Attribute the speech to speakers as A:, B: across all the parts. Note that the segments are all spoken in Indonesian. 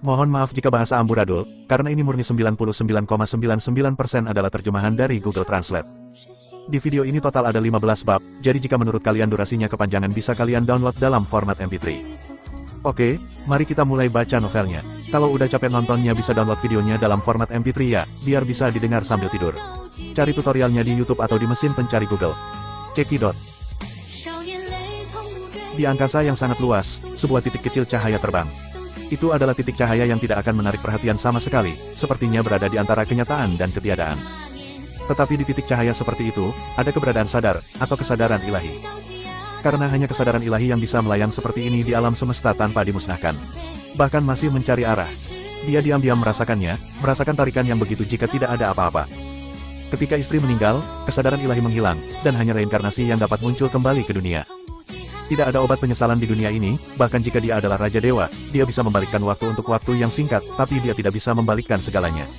A: Mohon maaf jika bahasa amburadul, karena ini murni 99,99% adalah terjemahan dari Google Translate. Di video ini total ada 15 bab, jadi jika menurut kalian durasinya kepanjangan bisa kalian download dalam format MP3. Oke, mari kita mulai baca novelnya. Kalau udah capek nontonnya bisa download videonya dalam format MP3 ya, biar bisa didengar sambil tidur. Cari tutorialnya di YouTube atau di mesin pencari Google. Cekidot. Di angkasa yang sangat luas, sebuah titik kecil cahaya terbang. Itu adalah titik cahaya yang tidak akan menarik perhatian sama sekali, sepertinya berada di antara kenyataan dan ketiadaan. Tetapi di titik cahaya seperti itu, ada keberadaan sadar, atau kesadaran ilahi. Karena hanya kesadaran ilahi yang bisa melayang seperti ini di alam semesta tanpa dimusnahkan. Bahkan masih mencari arah. Dia diam-diam merasakannya, merasakan tarikan yang begitu jika tidak ada apa-apa. Ketika istri meninggal, kesadaran ilahi menghilang, dan hanya reinkarnasi yang dapat muncul kembali ke dunia. Tidak ada obat penyesalan di dunia ini, bahkan jika dia adalah Raja Dewa, dia bisa membalikkan waktu untuk waktu yang singkat, tapi dia tidak bisa membalikkan segalanya.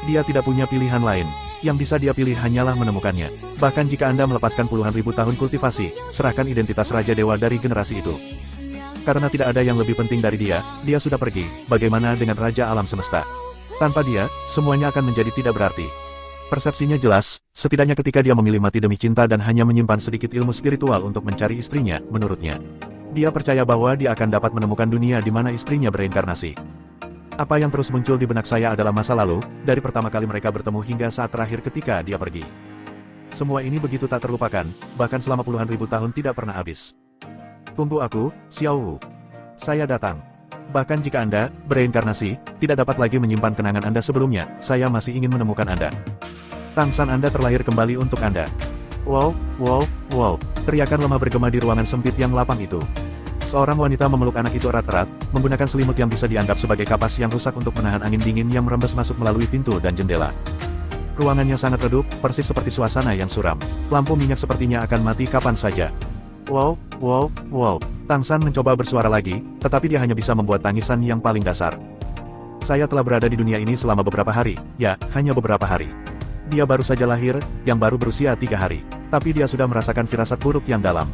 A: Dia tidak punya pilihan lain. Yang bisa dia pilih hanyalah menemukannya. Bahkan jika Anda melepaskan puluhan ribu tahun kultivasi, serahkan identitas Raja Dewa dari generasi itu. Karena tidak ada yang lebih penting dari dia sudah pergi, bagaimana dengan Raja Alam Semesta? Tanpa dia, semuanya akan menjadi tidak berarti. Persepsinya jelas, setidaknya ketika dia memilih mati demi cinta dan hanya menyimpan sedikit ilmu spiritual untuk mencari istrinya, menurutnya. Dia percaya bahwa dia akan dapat menemukan dunia di mana istrinya bereinkarnasi. Apa yang terus muncul di benak saya adalah masa lalu, dari pertama kali mereka bertemu hingga saat terakhir ketika dia pergi. Semua ini begitu tak terlupakan, bahkan selama puluhan ribu tahun tidak pernah habis. Tunggu aku, Xiao Wu. Saya datang. Bahkan jika Anda bereinkarnasi, tidak dapat lagi menyimpan kenangan Anda sebelumnya, saya masih ingin menemukan Anda. Tangsan Anda terlahir kembali untuk Anda. Wow, wow, wow, teriakan lemah bergema di ruangan sempit yang lapang itu. Seorang wanita memeluk anak itu erat-erat, menggunakan selimut yang bisa dianggap sebagai kapas yang rusak untuk menahan angin dingin yang merembes masuk melalui pintu dan jendela. Ruangannya sangat redup, persis seperti suasana yang suram. Lampu minyak sepertinya akan mati kapan saja. Wow, wow, wow. Tangsan mencoba bersuara lagi, tetapi dia hanya bisa membuat tangisan yang paling dasar. Saya telah berada di dunia ini selama beberapa hari, ya, hanya beberapa hari. Dia baru saja lahir, yang baru berusia 3 hari. Tapi dia sudah merasakan firasat buruk yang dalam.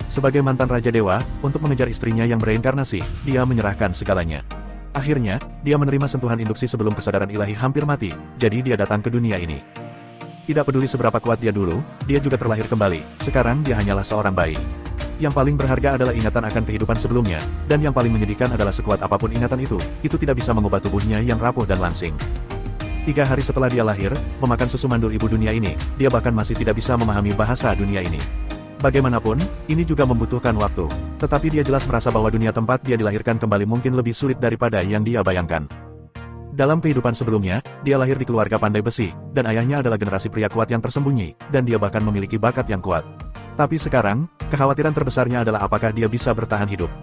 A: Sebagai mantan Raja Dewa, untuk mengejar istrinya yang bereinkarnasi, dia menyerahkan segalanya. Akhirnya, dia menerima sentuhan induksi sebelum kesadaran ilahi hampir mati, jadi dia datang ke dunia ini. Tidak peduli seberapa kuat dia dulu, dia juga terlahir kembali, sekarang dia hanyalah seorang bayi. Yang paling berharga adalah ingatan akan kehidupan sebelumnya, dan yang paling menyedihkan adalah sekuat apapun ingatan itu tidak bisa mengubah tubuhnya yang rapuh dan langsing. 3 hari setelah dia lahir, memakan susu mandul ibu dunia ini, dia bahkan masih tidak bisa memahami bahasa dunia ini. Bagaimanapun, ini juga membutuhkan waktu. Tetapi dia jelas merasa bahwa dunia tempat dia dilahirkan kembali mungkin lebih sulit daripada yang dia bayangkan. Dalam kehidupan sebelumnya, dia lahir di keluarga pandai besi, dan ayahnya adalah generasi pria kuat yang tersembunyi, dan dia bahkan memiliki bakat yang kuat. Tapi sekarang, kekhawatiran terbesarnya adalah apakah dia bisa bertahan hidup.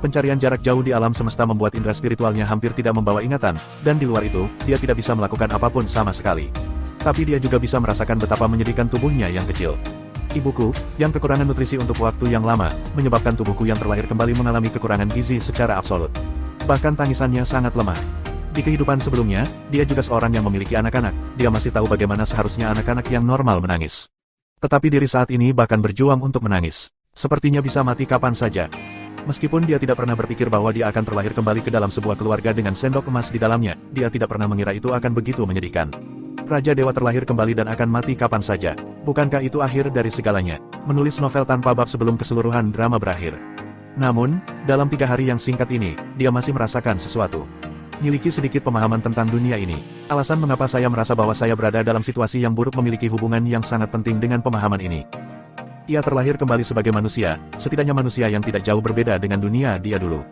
A: Pencarian jarak jauh di alam semesta membuat indera spiritualnya hampir tidak membawa ingatan, dan di luar itu, dia tidak bisa melakukan apapun sama sekali. Tapi dia juga bisa merasakan betapa menyedihkan tubuhnya yang kecil. Ibuku, yang kekurangan nutrisi untuk waktu yang lama, menyebabkan tubuhku yang terlahir kembali mengalami kekurangan gizi secara absolut. Bahkan tangisannya sangat lemah. Di kehidupan sebelumnya, dia juga seorang yang memiliki anak-anak, dia masih tahu bagaimana seharusnya anak-anak yang normal menangis. Tetapi diri saat ini bahkan berjuang untuk menangis. Sepertinya bisa mati kapan saja. Meskipun dia tidak pernah berpikir bahwa dia akan terlahir kembali ke dalam sebuah keluarga dengan sendok emas di dalamnya, dia tidak pernah mengira itu akan begitu menyedihkan. Raja Dewa terlahir kembali dan akan mati kapan saja. Bukankah itu akhir dari segalanya? Menulis novel tanpa bab sebelum keseluruhan drama berakhir. Namun, dalam 3 hari yang singkat ini, dia masih merasakan sesuatu. Miliki sedikit pemahaman tentang dunia ini. Alasan mengapa saya merasa bahwa saya berada dalam situasi yang buruk memiliki hubungan yang sangat penting dengan pemahaman ini. Ia terlahir kembali sebagai manusia, setidaknya manusia yang tidak jauh berbeda dengan dunia dia dulu.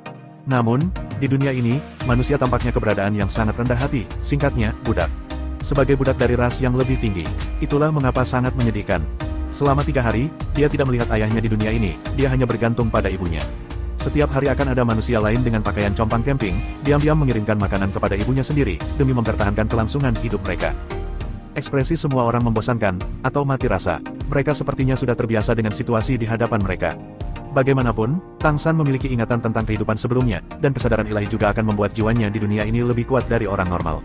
A: Namun, di dunia ini, manusia tampaknya keberadaan yang sangat rendah hati, singkatnya, budak. Sebagai budak dari ras yang lebih tinggi. Itulah mengapa sangat menyedihkan. Selama 3 hari, dia tidak melihat ayahnya di dunia ini, dia hanya bergantung pada ibunya. Setiap hari akan ada manusia lain dengan pakaian compang camping, diam-diam mengirimkan makanan kepada ibunya sendiri, demi mempertahankan kelangsungan hidup mereka. Ekspresi semua orang membosankan, atau mati rasa. Mereka sepertinya sudah terbiasa dengan situasi di hadapan mereka. Bagaimanapun, Tangsan memiliki ingatan tentang kehidupan sebelumnya, dan kesadaran ilahi juga akan membuat jiwanya di dunia ini lebih kuat dari orang normal.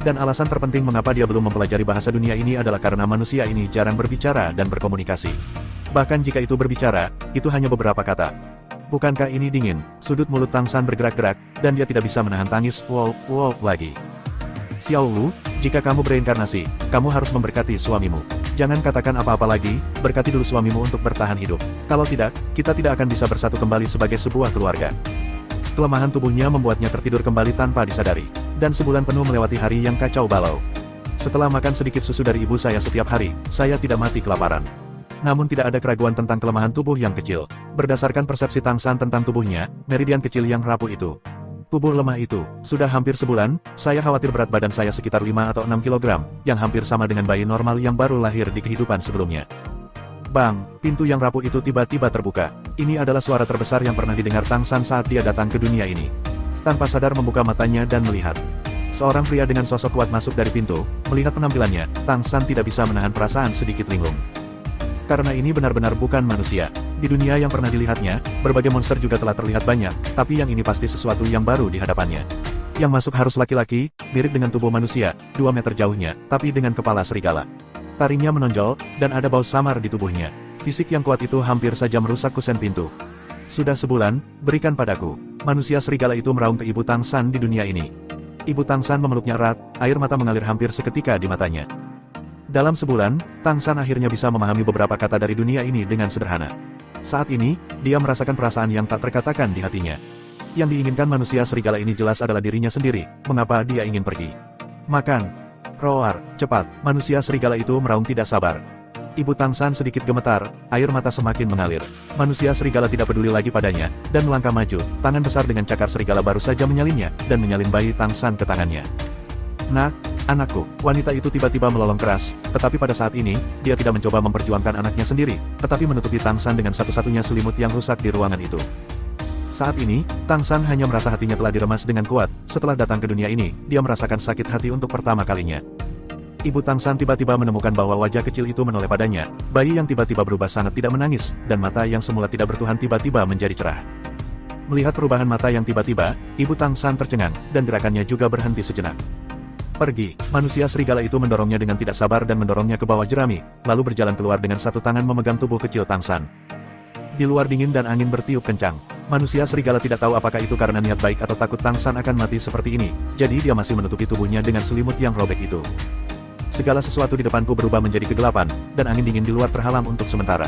A: Dan alasan terpenting mengapa dia belum mempelajari bahasa dunia ini adalah karena manusia ini jarang berbicara dan berkomunikasi. Bahkan jika itu berbicara, itu hanya beberapa kata. Bukankah ini dingin? Sudut mulut Tang San bergerak-gerak, dan dia tidak bisa menahan tangis, wow, lagi. Xiao Lu, jika kamu bereinkarnasi, kamu harus memberkati suamimu. Jangan katakan apa-apa lagi, berkati dulu suamimu untuk bertahan hidup. Kalau tidak, kita tidak akan bisa bersatu kembali sebagai sebuah keluarga. Kelemahan tubuhnya membuatnya tertidur kembali tanpa disadari. Dan sebulan penuh melewati hari yang kacau balau. Setelah makan sedikit susu dari ibu saya setiap hari, saya tidak mati kelaparan. Namun tidak ada keraguan tentang kelemahan tubuh yang kecil. Berdasarkan persepsi Tang San tentang tubuhnya, meridian kecil yang rapuh itu. Tubuh lemah itu, sudah hampir sebulan, saya khawatir berat badan saya sekitar 5 atau 6 kg, yang hampir sama dengan bayi normal yang baru lahir di kehidupan sebelumnya. Bang, pintu yang rapuh itu tiba-tiba terbuka. Ini adalah suara terbesar yang pernah didengar Tang San saat dia datang ke dunia ini. Tanpa sadar membuka matanya dan melihat. Seorang pria dengan sosok kuat masuk dari pintu, melihat penampilannya, Tang San tidak bisa menahan perasaan sedikit linglung. Karena ini benar-benar bukan manusia. Di dunia yang pernah dilihatnya, berbagai monster juga telah terlihat banyak, tapi yang ini pasti sesuatu yang baru di hadapannya. Yang masuk harus laki-laki, mirip dengan tubuh manusia, 2 meter jauhnya, tapi dengan kepala serigala. Taringnya menonjol, dan ada bau samar di tubuhnya. Fisik yang kuat itu hampir saja merusak kusen pintu. Sudah sebulan, berikan padaku. Manusia serigala itu meraung ke ibu Tang San di dunia ini. Ibu Tang San memeluknya erat, air mata mengalir hampir seketika di matanya. Dalam sebulan, Tang San akhirnya bisa memahami beberapa kata dari dunia ini dengan sederhana. Saat ini, dia merasakan perasaan yang tak terkatakan di hatinya. Yang diinginkan manusia serigala ini jelas adalah dirinya sendiri, mengapa dia ingin pergi. Makan. Roar, cepat, manusia serigala itu meraung tidak sabar. Ibu Tang San sedikit gemetar, air mata semakin mengalir. Manusia serigala tidak peduli lagi padanya, dan melangkah maju, tangan besar dengan cakar serigala baru saja menyalinnya, dan menyalin bayi Tang San ke tangannya. Nak, anakku, wanita itu tiba-tiba melolong keras, tetapi pada saat ini, dia tidak mencoba memperjuangkan anaknya sendiri, tetapi menutupi Tang San dengan satu-satunya selimut yang rusak di ruangan itu. Saat ini, Tang San hanya merasa hatinya telah diremas dengan kuat. Setelah datang ke dunia ini, dia merasakan sakit hati untuk pertama kalinya. Ibu Tang San tiba-tiba menemukan bahwa wajah kecil itu menoleh padanya, bayi yang tiba-tiba berubah sangat tidak menangis, dan mata yang semula tidak bertuhan tiba-tiba menjadi cerah. Melihat perubahan mata yang tiba-tiba, Ibu Tang San tercengang, dan gerakannya juga berhenti sejenak. Pergi, manusia serigala itu mendorongnya dengan tidak sabar dan mendorongnya ke bawah jerami, lalu berjalan keluar dengan satu tangan memegang tubuh kecil Tang San. Di luar dingin dan angin bertiup kencang. Manusia serigala tidak tahu apakah itu karena niat baik atau takut Tang San akan mati seperti ini, jadi dia masih menutupi tubuhnya dengan selimut yang robek itu. Segala sesuatu di depanku berubah menjadi kegelapan, dan angin dingin di luar terhalang untuk sementara.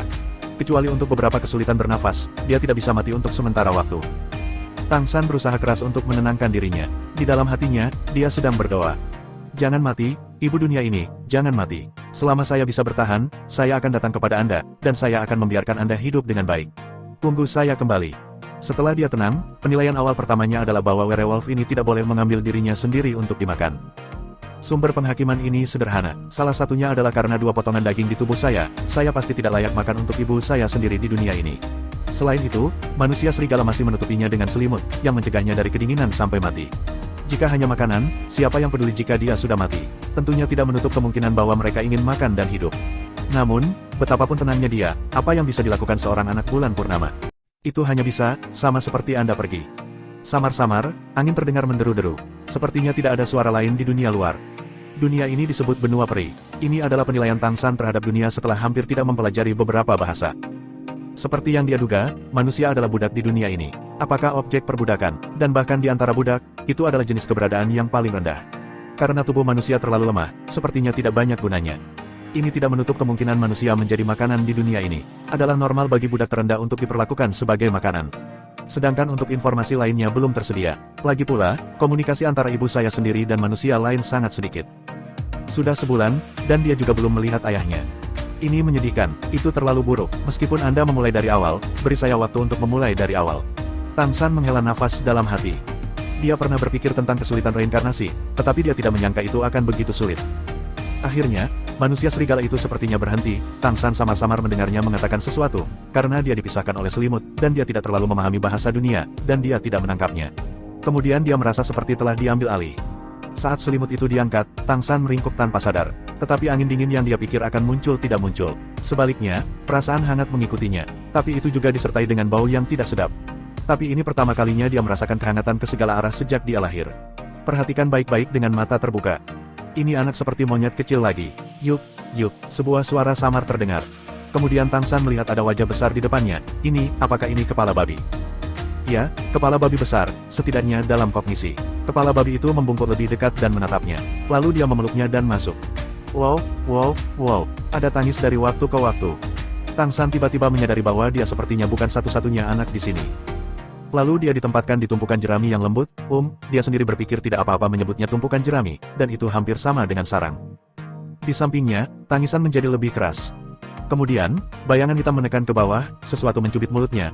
A: Kecuali untuk beberapa kesulitan bernafas, dia tidak bisa mati untuk sementara waktu. Tang San berusaha keras untuk menenangkan dirinya. Di dalam hatinya, dia sedang berdoa. Jangan mati, ibu dunia ini, jangan mati. Selama saya bisa bertahan, saya akan datang kepada Anda, dan saya akan membiarkan Anda hidup dengan baik. Tunggu saya kembali. Setelah dia tenang, penilaian awal pertamanya adalah bahwa werewolf ini tidak boleh mengambil dirinya sendiri untuk dimakan. Sumber penghakiman ini sederhana. Salah satunya adalah karena 2 potongan daging di tubuh saya pasti tidak layak makan untuk ibu saya sendiri di dunia ini. Selain itu, manusia serigala masih menutupinya dengan selimut, yang mencegahnya dari kedinginan sampai mati. Jika hanya makanan, siapa yang peduli jika dia sudah mati? Tentunya tidak menutup kemungkinan bahwa mereka ingin makan dan hidup. Namun, betapapun tenangnya dia, apa yang bisa dilakukan seorang anak bulan purnama? Itu hanya bisa, sama seperti Anda pergi. Samar-samar, angin terdengar menderu-deru. Sepertinya tidak ada suara lain di dunia luar. Dunia ini disebut benua peri. Ini adalah penilaian Tang San terhadap dunia setelah hampir tidak mempelajari beberapa bahasa. Seperti yang dia duga, manusia adalah budak di dunia ini. Apakah objek perbudakan, dan bahkan di antara budak, itu adalah jenis keberadaan yang paling rendah. Karena tubuh manusia terlalu lemah, sepertinya tidak banyak gunanya. Ini tidak menutup kemungkinan manusia menjadi makanan di dunia ini. Adalah normal bagi budak terendah untuk diperlakukan sebagai makanan. Sedangkan untuk informasi lainnya belum tersedia. Lagi pula, komunikasi antara ibu saya sendiri dan manusia lain sangat sedikit. Sudah sebulan, dan dia juga belum melihat ayahnya. Ini menyedihkan, itu terlalu buruk. Meskipun Anda memulai dari awal, beri saya waktu untuk memulai dari awal. Tang San menghela nafas dalam hati. Dia pernah berpikir tentang kesulitan reinkarnasi, tetapi dia tidak menyangka itu akan begitu sulit. Akhirnya, manusia serigala itu sepertinya berhenti. Tang San samar-samar mendengarnya mengatakan sesuatu, karena dia dipisahkan oleh selimut, dan dia tidak terlalu memahami bahasa dunia, dan dia tidak menangkapnya. Kemudian dia merasa seperti telah diambil alih. Saat selimut itu diangkat, Tang San meringkuk tanpa sadar. Tetapi angin dingin yang dia pikir akan muncul tidak muncul. Sebaliknya, perasaan hangat mengikutinya. Tapi itu juga disertai dengan bau yang tidak sedap. Tapi ini pertama kalinya dia merasakan kehangatan ke segala arah sejak dia lahir. Perhatikan baik-baik dengan mata terbuka. Ini anak seperti monyet kecil lagi. Yuk, sebuah suara samar terdengar. Kemudian Tang San melihat ada wajah besar di depannya. Apakah ini kepala babi? Ya, kepala babi besar, setidaknya dalam kognisi. Kepala babi itu membungkuk lebih dekat dan menatapnya. Lalu dia memeluknya dan masuk. Wow, wow, wow. Ada tangis dari waktu ke waktu. Tang San tiba-tiba menyadari bahwa dia sepertinya bukan satu-satunya anak di sini. Lalu dia ditempatkan di tumpukan jerami yang lembut. Dia sendiri berpikir tidak apa-apa menyebutnya tumpukan jerami, dan itu hampir sama dengan sarang. Di sampingnya, tangisan menjadi lebih keras. Kemudian, bayangan hitam menekan ke bawah, sesuatu mencubit mulutnya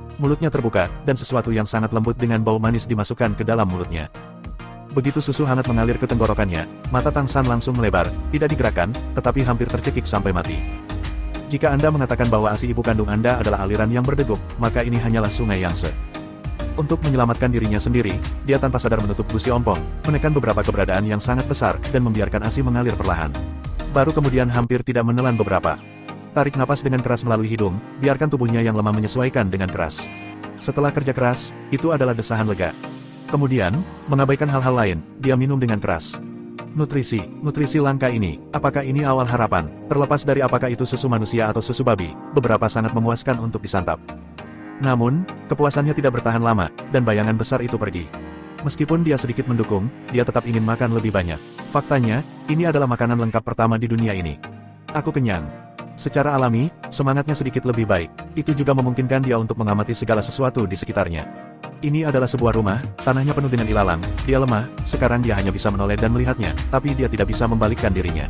A: terbuka, dan sesuatu yang sangat lembut dengan bau manis dimasukkan ke dalam mulutnya. Begitu susu hangat mengalir ke tenggorokannya, mata Tang San langsung melebar, tidak digerakkan, tetapi hampir tercekik sampai mati. Jika Anda mengatakan bahwa ASI ibu kandung Anda adalah aliran yang berdegup, maka ini hanyalah sungai Yangtze. Untuk menyelamatkan dirinya sendiri, dia tanpa sadar menutup gusi ompong, menekan beberapa keberadaan yang sangat besar, dan membiarkan ASI mengalir perlahan. Baru kemudian hampir tidak menelan beberapa. Tarik napas dengan keras melalui hidung, biarkan tubuhnya yang lemah menyesuaikan dengan keras. Setelah kerja keras, itu adalah desahan lega. Kemudian, mengabaikan hal-hal lain, dia minum dengan keras. Nutrisi langka ini, apakah ini awal harapan? Terlepas dari apakah itu susu manusia atau susu babi, beberapa sangat memuaskan untuk disantap. Namun, kepuasannya tidak bertahan lama, dan bayangan besar itu pergi. Meskipun dia sedikit mendukung, dia tetap ingin makan lebih banyak. Faktanya, ini adalah makanan lengkap pertama di dunia ini. Aku kenyang. Secara alami, semangatnya sedikit lebih baik. Itu juga memungkinkan dia untuk mengamati segala sesuatu di sekitarnya. Ini adalah sebuah rumah, tanahnya penuh dengan ilalang. Dia lemah, sekarang dia hanya bisa menoleh dan melihatnya, tapi dia tidak bisa membalikkan dirinya.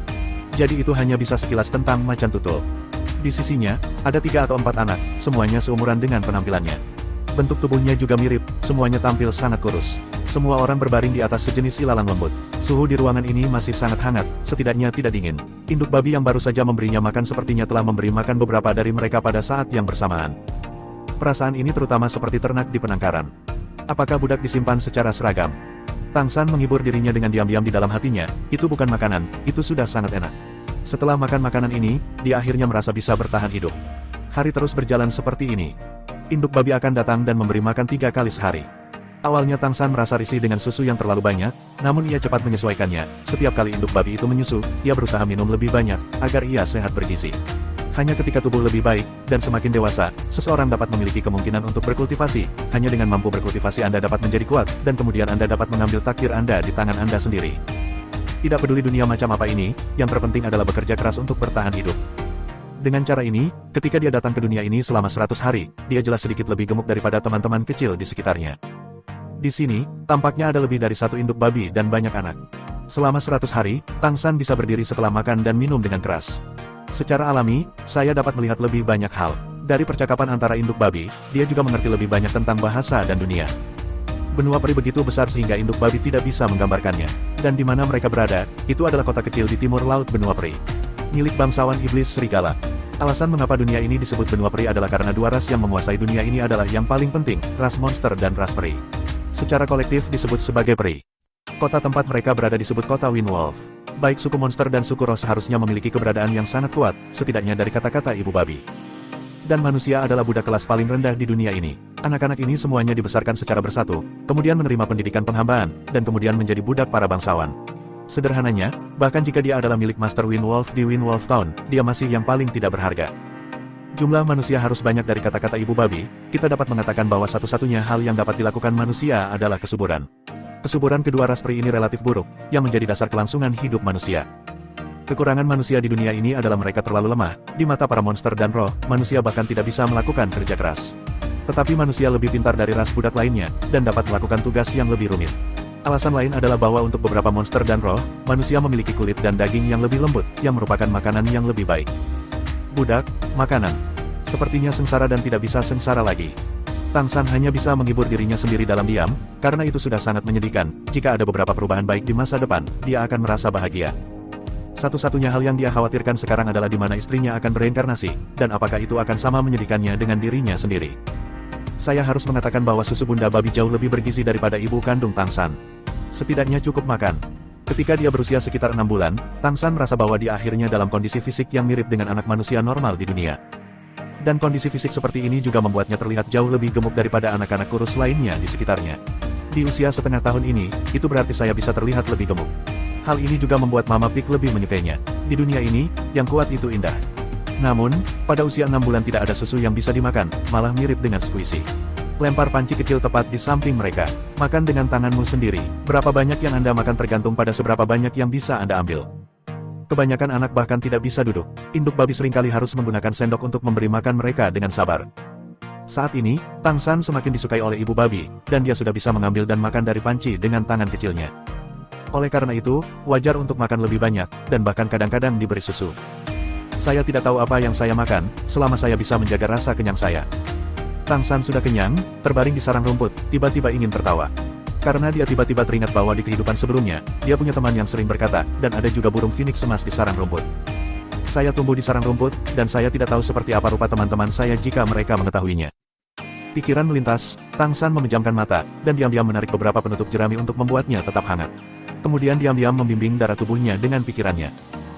A: Jadi itu hanya bisa sekilas tentang macan tutul. Di sisinya, ada 3 atau 4 anak, semuanya seumuran dengan penampilannya. Bentuk tubuhnya juga mirip, semuanya tampil sangat kurus. Semua orang berbaring di atas sejenis ilalang lembut. Suhu di ruangan ini masih sangat hangat, setidaknya tidak dingin. Induk babi yang baru saja memberinya makan sepertinya telah memberi makan beberapa dari mereka pada saat yang bersamaan. Perasaan ini terutama seperti ternak di penangkaran. Apakah budak disimpan secara seragam? Tang San menghibur dirinya dengan diam-diam di dalam hatinya, itu bukan makanan, itu sudah sangat enak. Setelah makan makanan ini, dia akhirnya merasa bisa bertahan hidup. Hari terus berjalan seperti ini. Induk babi akan datang dan memberi makan 3 kali sehari. Awalnya Tang San merasa risih dengan susu yang terlalu banyak, namun ia cepat menyesuaikannya. Setiap kali induk babi itu menyusu, ia berusaha minum lebih banyak, agar ia sehat bergizi. Hanya ketika tubuh lebih baik, dan semakin dewasa, seseorang dapat memiliki kemungkinan untuk berkultivasi. Hanya dengan mampu berkultivasi Anda dapat menjadi kuat, dan kemudian Anda dapat mengambil takdir Anda di tangan Anda sendiri. Tidak peduli dunia macam apa ini, yang terpenting adalah bekerja keras untuk bertahan hidup. Dengan cara ini, ketika dia datang ke dunia ini selama 100 hari, dia jelas sedikit lebih gemuk daripada teman-teman kecil di sekitarnya. Di sini, tampaknya ada lebih dari 1 induk babi dan banyak anak. Selama 100 hari, Tang San bisa berdiri setelah makan dan minum dengan keras. Secara alami, saya dapat melihat lebih banyak hal. Dari percakapan antara induk babi, dia juga mengerti lebih banyak tentang bahasa dan dunia. Benua peri begitu besar sehingga induk babi tidak bisa menggambarkannya. Dan di mana mereka berada, itu adalah kota kecil di timur laut benua peri. Milik bangsawan iblis serigala. Alasan mengapa dunia ini disebut benua peri adalah karena 2 ras yang menguasai dunia ini adalah yang paling penting, ras monster dan ras peri. Secara kolektif disebut sebagai peri. Kota tempat mereka berada disebut kota Windwolf. Baik suku monster dan suku roh seharusnya memiliki keberadaan yang sangat kuat, setidaknya dari kata-kata ibu babi. Dan manusia adalah budak kelas paling rendah di dunia ini. Anak-anak ini semuanya dibesarkan secara bersatu, kemudian menerima pendidikan penghambaan, dan kemudian menjadi budak para bangsawan. Sederhananya, bahkan jika dia adalah milik Master Windwolf di Windwolf Town, dia masih yang paling tidak berharga. Jumlah manusia harus banyak dari kata-kata ibu babi, kita dapat mengatakan bahwa satu-satunya hal yang dapat dilakukan manusia adalah kesuburan. Kesuburan kedua ras peri ini relatif buruk, yang menjadi dasar kelangsungan hidup manusia. Kekurangan manusia di dunia ini adalah mereka terlalu lemah, di mata para monster dan roh, manusia bahkan tidak bisa melakukan kerja keras. Tetapi manusia lebih pintar dari ras budak lainnya, dan dapat melakukan tugas yang lebih rumit. Alasan lain adalah bahwa untuk beberapa monster dan roh, manusia memiliki kulit dan daging yang lebih lembut, yang merupakan makanan yang lebih baik. Budak, makanan. Sepertinya sengsara dan tidak bisa sengsara lagi. Tang San hanya bisa menghibur dirinya sendiri dalam diam, karena itu sudah sangat menyedihkan. Jika ada beberapa perubahan baik di masa depan, dia akan merasa bahagia. Satu-satunya hal yang dia khawatirkan sekarang adalah di mana istrinya akan bereinkarnasi, dan apakah itu akan sama menyedihkannya dengan dirinya sendiri. Saya harus mengatakan bahwa susu bunda babi jauh lebih bergizi daripada ibu kandung Tang San. Setidaknya cukup makan. Ketika dia berusia sekitar 6 bulan, Tang San merasa bahwa dia akhirnya dalam kondisi fisik yang mirip dengan anak manusia normal di dunia. Dan kondisi fisik seperti ini juga membuatnya terlihat jauh lebih gemuk daripada anak-anak kurus lainnya di sekitarnya. Di usia setengah tahun ini, itu berarti saya bisa terlihat lebih gemuk. Hal ini juga membuat Mama Pig lebih menyukainya. Di dunia ini, yang kuat itu indah. Namun, pada usia 6 bulan tidak ada susu yang bisa dimakan, malah mirip dengan squishy. Lempar panci kecil tepat di samping mereka. Makan dengan tanganmu sendiri. Berapa banyak yang Anda makan tergantung pada seberapa banyak yang bisa Anda ambil. Kebanyakan anak bahkan tidak bisa duduk. Induk babi seringkali harus menggunakan sendok untuk memberi makan mereka dengan sabar. Saat ini, Tang San semakin disukai oleh ibu babi, dan dia sudah bisa mengambil dan makan dari panci dengan tangan kecilnya. Oleh karena itu, wajar untuk makan lebih banyak, dan bahkan kadang-kadang diberi susu. Saya tidak tahu apa yang saya makan, selama saya bisa menjaga rasa kenyang saya. Tang San sudah kenyang, terbaring di sarang rumput, tiba-tiba ingin tertawa. Karena dia tiba-tiba teringat bahwa di kehidupan sebelumnya, dia punya teman yang sering berkata, dan ada juga burung phoenix emas di sarang rumput. Saya tumbuh di sarang rumput, dan saya tidak tahu seperti apa rupa teman-teman saya jika mereka mengetahuinya. Pikiran melintas, Tang San memejamkan mata, dan diam-diam menarik beberapa penutup jerami untuk membuatnya tetap hangat. Kemudian diam-diam membimbing darah tubuhnya dengan pikirannya.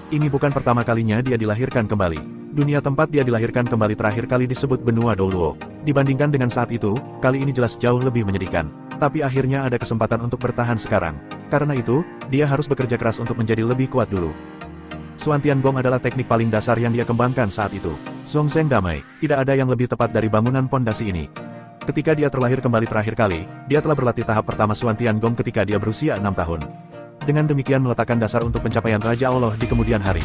A: Ini bukan pertama kalinya dia dilahirkan kembali. Dunia tempat dia dilahirkan kembali terakhir kali disebut benua Douluo. Dibandingkan dengan saat itu, kali ini jelas jauh lebih menyedihkan. Tapi akhirnya ada kesempatan untuk bertahan sekarang. Karena itu, dia harus bekerja keras untuk menjadi lebih kuat dulu. Suantian Gong adalah teknik paling dasar yang dia kembangkan saat itu. Zhongzheng Damai, tidak ada yang lebih tepat dari bangunan pondasi ini. Ketika dia terlahir kembali terakhir kali, dia telah berlatih tahap pertama Suantian Gong ketika dia berusia 6 tahun. Dengan demikian meletakkan dasar untuk pencapaian Raja Allah di kemudian hari.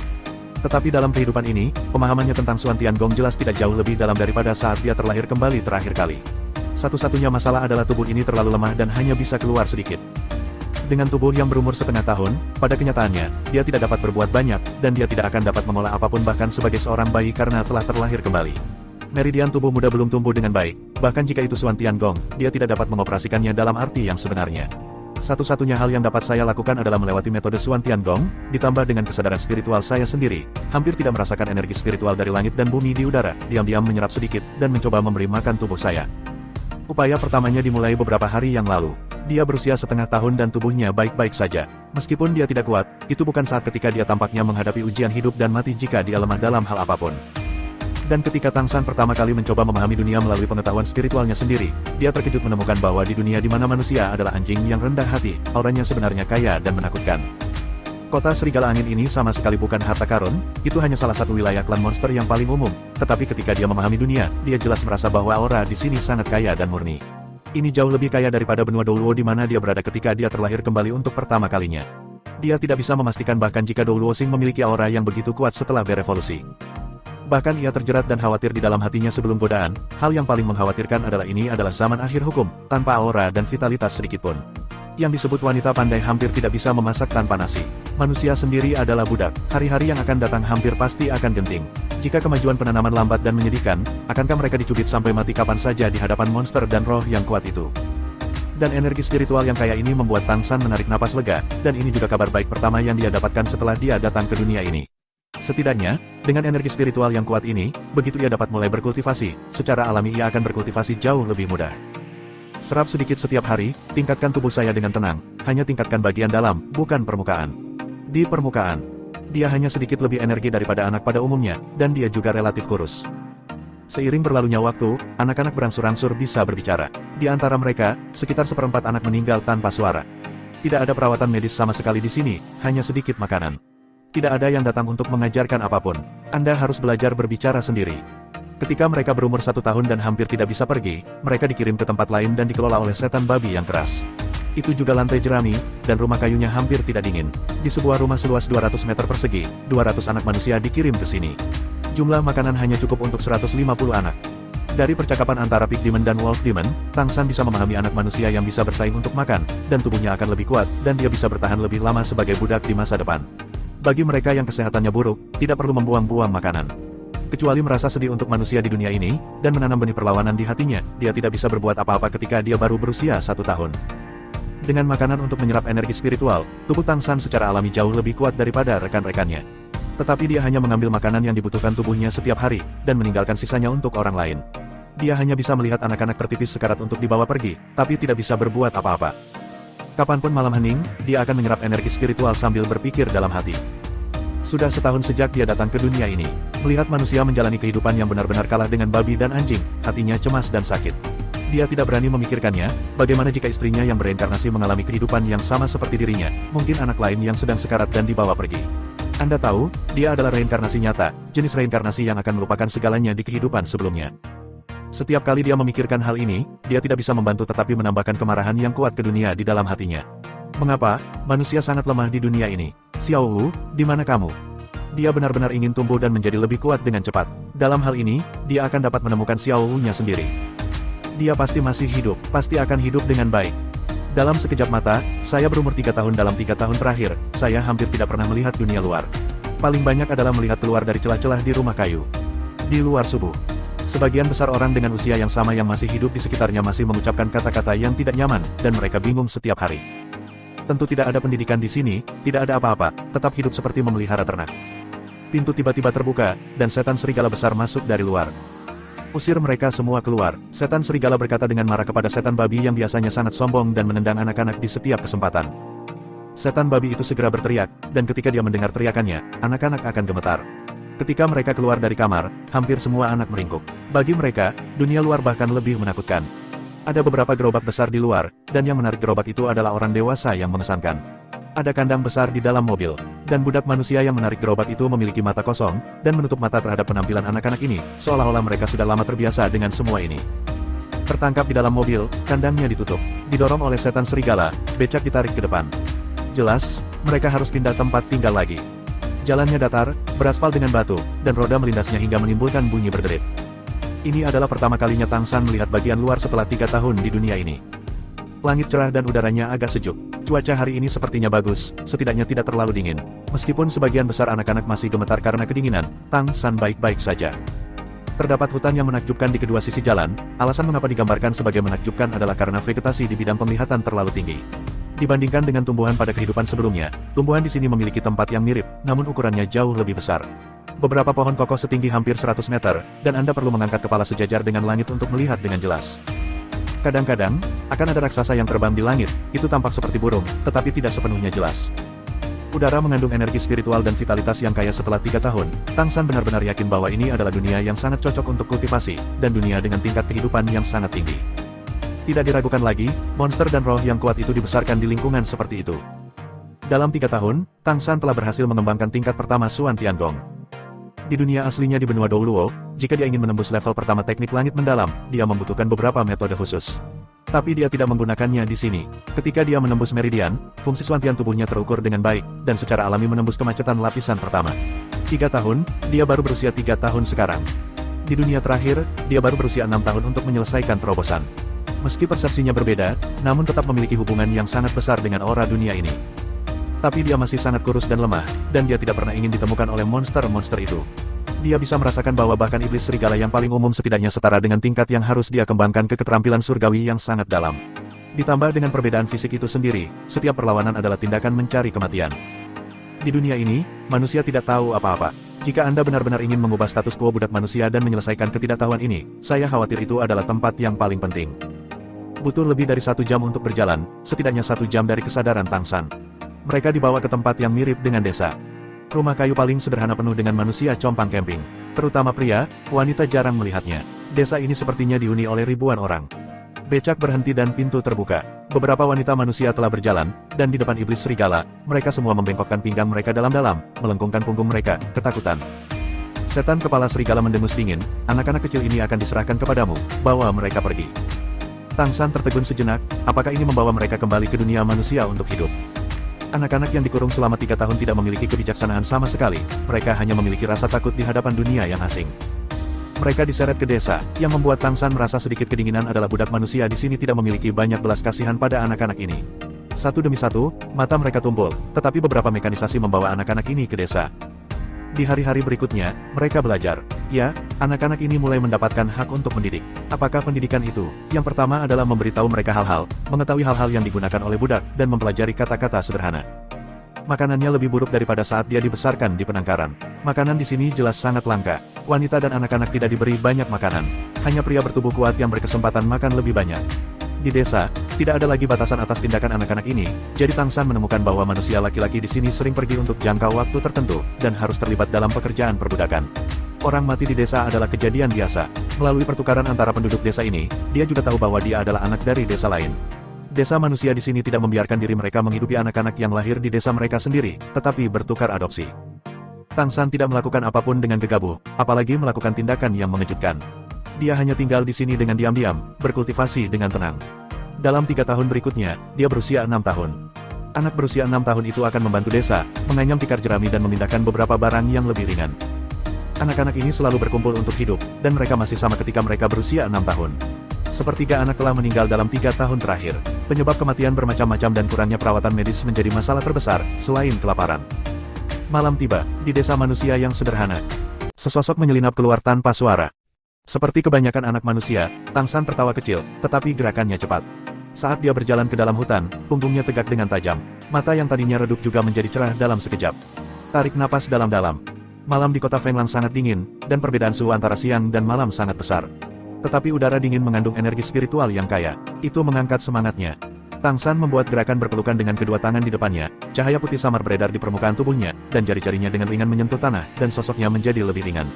A: Tetapi dalam kehidupan ini, pemahamannya tentang Suantian Gong jelas tidak jauh lebih dalam daripada saat dia terlahir kembali terakhir kali. Satu-satunya masalah adalah tubuh ini terlalu lemah dan hanya bisa keluar sedikit. Dengan tubuh yang berumur setengah tahun, pada kenyataannya, dia tidak dapat berbuat banyak, dan dia tidak akan dapat mengolah apapun bahkan sebagai seorang bayi karena telah terlahir kembali. Meridian tubuh muda belum tumbuh dengan baik, bahkan jika itu Suantian Gong, dia tidak dapat mengoperasikannya dalam arti yang sebenarnya. Satu-satunya hal yang dapat saya lakukan adalah melewati metode Suantian Gong, ditambah dengan kesadaran spiritual saya sendiri, hampir tidak merasakan energi spiritual dari langit dan bumi di udara, diam-diam menyerap sedikit, dan mencoba memberi makan tubuh saya. Upaya pertamanya dimulai beberapa hari yang lalu. Dia berusia setengah tahun dan tubuhnya baik-baik saja. Meskipun dia tidak kuat, itu bukan saat ketika dia tampaknya menghadapi ujian hidup dan mati jika dia lemah dalam hal apapun. Dan ketika Tang San pertama kali mencoba memahami dunia melalui pengetahuan spiritualnya sendiri, dia terkejut menemukan bahwa di dunia di mana manusia adalah anjing yang rendah hati, auranya sebenarnya kaya dan menakutkan. Kota Serigala Angin ini sama sekali bukan harta karun, itu hanya salah satu wilayah klan monster yang paling umum, tetapi ketika dia memahami dunia, dia jelas merasa bahwa aura di sini sangat kaya dan murni. Ini jauh lebih kaya daripada benua Douluo di mana dia berada ketika dia terlahir kembali untuk pertama kalinya. Dia tidak bisa memastikan bahkan jika Douluo Sing memiliki aura yang begitu kuat setelah berevolusi. Bahkan ia terjerat dan khawatir di dalam hatinya sebelum godaan, hal yang paling mengkhawatirkan adalah ini adalah zaman akhir hukum, tanpa aura dan vitalitas sedikitpun. Yang disebut wanita pandai hampir tidak bisa memasak tanpa nasi. Manusia sendiri adalah budak, hari-hari yang akan datang hampir pasti akan genting. Jika kemajuan penanaman lambat dan menyedihkan, akankah mereka dicubit sampai mati kapan saja di hadapan monster dan roh yang kuat itu? Dan energi spiritual yang kaya ini membuat Tang San menarik napas lega, dan ini juga kabar baik pertama yang dia dapatkan setelah dia datang ke dunia ini. Setidaknya, dengan energi spiritual yang kuat ini, begitu ia dapat mulai berkultivasi, secara alami ia akan berkultivasi jauh lebih mudah. Serap sedikit setiap hari, tingkatkan tubuh saya dengan tenang, hanya tingkatkan bagian dalam, bukan permukaan. Di permukaan, dia hanya sedikit lebih energi daripada anak pada umumnya, dan dia juga relatif kurus. Seiring berlalunya waktu, anak-anak berangsur-angsur bisa berbicara. Di antara mereka, sekitar seperempat anak meninggal tanpa suara. Tidak ada perawatan medis sama sekali di sini, hanya sedikit makanan. Tidak ada yang datang untuk mengajarkan apapun. Anda harus belajar berbicara sendiri. Ketika mereka berumur 1 tahun dan hampir tidak bisa pergi, mereka dikirim ke tempat lain dan dikelola oleh setan babi yang keras. Itu juga lantai jerami, dan rumah kayunya hampir tidak dingin. Di sebuah rumah seluas 200 meter persegi, 200 anak manusia dikirim ke sini. Jumlah makanan hanya cukup untuk 150 anak. Dari percakapan antara Pig Demon dan Wolf Demon, Tang San bisa memahami anak manusia yang bisa bersaing untuk makan, dan tubuhnya akan lebih kuat, dan dia bisa bertahan lebih lama sebagai budak di masa depan. Bagi mereka yang kesehatannya buruk, tidak perlu membuang-buang makanan. Kecuali merasa sedih untuk manusia di dunia ini, dan menanam benih perlawanan di hatinya, dia tidak bisa berbuat apa-apa ketika dia baru berusia 1 tahun. Dengan makanan untuk menyerap energi spiritual, tubuh Tang San secara alami jauh lebih kuat daripada rekan-rekannya. Tetapi dia hanya mengambil makanan yang dibutuhkan tubuhnya setiap hari, dan meninggalkan sisanya untuk orang lain. Dia hanya bisa melihat anak-anak tertipis sekarat untuk dibawa pergi, tapi tidak bisa berbuat apa-apa. Kapanpun malam hening, dia akan menyerap energi spiritual sambil berpikir dalam hati. Sudah setahun sejak dia datang ke dunia ini. Melihat manusia menjalani kehidupan yang benar-benar kalah dengan babi dan anjing, hatinya cemas dan sakit. Dia tidak berani memikirkannya, bagaimana jika istrinya yang bereinkarnasi mengalami kehidupan yang sama seperti dirinya, mungkin anak lain yang sedang sekarat dan dibawa pergi. Anda tahu, dia adalah reinkarnasi nyata, jenis reinkarnasi yang akan melupakan segalanya di kehidupan sebelumnya. Setiap kali dia memikirkan hal ini, dia tidak bisa membantu tetapi menambahkan kemarahan yang kuat ke dunia di dalam hatinya. Mengapa? Manusia sangat lemah di dunia ini. Xiao Wu, di mana kamu? Dia benar-benar ingin tumbuh dan menjadi lebih kuat dengan cepat. Dalam hal ini, dia akan dapat menemukan Xiao Wu-nya sendiri. Dia pasti masih hidup, pasti akan hidup dengan baik. Dalam sekejap mata, saya berumur 3 tahun dalam 3 tahun terakhir, saya hampir tidak pernah melihat dunia luar. Paling banyak adalah melihat keluar dari celah-celah di rumah kayu. Di luar subuh. Sebagian besar orang dengan usia yang sama yang masih hidup di sekitarnya masih mengucapkan kata-kata yang tidak nyaman, dan mereka bingung setiap hari. Tentu tidak ada pendidikan di sini, tidak ada apa-apa, tetap hidup seperti memelihara ternak. Pintu tiba-tiba terbuka, dan setan serigala besar masuk dari luar. Usir mereka semua keluar, setan serigala berkata dengan marah kepada setan babi yang biasanya sangat sombong dan menendang anak-anak di setiap kesempatan. Setan babi itu segera berteriak, dan ketika dia mendengar teriakannya, anak-anak akan gemetar. Ketika mereka keluar dari kamar, hampir semua anak meringkuk. Bagi mereka, dunia luar bahkan lebih menakutkan. Ada beberapa gerobak besar di luar, dan yang menarik gerobak itu adalah orang dewasa yang memesankan. Ada kandang besar di dalam mobil, dan budak manusia yang menarik gerobak itu memiliki mata kosong, dan menutup mata terhadap penampilan anak-anak ini, seolah-olah mereka sudah lama terbiasa dengan semua ini. Tertangkap di dalam mobil, kandangnya ditutup. Didorong oleh setan serigala, becak ditarik ke depan. Jelas, mereka harus pindah tempat tinggal lagi. Jalannya datar, beraspal dengan batu, dan roda melindasnya hingga menimbulkan bunyi berderit. Ini adalah pertama kalinya Tang San melihat bagian luar setelah 3 tahun di dunia ini. Langit cerah dan udaranya agak sejuk. Cuaca hari ini sepertinya bagus, setidaknya tidak terlalu dingin. Meskipun sebagian besar anak-anak masih gemetar karena kedinginan, Tang San baik-baik saja. Terdapat hutan yang menakjubkan di kedua sisi jalan, alasan mengapa digambarkan sebagai menakjubkan adalah karena vegetasi di bidang penglihatan terlalu tinggi. Dibandingkan dengan tumbuhan pada kehidupan sebelumnya, tumbuhan di sini memiliki tempat yang mirip, namun ukurannya jauh lebih besar. Beberapa pohon kokoh setinggi hampir 100 meter, dan Anda perlu mengangkat kepala sejajar dengan langit untuk melihat dengan jelas. Kadang-kadang, akan ada raksasa yang terbang di langit, itu tampak seperti burung, tetapi tidak sepenuhnya jelas. Udara mengandung energi spiritual dan vitalitas yang kaya setelah 3 tahun, Tang San benar-benar yakin bahwa ini adalah dunia yang sangat cocok untuk kultivasi, dan dunia dengan tingkat kehidupan yang sangat tinggi. Tidak diragukan lagi, monster dan roh yang kuat itu dibesarkan di lingkungan seperti itu. Dalam 3 tahun, Tang San telah berhasil mengembangkan tingkat pertama Xuan Tiangong. Di dunia aslinya di benua Douluo, jika dia ingin menembus level pertama teknik langit mendalam, dia membutuhkan beberapa metode khusus. Tapi dia tidak menggunakannya di sini. Ketika dia menembus meridian, fungsi Xuantian tubuhnya terukur dengan baik, dan secara alami menembus kemacetan lapisan pertama. 3 tahun, dia baru berusia 3 tahun sekarang. Di dunia terakhir, dia baru berusia 6 tahun untuk menyelesaikan terobosan. Meski persepsinya berbeda, namun tetap memiliki hubungan yang sangat besar dengan aura dunia ini. Tapi dia masih sangat kurus dan lemah, dan dia tidak pernah ingin ditemukan oleh monster-monster itu. Dia bisa merasakan bahwa bahkan iblis serigala yang paling umum setidaknya setara dengan tingkat yang harus dia kembangkan ke keterampilan surgawi yang sangat dalam. Ditambah dengan perbedaan fisik itu sendiri, setiap perlawanan adalah tindakan mencari kematian. Di dunia ini, manusia tidak tahu apa-apa. Jika Anda benar-benar ingin mengubah status quo budak manusia dan menyelesaikan ketidaktahuan ini, saya khawatir itu adalah tempat yang paling penting. Butuh lebih dari 1 jam untuk berjalan, setidaknya 1 jam dari kesadaran Tang San. Mereka dibawa ke tempat yang mirip dengan desa. Rumah kayu paling sederhana penuh dengan manusia compang camping. Terutama pria, wanita jarang melihatnya. Desa ini sepertinya dihuni oleh ribuan orang. Becak berhenti dan pintu terbuka. Beberapa wanita manusia telah berjalan, dan di depan iblis serigala, mereka semua membengkokkan pinggang mereka dalam-dalam, melengkungkan punggung mereka, ketakutan. Setan kepala serigala mendengus dingin, anak-anak kecil ini akan diserahkan kepadamu, bawa mereka pergi. Tang San tertegun sejenak, apakah ini membawa mereka kembali ke dunia manusia untuk hidup? Anak-anak yang dikurung selama 3 tahun tidak memiliki kebijaksanaan sama sekali, mereka hanya memiliki rasa takut di hadapan dunia yang asing. Mereka diseret ke desa, yang membuat Tang San merasa sedikit kedinginan adalah budak manusia di sini tidak memiliki banyak belas kasihan pada anak-anak ini. Satu demi satu, mata mereka tumpul, tetapi beberapa mekanisasi membawa anak-anak ini ke desa. Di hari-hari berikutnya, mereka belajar. Ya, anak-anak ini mulai mendapatkan hak untuk mendidik. Apakah pendidikan itu? Yang pertama adalah memberitahu mereka hal-hal, mengetahui hal-hal yang digunakan oleh budak, dan mempelajari kata-kata sederhana. Makanannya lebih buruk daripada saat dia dibesarkan di penangkaran. Makanan di sini jelas sangat langka. Wanita dan anak-anak tidak diberi banyak makanan. Hanya pria bertubuh kuat yang berkesempatan makan lebih banyak. Di desa, tidak ada lagi batasan atas tindakan anak-anak ini, jadi Tang San menemukan bahwa manusia laki-laki di sini sering pergi untuk jangka waktu tertentu, dan harus terlibat dalam pekerjaan perbudakan. Orang mati di desa adalah kejadian biasa. Melalui pertukaran antara penduduk desa ini, dia juga tahu bahwa dia adalah anak dari desa lain. Desa manusia di sini tidak membiarkan diri mereka menghidupi anak-anak yang lahir di desa mereka sendiri, tetapi bertukar adopsi. Tang San tidak melakukan apapun dengan gegabah, apalagi melakukan tindakan yang mengejutkan. Dia hanya tinggal di sini dengan diam-diam, berkultivasi dengan tenang. Dalam 3 tahun berikutnya, dia berusia 6 tahun. Anak berusia 6 tahun itu akan membantu desa, menganyam tikar jerami dan memindahkan beberapa barang yang lebih ringan. Anak-anak ini selalu berkumpul untuk hidup, dan mereka masih sama ketika mereka berusia 6 tahun. Sepertiga anak telah meninggal dalam 3 tahun terakhir. Penyebab kematian bermacam-macam dan kurangnya perawatan medis menjadi masalah terbesar, selain kelaparan. Malam tiba, di desa manusia yang sederhana. Sesosok menyelinap keluar tanpa suara. Seperti kebanyakan anak manusia, Tang San tertawa kecil, tetapi gerakannya cepat. Saat dia berjalan ke dalam hutan, punggungnya tegak dengan tajam. Mata yang tadinya redup juga menjadi cerah dalam sekejap. Tarik napas dalam-dalam. Malam di kota Fenglang sangat dingin, dan perbedaan suhu antara siang dan malam sangat besar. Tetapi udara dingin mengandung energi spiritual yang kaya. Itu mengangkat semangatnya. Tang San membuat gerakan berpelukan dengan kedua tangan di depannya. Cahaya putih samar beredar di permukaan tubuhnya, dan jari-jarinya dengan ringan menyentuh tanah, dan sosoknya menjadi lebih ringan.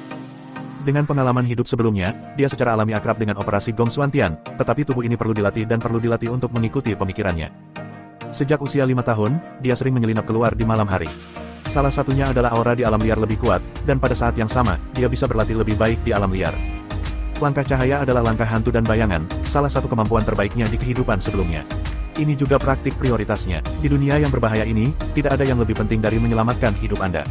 A: Dengan pengalaman hidup sebelumnya, dia secara alami akrab dengan operasi Gong Xuantian, tetapi tubuh ini perlu dilatih dan perlu dilatih untuk mengikuti pemikirannya. Sejak usia 5 tahun, dia sering menyelinap keluar di malam hari. Salah satunya adalah aura di alam liar lebih kuat, dan pada saat yang sama, dia bisa berlatih lebih baik di alam liar. Langkah cahaya adalah langkah hantu dan bayangan, salah satu kemampuan terbaiknya di kehidupan sebelumnya. Ini juga praktik prioritasnya. Di dunia yang berbahaya ini, tidak ada yang lebih penting dari menyelamatkan hidup Anda.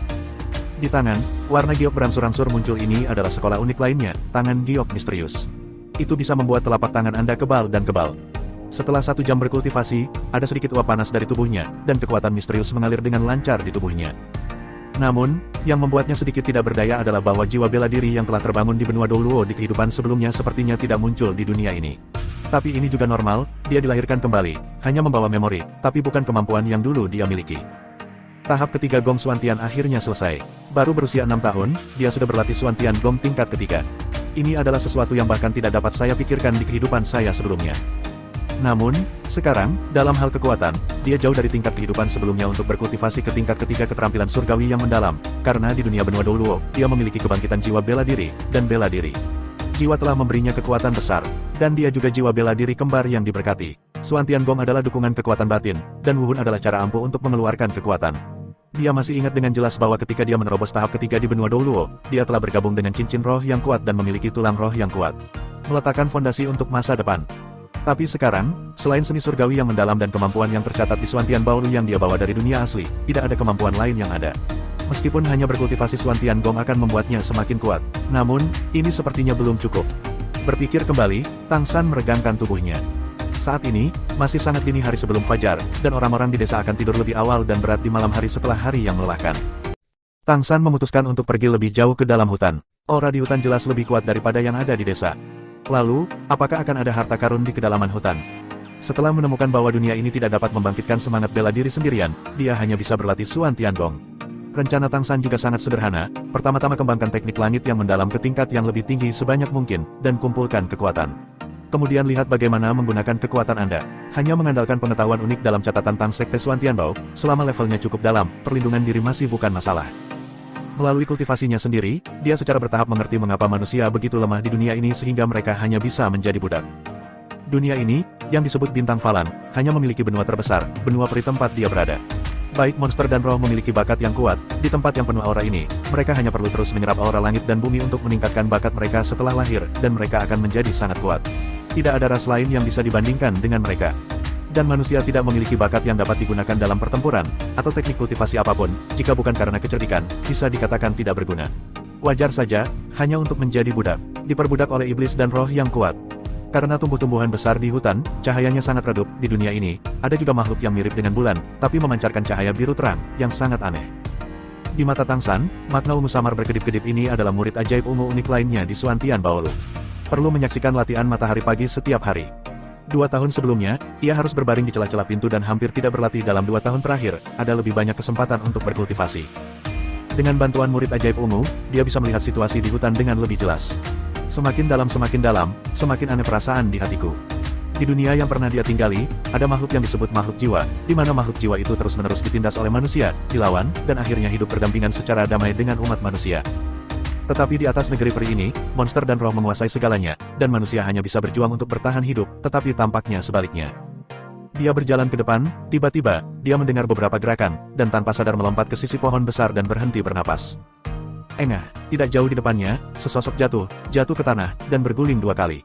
A: Di tangan, warna giok berangsur-angsur muncul. Ini adalah sekolah unik lainnya, tangan giok misterius. Itu bisa membuat telapak tangan Anda kebal dan kebal. Setelah 1 jam berkultivasi, ada sedikit uap panas dari tubuhnya, dan kekuatan misterius mengalir dengan lancar di tubuhnya. Namun, yang membuatnya sedikit tidak berdaya adalah bahwa jiwa bela diri yang telah terbangun di benua Douluo di kehidupan sebelumnya sepertinya tidak muncul di dunia ini. Tapi ini juga normal, dia dilahirkan kembali, hanya membawa memori, tapi bukan kemampuan yang dulu dia miliki. Tahap ketiga Gong Xuantian akhirnya selesai. Baru berusia 6 tahun, dia sudah berlatih Xuantian Gong tingkat ketiga. Ini adalah sesuatu yang bahkan tidak dapat saya pikirkan di kehidupan saya sebelumnya. Namun, sekarang, dalam hal kekuatan, dia jauh dari tingkat kehidupan sebelumnya untuk berkultivasi ke tingkat ketiga keterampilan surgawi yang mendalam, karena di dunia benua Douluo, dia memiliki kebangkitan jiwa bela diri, dan bela diri. Jiwa telah memberinya kekuatan besar, dan dia juga jiwa bela diri kembar yang diberkati. Xuantian Gong adalah dukungan kekuatan batin, dan Wuhun adalah cara ampuh untuk mengeluarkan kekuatan. Dia masih ingat dengan jelas bahwa ketika dia menerobos tahap ketiga di benua Douluo, dia telah bergabung dengan cincin roh yang kuat dan memiliki tulang roh yang kuat. Meletakkan fondasi untuk masa depan. Tapi sekarang, selain seni surgawi yang mendalam dan kemampuan yang tercatat di Xuantian Baolu yang dia bawa dari dunia asli, tidak ada kemampuan lain yang ada. Meskipun hanya berkultivasi Xuantian Gong akan membuatnya semakin kuat. Namun, ini sepertinya belum cukup. Berpikir kembali, Tang San meregangkan tubuhnya. Saat ini, masih sangat dini hari sebelum fajar, dan orang-orang di desa akan tidur lebih awal dan berat di malam hari setelah hari yang melelahkan. Tang San memutuskan untuk pergi lebih jauh ke dalam hutan. Aura di hutan jelas lebih kuat daripada yang ada di desa. Lalu, apakah akan ada harta karun di kedalaman hutan? Setelah menemukan bahwa dunia ini tidak dapat membangkitkan semangat bela diri sendirian, dia hanya bisa berlatih Xuantian Gong. Rencana Tang San juga sangat sederhana, pertama-tama kembangkan teknik langit yang mendalam ke tingkat yang lebih tinggi sebanyak mungkin, dan kumpulkan kekuatan. Kemudian lihat bagaimana menggunakan kekuatan Anda. Hanya mengandalkan pengetahuan unik dalam catatan Tang Sekte Xuantianbao, selama levelnya cukup dalam, perlindungan diri masih bukan masalah. Melalui kultivasinya sendiri, dia secara bertahap mengerti mengapa manusia begitu lemah di dunia ini sehingga mereka hanya bisa menjadi budak. Dunia ini, yang disebut Bintang Falan, hanya memiliki benua terbesar, benua peri tempat dia berada. Baik monster dan roh memiliki bakat yang kuat, di tempat yang penuh aura ini, mereka hanya perlu terus menyerap aura langit dan bumi untuk meningkatkan bakat mereka setelah lahir, dan mereka akan menjadi sangat kuat. Tidak ada ras lain yang bisa dibandingkan dengan mereka. Dan manusia tidak memiliki bakat yang dapat digunakan dalam pertempuran, atau teknik kultivasi apapun, jika bukan karena kecerdikan, bisa dikatakan tidak berguna. Wajar saja, hanya untuk menjadi budak, diperbudak oleh iblis dan roh yang kuat. Karena tumbuh-tumbuhan besar di hutan, cahayanya sangat redup. Di dunia ini, ada juga makhluk yang mirip dengan bulan, tapi memancarkan cahaya biru terang, yang sangat aneh. Di mata Tang San, makna ungu samar berkedip-kedip ini adalah murid ajaib ungu unik lainnya di Xuantian Baolu. Perlu menyaksikan latihan matahari pagi setiap hari. 2 tahun sebelumnya, ia harus berbaring di celah-celah pintu dan hampir tidak berlatih dalam 2 tahun terakhir, ada lebih banyak kesempatan untuk berkultivasi. Dengan bantuan murid ajaib ungu, dia bisa melihat situasi di hutan dengan lebih jelas. Semakin dalam, semakin aneh perasaan di hatiku. Di dunia yang pernah dia tinggali, ada makhluk yang disebut makhluk jiwa, di mana makhluk jiwa itu terus-menerus ditindas oleh manusia, dilawan, dan akhirnya hidup berdampingan secara damai dengan umat manusia. Tetapi di atas negeri peri ini, monster dan roh menguasai segalanya, dan manusia hanya bisa berjuang untuk bertahan hidup, tetapi tampaknya sebaliknya. Dia berjalan ke depan, tiba-tiba, dia mendengar beberapa gerakan, dan tanpa sadar melompat ke sisi pohon besar dan berhenti bernapas. Engah, tidak jauh di depannya, sesosok jatuh ke tanah, dan berguling 2 kali.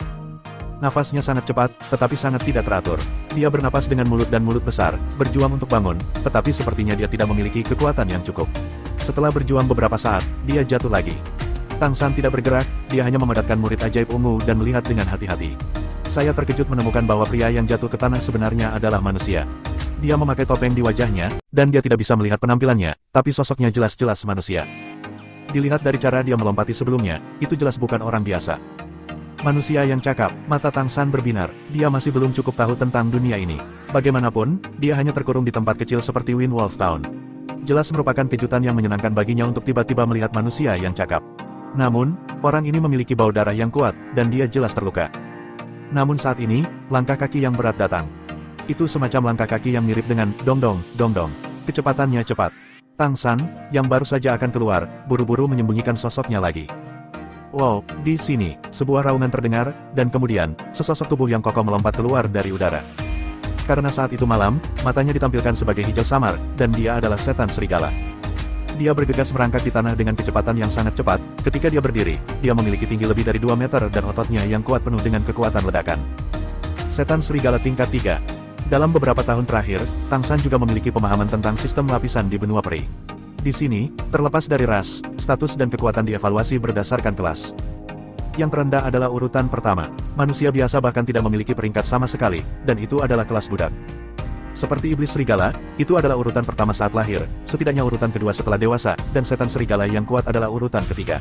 A: Nafasnya sangat cepat, tetapi sangat tidak teratur. Dia bernapas dengan mulut dan mulut besar, berjuang untuk bangun, tetapi sepertinya dia tidak memiliki kekuatan yang cukup. Setelah berjuang beberapa saat, dia jatuh lagi. Tang San tidak bergerak, dia hanya memadatkan murid ajaib ungu dan melihat dengan hati-hati. Saya terkejut menemukan bahwa pria yang jatuh ke tanah sebenarnya adalah manusia. Dia memakai topeng di wajahnya, dan dia tidak bisa melihat penampilannya, tapi sosoknya jelas-jelas manusia. Dilihat dari cara dia melompati sebelumnya, itu jelas bukan orang biasa. Manusia yang cakap, mata Tang San berbinar, dia masih belum cukup tahu tentang dunia ini. Bagaimanapun, dia hanya terkurung di tempat kecil seperti Wind Wolf Town. Jelas merupakan kejutan yang menyenangkan baginya untuk tiba-tiba melihat manusia yang cakap. Namun, orang ini memiliki bau darah yang kuat, dan dia jelas terluka. Namun saat ini, langkah kaki yang berat datang. Itu semacam langkah kaki yang mirip dengan dong-dong, dong-dong. Kecepatannya cepat. Tang San, yang baru saja akan keluar, buru-buru menyembunyikan sosoknya lagi. Wow, di sini, sebuah raungan terdengar, dan kemudian, sesosok tubuh yang kokoh melompat keluar dari udara. Karena saat itu malam, matanya ditampilkan sebagai hijau samar, dan dia adalah setan serigala. Dia bergegas merangkak di tanah dengan kecepatan yang sangat cepat. Ketika dia berdiri, dia memiliki tinggi lebih dari 2 meter dan ototnya yang kuat penuh dengan kekuatan ledakan. Setan serigala tingkat 3. Dalam beberapa tahun terakhir, Tang San juga memiliki pemahaman tentang sistem lapisan di benua peri. Di sini, terlepas dari ras, status dan kekuatan dievaluasi berdasarkan kelas. Yang terendah adalah urutan pertama. Manusia biasa bahkan tidak memiliki peringkat sama sekali, dan itu adalah kelas budak. Seperti iblis serigala, itu adalah urutan pertama saat lahir, setidaknya urutan kedua setelah dewasa, dan setan serigala yang kuat adalah urutan ketiga.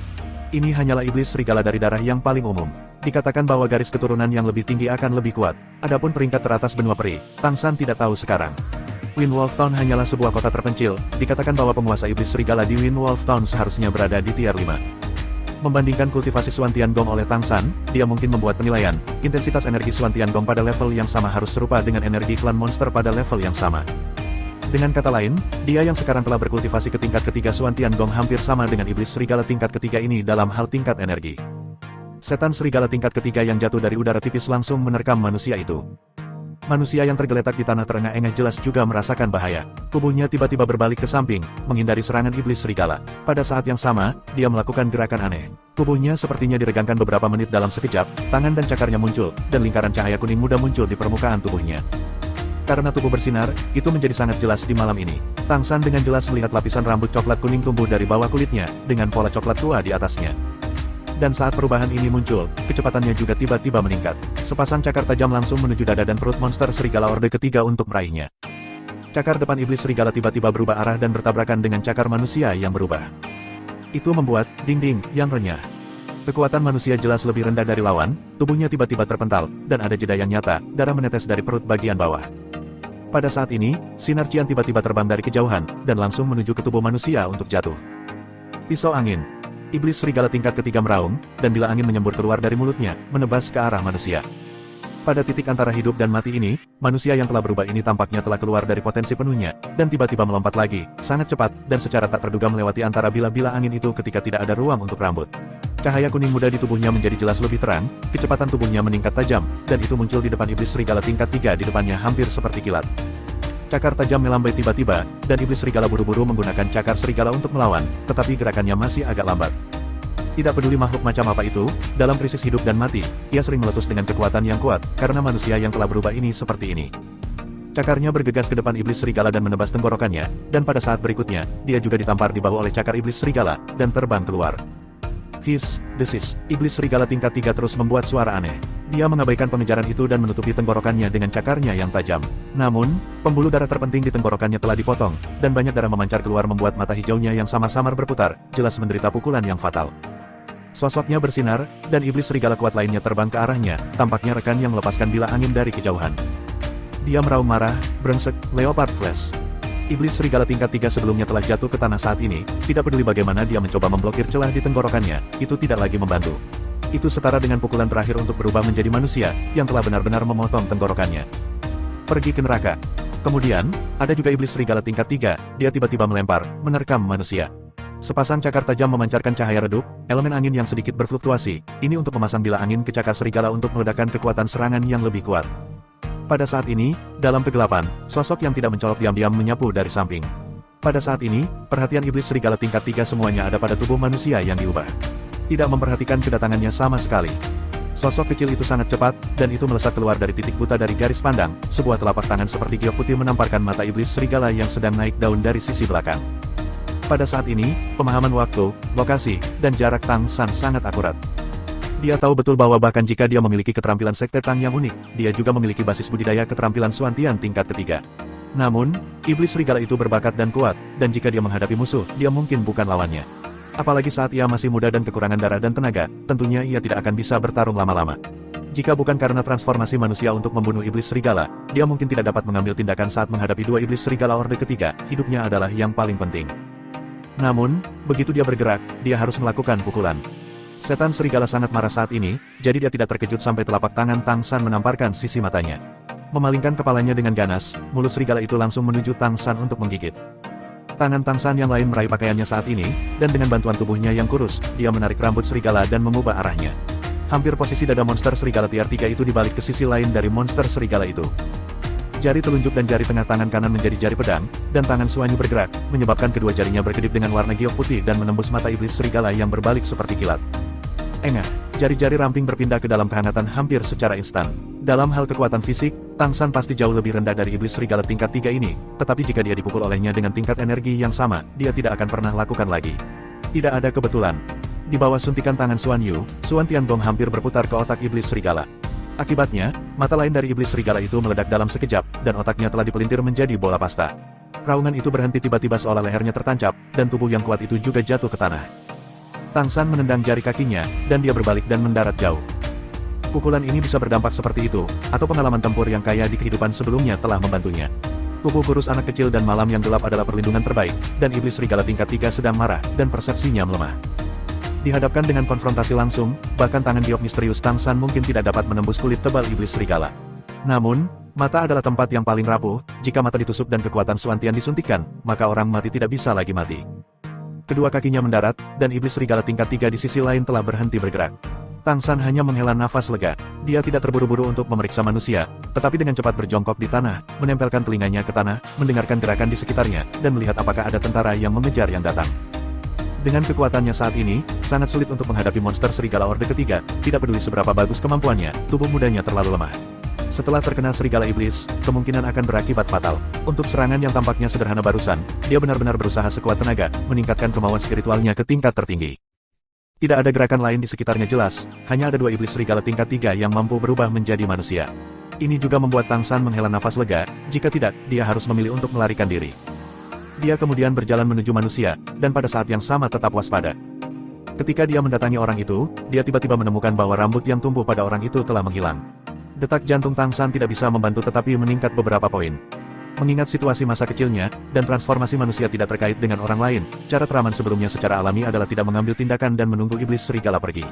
A: Ini hanyalah iblis serigala dari darah yang paling umum. Dikatakan bahwa garis keturunan yang lebih tinggi akan lebih kuat. Adapun peringkat teratas benua peri, Tang San tidak tahu sekarang. Wind Wolf Town hanyalah sebuah kota terpencil, dikatakan bahwa penguasa iblis serigala di Wind Wolf Town seharusnya berada di tier 5. Membandingkan kultivasi Suan Tiangong oleh Tang San, dia mungkin membuat penilaian, intensitas energi Suan Tiangong pada level yang sama harus serupa dengan energi klan monster pada level yang sama. Dengan kata lain, dia yang sekarang telah berkultivasi ke tingkat ketiga Suan Tiangong hampir sama dengan iblis serigala tingkat ketiga ini dalam hal tingkat energi. Setan serigala tingkat ketiga yang jatuh dari udara tipis langsung menerkam manusia itu. Manusia yang tergeletak di tanah terengah-engah jelas juga merasakan bahaya. Tubuhnya tiba-tiba berbalik ke samping, menghindari serangan iblis serigala. Pada saat yang sama, dia melakukan gerakan aneh. Tubuhnya sepertinya diregangkan beberapa menit dalam sekejap, tangan dan cakarnya muncul, dan lingkaran cahaya kuning muda muncul di permukaan tubuhnya. Karena tubuh bersinar, itu menjadi sangat jelas di malam ini. Tang San dengan jelas melihat lapisan rambut coklat kuning tumbuh dari bawah kulitnya, dengan pola coklat tua di atasnya. Dan saat perubahan ini muncul, kecepatannya juga tiba-tiba meningkat. Sepasang cakar tajam langsung menuju dada dan perut monster serigala orde ketiga untuk meraihnya. Cakar depan iblis serigala tiba-tiba berubah arah dan bertabrakan dengan cakar manusia yang berubah. Itu membuat dinding yang renyah. Kekuatan manusia jelas lebih rendah dari lawan, tubuhnya tiba-tiba terpental, dan ada jeda yang nyata, darah menetes dari perut bagian bawah. Pada saat ini, sinar cian tiba-tiba terbang dari kejauhan, dan langsung menuju ke tubuh manusia untuk jatuh. Pisau angin. Iblis serigala tingkat ketiga meraung, dan bila angin menyembur keluar dari mulutnya, menebas ke arah manusia. Pada titik antara hidup dan mati ini, manusia yang telah berubah ini tampaknya telah keluar dari potensi penuhnya, dan tiba-tiba melompat lagi, sangat cepat, dan secara tak terduga melewati antara bila-bila angin itu ketika tidak ada ruang untuk rambut. Cahaya kuning muda di tubuhnya menjadi jelas lebih terang, kecepatan tubuhnya meningkat tajam, dan itu muncul di depan iblis serigala tingkat 3 di depannya hampir seperti kilat. Cakar tajam melambai tiba-tiba, dan iblis serigala buru-buru menggunakan cakar serigala untuk melawan, tetapi gerakannya masih agak lambat. Tidak peduli makhluk macam apa itu, dalam krisis hidup dan mati, ia sering meletus dengan kekuatan yang kuat, karena manusia yang telah berubah ini seperti ini. Cakarnya bergegas ke depan iblis serigala dan menebas tenggorokannya, dan pada saat berikutnya, dia juga ditampar di bahu oleh cakar iblis serigala, dan terbang keluar. Hiss, desis, iblis serigala tingkat 3 terus membuat suara aneh. Dia mengabaikan pengejaran itu dan menutupi tenggorokannya dengan cakarnya yang tajam. Namun, pembuluh darah terpenting di tenggorokannya telah dipotong, dan banyak darah memancar keluar membuat mata hijaunya yang samar-samar berputar, jelas menderita pukulan yang fatal. Sosoknya bersinar, dan iblis serigala kuat lainnya terbang ke arahnya, tampaknya rekan yang melepaskan bila angin dari kejauhan. Dia meraung marah, brengsek, Leopard Flash. Iblis serigala tingkat 3 sebelumnya telah jatuh ke tanah saat ini, tidak peduli bagaimana dia mencoba memblokir celah di tenggorokannya, itu tidak lagi membantu. Itu setara dengan pukulan terakhir untuk berubah menjadi manusia, yang telah benar-benar memotong tenggorokannya. Pergi ke neraka. Kemudian, ada juga iblis serigala tingkat 3, dia tiba-tiba melempar, menerkam manusia. Sepasang cakar tajam memancarkan cahaya redup, elemen angin yang sedikit berfluktuasi, ini untuk memasang bila angin ke cakar serigala untuk meledakkan kekuatan serangan yang lebih kuat. Pada saat ini, dalam kegelapan, sosok yang tidak mencolok diam-diam menyapu dari samping. Pada saat ini, perhatian iblis serigala tingkat 3 semuanya ada pada tubuh manusia yang diubah. Tidak memperhatikan kedatangannya sama sekali. Sosok kecil itu sangat cepat, dan itu melesat keluar dari titik buta dari garis pandang, sebuah telapak tangan seperti giok putih menamparkan mata iblis serigala yang sedang naik daun dari sisi belakang. Pada saat ini, pemahaman waktu, lokasi, dan jarak Tang San sangat akurat. Dia tahu betul bahwa bahkan jika dia memiliki keterampilan sekte Tang yang unik, dia juga memiliki basis budidaya keterampilan Suantian tingkat ketiga. Namun, iblis serigala itu berbakat dan kuat, dan jika dia menghadapi musuh, dia mungkin bukan lawannya. Apalagi saat ia masih muda dan kekurangan darah dan tenaga, tentunya ia tidak akan bisa bertarung lama-lama. Jika bukan karena transformasi manusia untuk membunuh iblis serigala, dia mungkin tidak dapat mengambil tindakan saat menghadapi dua iblis serigala orde ketiga, hidupnya adalah yang paling penting. Namun, begitu dia bergerak, dia harus melakukan pukulan. Setan serigala sangat marah saat ini, jadi dia tidak terkejut sampai telapak tangan Tang San menamparkan sisi matanya. Memalingkan kepalanya dengan ganas, mulut serigala itu langsung menuju Tang San untuk menggigit. Tangan Tang San yang lain meraih pakaiannya saat ini, dan dengan bantuan tubuhnya yang kurus, dia menarik rambut serigala dan mengubah arahnya. Hampir posisi dada monster serigala tier 3 itu dibalik ke sisi lain dari monster serigala itu. Jari telunjuk dan jari tengah tangan kanan menjadi jari pedang, dan tangan Suanyu bergerak, menyebabkan kedua jarinya berkedip dengan warna giok putih dan menembus mata iblis serigala yang berbalik seperti kilat. Engah, jari-jari ramping berpindah ke dalam kehangatan hampir secara instan. Dalam hal kekuatan fisik, Tang San pasti jauh lebih rendah dari iblis serigala tingkat 3 ini, tetapi jika dia dipukul olehnya dengan tingkat energi yang sama, dia tidak akan pernah lakukan lagi. Tidak ada kebetulan. Di bawah suntikan tangan Suanyu, Suan Tiangong hampir berputar ke otak iblis serigala. Akibatnya, mata lain dari iblis serigala itu meledak dalam sekejap, dan otaknya telah dipelintir menjadi bola pasta. Raungan itu berhenti tiba-tiba seolah lehernya tertancap, dan tubuh yang kuat itu juga jatuh ke tanah. Tang San menendang jari kakinya, dan dia berbalik dan mendarat jauh. Pukulan ini bisa berdampak seperti itu, atau pengalaman tempur yang kaya di kehidupan sebelumnya telah membantunya. Tubuh kurus anak kecil dan malam yang gelap adalah perlindungan terbaik, dan iblis serigala tingkat 3 sedang marah, dan persepsinya melemah. Dihadapkan dengan konfrontasi langsung, bahkan tangan giok misterius Tang San mungkin tidak dapat menembus kulit tebal iblis serigala. Namun, mata adalah tempat yang paling rapuh, jika mata ditusuk dan kekuatan Suantian disuntikkan, maka orang mati tidak bisa lagi mati. Kedua kakinya mendarat, dan iblis serigala tingkat 3 di sisi lain telah berhenti bergerak. Tang San hanya menghela nafas lega. Dia tidak terburu-buru untuk memeriksa manusia, tetapi dengan cepat berjongkok di tanah, menempelkan telinganya ke tanah, mendengarkan gerakan di sekitarnya, dan melihat apakah ada tentara yang mengejar yang datang. Dengan kekuatannya saat ini, sangat sulit untuk menghadapi monster serigala orde ketiga, tidak peduli seberapa bagus kemampuannya, tubuh mudanya terlalu lemah. Setelah terkena serigala iblis, kemungkinan akan berakibat fatal. Untuk serangan yang tampaknya sederhana barusan, dia benar-benar berusaha sekuat tenaga, meningkatkan kemauan spiritualnya ke tingkat tertinggi. Tidak ada gerakan lain di sekitarnya jelas, hanya ada dua iblis serigala tingkat 3 yang mampu berubah menjadi manusia. Ini juga membuat Tang San menghela nafas lega, jika tidak, dia harus memilih untuk melarikan diri. Dia kemudian berjalan menuju manusia, dan pada saat yang sama tetap waspada. Ketika dia mendatangi orang itu, dia tiba-tiba menemukan bahwa rambut yang tumbuh pada orang itu telah menghilang. Detak jantung Tang San tidak bisa membantu tetapi meningkat beberapa poin. Mengingat situasi masa kecilnya, dan transformasi manusia tidak terkait dengan orang lain, cara teraman sebelumnya secara alami adalah tidak mengambil tindakan dan menunggu iblis serigala pergi.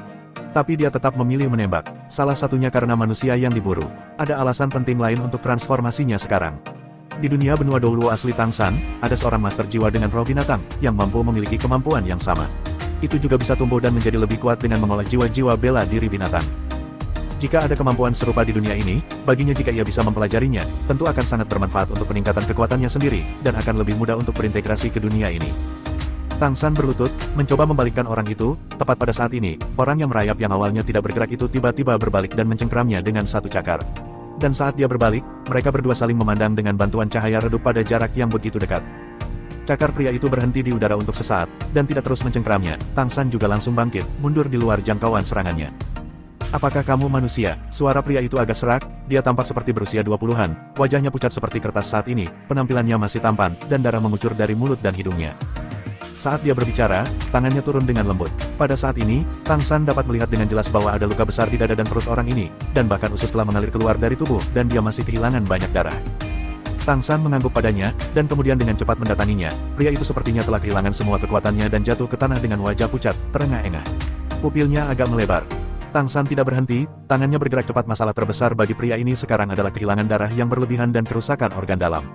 A: Tapi dia tetap memilih menembak, salah satunya karena manusia yang diburu. Ada alasan penting lain untuk transformasinya sekarang. Di dunia benua dahulu asli Tang San, ada seorang master jiwa dengan roh binatang, yang mampu memiliki kemampuan yang sama. Itu juga bisa tumbuh dan menjadi lebih kuat dengan mengolah jiwa-jiwa bela diri binatang. Jika ada kemampuan serupa di dunia ini, baginya jika ia bisa mempelajarinya, tentu akan sangat bermanfaat untuk peningkatan kekuatannya sendiri, dan akan lebih mudah untuk berintegrasi ke dunia ini. Tang San berlutut, mencoba membalikkan orang itu, tepat pada saat ini, orang yang merayap yang awalnya tidak bergerak itu tiba-tiba berbalik dan mencengkramnya dengan satu cakar. Dan saat dia berbalik, mereka berdua saling memandang dengan bantuan cahaya redup pada jarak yang begitu dekat. Cakar pria itu berhenti di udara untuk sesaat, dan tidak terus mencengkramnya. Tang San juga langsung bangkit, mundur di luar jangkauan serangannya. Apakah kamu manusia? Suara pria itu agak serak, dia tampak seperti berusia 20-an, wajahnya pucat seperti kertas saat ini, penampilannya masih tampan, dan darah mengucur dari mulut dan hidungnya. Saat dia berbicara, tangannya turun dengan lembut. Pada saat ini, Tang San dapat melihat dengan jelas bahwa ada luka besar di dada dan perut orang ini, dan bahkan usus telah mengalir keluar dari tubuh, dan dia masih kehilangan banyak darah. Tang San mengangguk padanya, dan kemudian dengan cepat mendatanginya. Pria itu sepertinya telah kehilangan semua kekuatannya dan jatuh ke tanah dengan wajah pucat, terengah-engah. Pupilnya agak melebar. Tang San tidak berhenti, tangannya bergerak cepat. Masalah terbesar bagi pria ini sekarang adalah kehilangan darah yang berlebihan dan kerusakan organ dalam.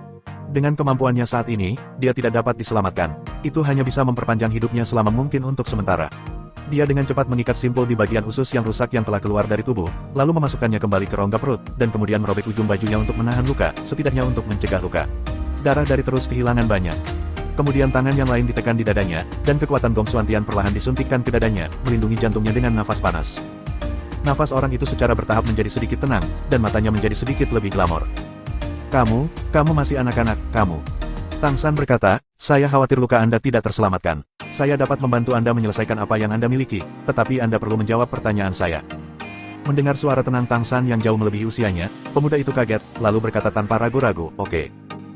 A: Dengan kemampuannya saat ini, dia tidak dapat diselamatkan. Itu hanya bisa memperpanjang hidupnya selama mungkin untuk sementara. Dia dengan cepat mengikat simpul di bagian usus yang rusak yang telah keluar dari tubuh, lalu memasukkannya kembali ke rongga perut, dan kemudian merobek ujung bajunya untuk menahan luka, setidaknya untuk mencegah luka. Darah dari terus kehilangan banyak. Kemudian tangan yang lain ditekan di dadanya, dan kekuatan Gong Xuantian perlahan disuntikkan ke dadanya, melindungi jantungnya dengan nafas panas. Nafas orang itu secara bertahap menjadi sedikit tenang, dan matanya menjadi sedikit lebih glamor. Kamu masih anak-anak, kamu. Tang San berkata, saya khawatir luka Anda tidak terselamatkan. Saya dapat membantu Anda menyelesaikan apa yang Anda miliki, tetapi Anda perlu menjawab pertanyaan saya. Mendengar suara tenang Tang San yang jauh melebihi usianya, pemuda itu kaget, lalu berkata tanpa ragu-ragu, oke.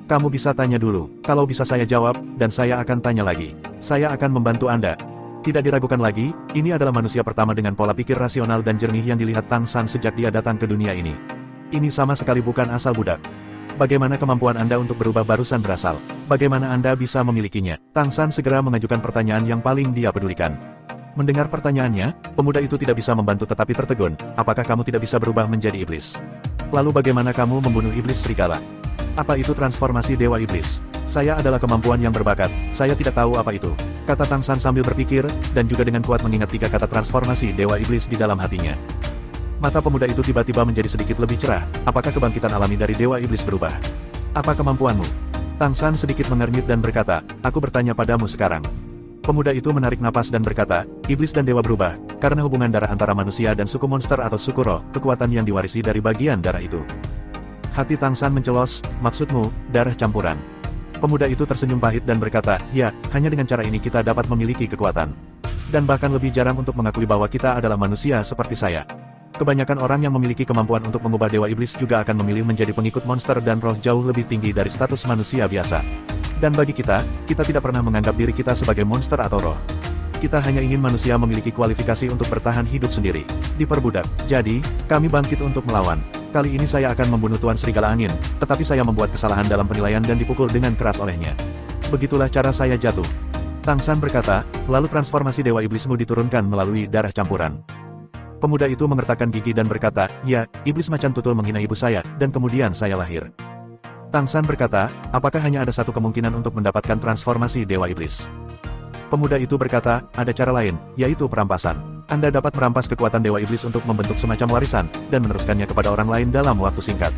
A: Kamu bisa tanya dulu, kalau bisa saya jawab, dan saya akan tanya lagi. Saya akan membantu Anda. Tidak diragukan lagi, ini adalah manusia pertama dengan pola pikir rasional dan jernih yang dilihat Tang San sejak dia datang ke dunia ini. Ini sama sekali bukan asal budak. Bagaimana kemampuan Anda untuk berubah barusan berasal? Bagaimana Anda bisa memilikinya? Tang San segera mengajukan pertanyaan yang paling dia pedulikan. Mendengar pertanyaannya, pemuda itu tidak bisa membantu tetapi tertegun, apakah kamu tidak bisa berubah menjadi iblis? Lalu bagaimana kamu membunuh iblis serigala? Apa itu transformasi Dewa Iblis? Saya adalah kemampuan yang berbakat, saya tidak tahu apa itu. Kata Tang San sambil berpikir, dan juga dengan kuat mengingat 3 kata transformasi Dewa Iblis di dalam hatinya. Mata pemuda itu tiba-tiba menjadi sedikit lebih cerah, apakah kebangkitan alami dari Dewa Iblis berubah? Apa kemampuanmu? Tang San sedikit mengernyit dan berkata, aku bertanya padamu sekarang. Pemuda itu menarik napas dan berkata, iblis dan dewa berubah, karena hubungan darah antara manusia dan suku monster atau suku roh, kekuatan yang diwarisi dari bagian darah itu. Hati Tang San mencelos, maksudmu, darah campuran. Pemuda itu tersenyum pahit dan berkata, ya, hanya dengan cara ini kita dapat memiliki kekuatan. Dan bahkan lebih jarang untuk mengakui bahwa kita adalah manusia seperti saya. Kebanyakan orang yang memiliki kemampuan untuk mengubah Dewa Iblis juga akan memilih menjadi pengikut monster dan roh jauh lebih tinggi dari status manusia biasa. Dan bagi kita tidak pernah menganggap diri kita sebagai monster atau roh. Kita hanya ingin manusia memiliki kualifikasi untuk bertahan hidup sendiri. Diperbudak. Jadi, kami bangkit untuk melawan. Kali ini saya akan membunuh Tuan Serigala Angin, tetapi saya membuat kesalahan dalam penilaian dan dipukul dengan keras olehnya. Begitulah cara saya jatuh. Tang San berkata, lalu transformasi Dewa Iblismu diturunkan melalui darah campuran. Pemuda itu mengertakkan gigi dan berkata, ya, iblis macan tutul menghina ibu saya, dan kemudian saya lahir. Tang San berkata, apakah hanya ada satu kemungkinan untuk mendapatkan transformasi Dewa Iblis? Pemuda itu berkata, ada cara lain, yaitu perampasan. Anda dapat merampas kekuatan Dewa Iblis untuk membentuk semacam warisan, dan meneruskannya kepada orang lain dalam waktu singkat.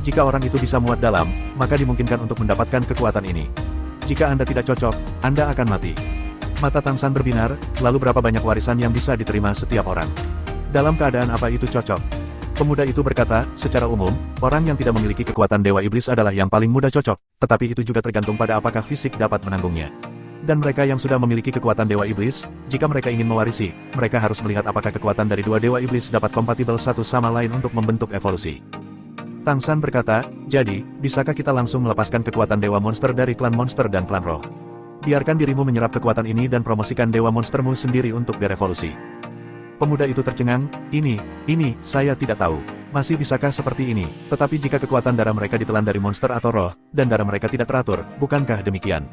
A: Jika orang itu bisa muat dalam, maka dimungkinkan untuk mendapatkan kekuatan ini. Jika Anda tidak cocok, Anda akan mati. Mata Tang San berbinar, lalu berapa banyak warisan yang bisa diterima setiap orang? Dalam keadaan apa itu cocok? Pemuda itu berkata, secara umum, orang yang tidak memiliki kekuatan Dewa Iblis adalah yang paling mudah cocok, tetapi itu juga tergantung pada apakah fisik dapat menanggungnya. Dan mereka yang sudah memiliki kekuatan Dewa Iblis, jika mereka ingin mewarisi, mereka harus melihat apakah kekuatan dari 2 Dewa Iblis dapat kompatibel satu sama lain untuk membentuk evolusi. Tang San berkata, jadi, bisakah kita langsung melepaskan kekuatan Dewa Monster dari klan Monster dan klan Roh? Biarkan dirimu menyerap kekuatan ini dan promosikan Dewa Monstermu sendiri untuk berevolusi. Pemuda itu tercengang, ini, saya tidak tahu. Masih bisakah seperti ini? Tetapi jika kekuatan darah mereka ditelan dari monster atau roh, dan darah mereka tidak teratur, bukankah demikian?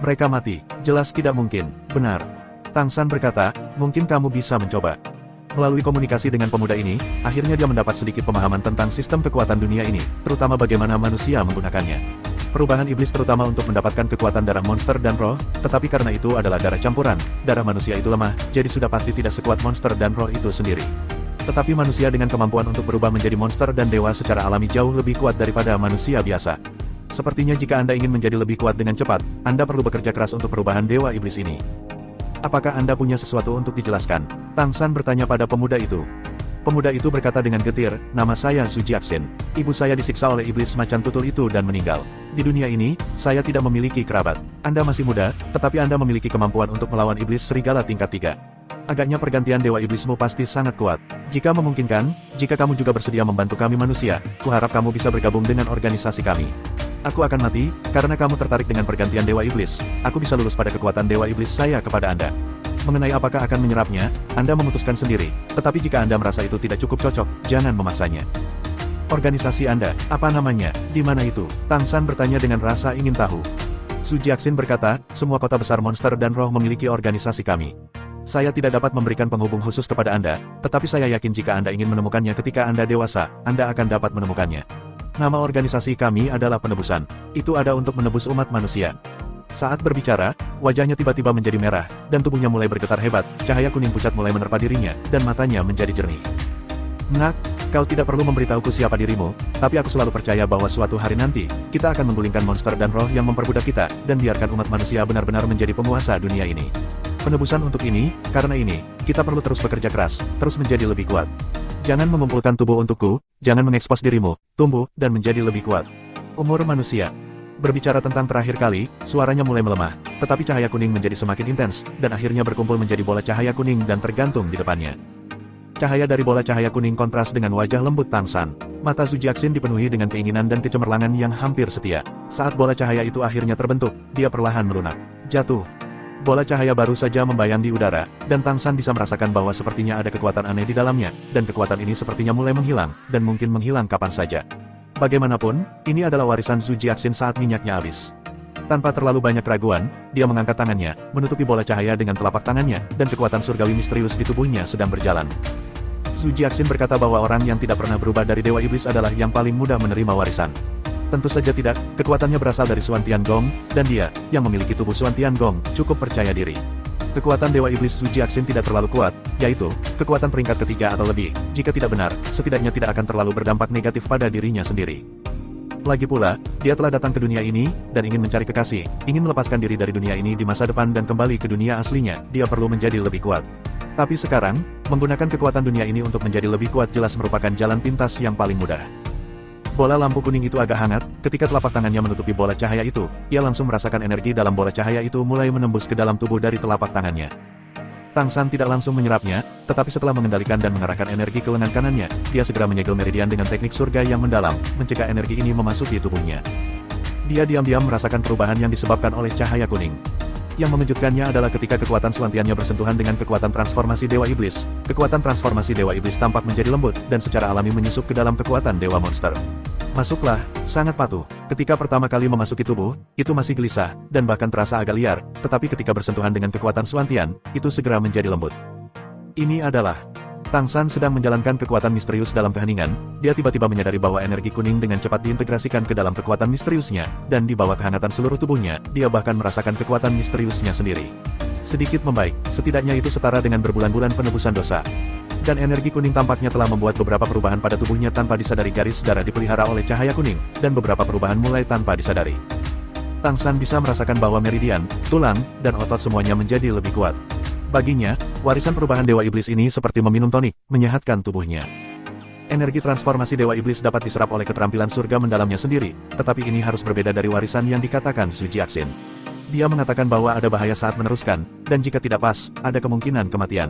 A: Mereka mati. Jelas tidak mungkin. Benar. Tang San berkata, mungkin kamu bisa mencoba. Melalui komunikasi dengan pemuda ini, akhirnya dia mendapat sedikit pemahaman tentang sistem kekuatan dunia ini, terutama bagaimana manusia menggunakannya. Perubahan iblis terutama untuk mendapatkan kekuatan darah monster dan roh, tetapi karena itu adalah darah campuran, darah manusia itu lemah, jadi sudah pasti tidak sekuat monster dan roh itu sendiri. Tetapi manusia dengan kemampuan untuk berubah menjadi monster dan dewa secara alami jauh lebih kuat daripada manusia biasa. Sepertinya jika Anda ingin menjadi lebih kuat dengan cepat, Anda perlu bekerja keras untuk perubahan Dewa Iblis ini. Apakah Anda punya sesuatu untuk dijelaskan? Tang San bertanya pada pemuda itu. Pemuda itu berkata dengan getir, nama saya Su Jiaxin. Ibu saya disiksa oleh iblis macan tutul itu dan meninggal. Di dunia ini, saya tidak memiliki kerabat. Anda masih muda, tetapi Anda memiliki kemampuan untuk melawan iblis serigala tingkat 3. Agaknya pergantian Dewa Iblismu pasti sangat kuat. Jika memungkinkan, jika kamu juga bersedia membantu kami manusia, kuharap kamu bisa bergabung dengan organisasi kami. Aku akan mati, karena kamu tertarik dengan pergantian Dewa Iblis. Aku bisa lulus pada kekuatan Dewa Iblis saya kepada Anda. Mengenai apakah akan menyerapnya, Anda memutuskan sendiri. Tetapi jika Anda merasa itu tidak cukup cocok, jangan memaksanya. Organisasi Anda, apa namanya, di mana itu? Tang San bertanya dengan rasa ingin tahu. Su Jiaxin berkata, semua kota besar monster dan roh memiliki organisasi kami. Saya tidak dapat memberikan penghubung khusus kepada Anda, tetapi saya yakin jika Anda ingin menemukannya ketika Anda dewasa, Anda akan dapat menemukannya. Nama organisasi kami adalah Penebusan. Itu ada untuk menebus umat manusia. Saat berbicara, wajahnya tiba-tiba menjadi merah, dan tubuhnya mulai bergetar hebat, cahaya kuning pucat mulai menerpa dirinya, dan matanya menjadi jernih. Nak, kau tidak perlu memberitahuku siapa dirimu, tapi aku selalu percaya bahwa suatu hari nanti, kita akan menggulingkan monster dan roh yang memperbudak kita, dan biarkan umat manusia benar-benar menjadi penguasa dunia ini. Penebusan untuk ini, karena ini, kita perlu terus bekerja keras, terus menjadi lebih kuat. Jangan mengumpulkan tubuh untukku, jangan mengekspos dirimu, tumbuh, dan menjadi lebih kuat. Umur manusia. Berbicara tentang terakhir kali, suaranya mulai melemah, tetapi cahaya kuning menjadi semakin intens, dan akhirnya berkumpul menjadi bola cahaya kuning dan tergantung di depannya. Cahaya dari bola cahaya kuning kontras dengan wajah lembut Tang San. Mata Zhu Jiaxin dipenuhi dengan keinginan dan kecemerlangan yang hampir setia. Saat bola cahaya itu akhirnya terbentuk, dia perlahan melunak. Jatuh. Bola cahaya baru saja membayang di udara, dan Tang San bisa merasakan bahwa sepertinya ada kekuatan aneh di dalamnya, dan kekuatan ini sepertinya mulai menghilang, dan mungkin menghilang kapan saja. Bagaimanapun, ini adalah warisan Zhu Jiaxin saat minyaknya habis. Tanpa terlalu banyak keraguan, dia mengangkat tangannya, menutupi bola cahaya dengan telapak tangannya, dan kekuatan surgawi misterius di tubuhnya sedang berjalan. Zhu Jiaxin berkata bahwa orang yang tidak pernah berubah dari Dewa Iblis adalah yang paling mudah menerima warisan. Tentu saja tidak, kekuatannya berasal dari Xuan Tiangong, dan dia, yang memiliki tubuh Xuan Tiangong, cukup percaya diri. Kekuatan Dewa Iblis Zhu Jiaxin tidak terlalu kuat, yaitu, kekuatan peringkat ketiga atau lebih. Jika tidak benar, setidaknya tidak akan terlalu berdampak negatif pada dirinya sendiri. Lagi pula, dia telah datang ke dunia ini, dan ingin mencari kekasih, ingin melepaskan diri dari dunia ini di masa depan dan kembali ke dunia aslinya, dia perlu menjadi lebih kuat. Tapi sekarang, menggunakan kekuatan dunia ini untuk menjadi lebih kuat jelas merupakan jalan pintas yang paling mudah. Bola lampu kuning itu agak hangat, ketika telapak tangannya menutupi bola cahaya itu, ia langsung merasakan energi dalam bola cahaya itu mulai menembus ke dalam tubuh dari telapak tangannya. Tang San tidak langsung menyerapnya, tetapi setelah mengendalikan dan mengarahkan energi ke lengan kanannya, dia segera menyegel meridian dengan teknik surga yang mendalam, mencegah energi ini memasuki tubuhnya. Dia diam-diam merasakan perubahan yang disebabkan oleh cahaya kuning. Yang memejutkannya adalah ketika kekuatan Xuantiannya bersentuhan dengan kekuatan transformasi Dewa Iblis. Kekuatan transformasi Dewa Iblis tampak menjadi lembut, dan secara alami menyusup ke dalam kekuatan Dewa Monster. Masuklah, sangat patuh. Ketika pertama kali memasuki tubuh, itu masih gelisah, dan bahkan terasa agak liar, tetapi ketika bersentuhan dengan kekuatan Xuantian, itu segera menjadi lembut. Ini adalah Tang San sedang menjalankan kekuatan misterius dalam keheningan, dia tiba-tiba menyadari bahwa energi kuning dengan cepat diintegrasikan ke dalam kekuatan misteriusnya, dan di bawah kehangatan seluruh tubuhnya, dia bahkan merasakan kekuatan misteriusnya sendiri. Sedikit membaik, setidaknya itu setara dengan berbulan-bulan penebusan dosa. Dan energi kuning tampaknya telah membuat beberapa perubahan pada tubuhnya tanpa disadari. Garis darah dipelihara oleh cahaya kuning, dan beberapa perubahan mulai tanpa disadari. Tang San bisa merasakan bahwa meridian, tulang, dan otot semuanya menjadi lebih kuat. Baginya, warisan perubahan Dewa Iblis ini seperti meminum tonik, menyehatkan tubuhnya. Energi transformasi Dewa Iblis dapat diserap oleh keterampilan surga mendalamnya sendiri, tetapi ini harus berbeda dari warisan yang dikatakan Zhu Jiaxin. Dia mengatakan bahwa ada bahaya saat meneruskan, dan jika tidak pas, ada kemungkinan kematian.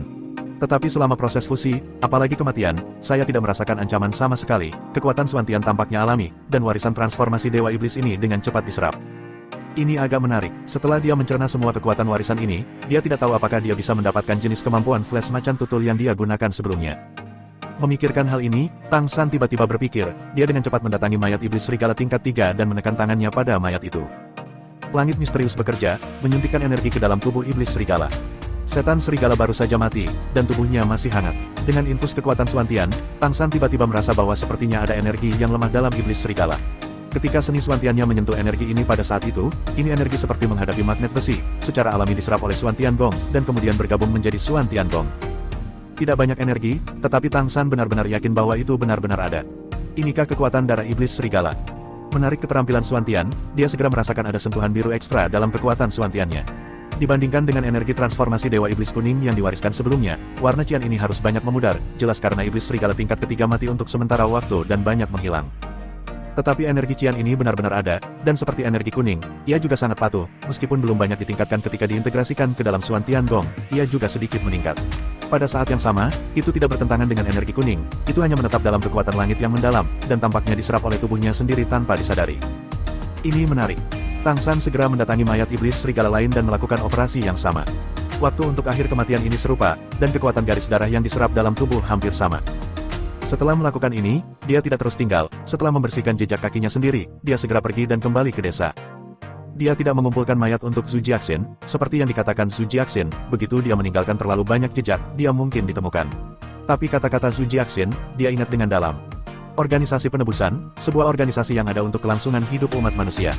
A: Tetapi selama proses fusi, apalagi kematian, saya tidak merasakan ancaman sama sekali. Kekuatan Xuantian tampaknya alami, dan warisan transformasi Dewa Iblis ini dengan cepat diserap. Ini agak menarik, setelah dia mencerna semua kekuatan warisan ini, dia tidak tahu apakah dia bisa mendapatkan jenis kemampuan flash macan tutul yang dia gunakan sebelumnya. Memikirkan hal ini, Tang San tiba-tiba berpikir, dia dengan cepat mendatangi mayat iblis serigala tingkat 3 dan menekan tangannya pada mayat itu. Langit misterius bekerja, menyuntikkan energi ke dalam tubuh iblis serigala. Setan serigala baru saja mati, dan tubuhnya masih hangat. Dengan infus kekuatan Xuantian, Tang San tiba-tiba merasa bahwa sepertinya ada energi yang lemah dalam iblis serigala. Ketika seni Xuantiannya menyentuh energi ini pada saat itu, ini energi seperti menghadapi magnet besi, secara alami diserap oleh Xuan Tiangong, dan kemudian bergabung menjadi Xuan Tiangong. Tidak banyak energi, tetapi Tang San benar-benar yakin bahwa itu benar-benar ada. Inikah kekuatan darah iblis serigala? Menarik keterampilan Xuantian, dia segera merasakan ada sentuhan biru ekstra dalam kekuatan Xuantiannya. Dibandingkan dengan energi transformasi Dewa Iblis Kuning yang diwariskan sebelumnya, warna cian ini harus banyak memudar, jelas karena iblis serigala tingkat ketiga mati untuk sementara waktu dan banyak menghilang. Tetapi energi cian ini benar-benar ada, dan seperti energi kuning, ia juga sangat patuh, meskipun belum banyak ditingkatkan ketika diintegrasikan ke dalam Xuan Tiangong, ia juga sedikit meningkat. Pada saat yang sama, itu tidak bertentangan dengan energi kuning, itu hanya menetap dalam kekuatan langit yang mendalam, dan tampaknya diserap oleh tubuhnya sendiri tanpa disadari. Ini menarik. Tang San segera mendatangi mayat iblis serigala lain dan melakukan operasi yang sama. Waktu untuk akhir kematian ini serupa, dan kekuatan garis darah yang diserap dalam tubuh hampir sama. Setelah melakukan ini, dia tidak terus tinggal. Setelah membersihkan jejak kakinya sendiri, dia segera pergi dan kembali ke desa. Dia tidak mengumpulkan mayat untuk Zhu Jiaxin, seperti yang dikatakan Zhu Jiaxin, begitu dia meninggalkan terlalu banyak jejak, dia mungkin ditemukan. Tapi kata-kata Zhu Jiaxin, dia ingat dengan dalam. Organisasi penebusan, sebuah organisasi yang ada untuk kelangsungan hidup umat manusia.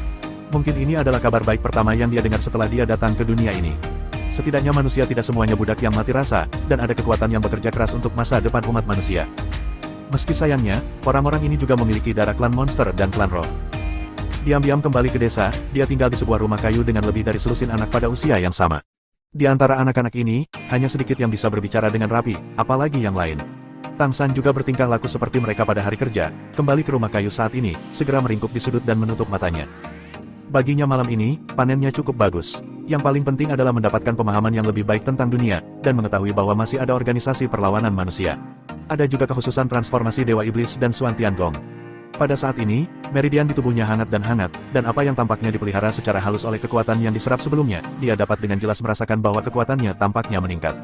A: Mungkin ini adalah kabar baik pertama yang dia dengar setelah dia datang ke dunia ini. Setidaknya manusia tidak semuanya budak yang mati rasa, dan ada kekuatan yang bekerja keras untuk masa depan umat manusia. Meski sayangnya, orang-orang ini juga memiliki darah klan monster dan klan roh. Diam-diam kembali ke desa, dia tinggal di sebuah rumah kayu dengan lebih dari selusin anak pada usia yang sama. Di antara anak-anak ini, hanya sedikit yang bisa berbicara dengan rapi, apalagi yang lain. Tang San juga bertingkah laku seperti mereka pada hari kerja, kembali ke rumah kayu saat ini, segera meringkuk di sudut dan menutup matanya. Baginya malam ini, panennya cukup bagus. Yang paling penting adalah mendapatkan pemahaman yang lebih baik tentang dunia, dan mengetahui bahwa masih ada organisasi perlawanan manusia. Ada juga kekhususan transformasi Dewa Iblis dan Xuan Tiangong. Pada saat ini, meridian di tubuhnya hangat, dan apa yang tampaknya dipelihara secara halus oleh kekuatan yang diserap sebelumnya, dia dapat dengan jelas merasakan bahwa kekuatannya tampaknya meningkat.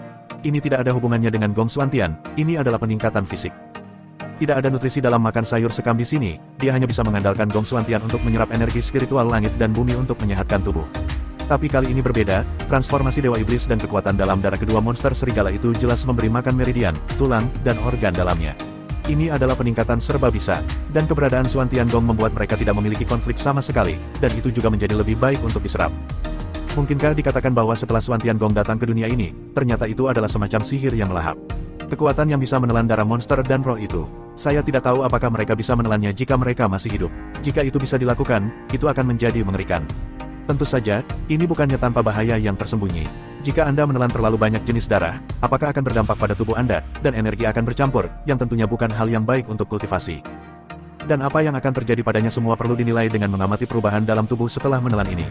A: Ini tidak ada hubungannya dengan Gong Xuantian, ini adalah peningkatan fisik. Tidak ada nutrisi dalam makan sayur sekam di sini, dia hanya bisa mengandalkan Gong Xuantian untuk menyerap energi spiritual langit dan bumi untuk menyehatkan tubuh. Tapi kali ini berbeda, transformasi Dewa Iblis dan kekuatan dalam darah kedua monster serigala itu jelas memberi makan meridian, tulang, dan organ dalamnya. Ini adalah peningkatan serba bisa, dan keberadaan Xuan Tiangong membuat mereka tidak memiliki konflik sama sekali, dan itu juga menjadi lebih baik untuk diserap. Mungkinkah dikatakan bahwa setelah Xuan Tiangong datang ke dunia ini, ternyata itu adalah semacam sihir yang melahap? Kekuatan yang bisa menelan darah monster dan roh itu. Saya tidak tahu apakah mereka bisa menelannya jika mereka masih hidup. Jika itu bisa dilakukan, itu akan menjadi mengerikan. Tentu saja, ini bukannya tanpa bahaya yang tersembunyi. Jika Anda menelan terlalu banyak jenis darah, apakah akan berdampak pada tubuh Anda, dan energi akan bercampur, yang tentunya bukan hal yang baik untuk kultivasi. Dan apa yang akan terjadi padanya semua perlu dinilai dengan mengamati perubahan dalam tubuh setelah menelan ini.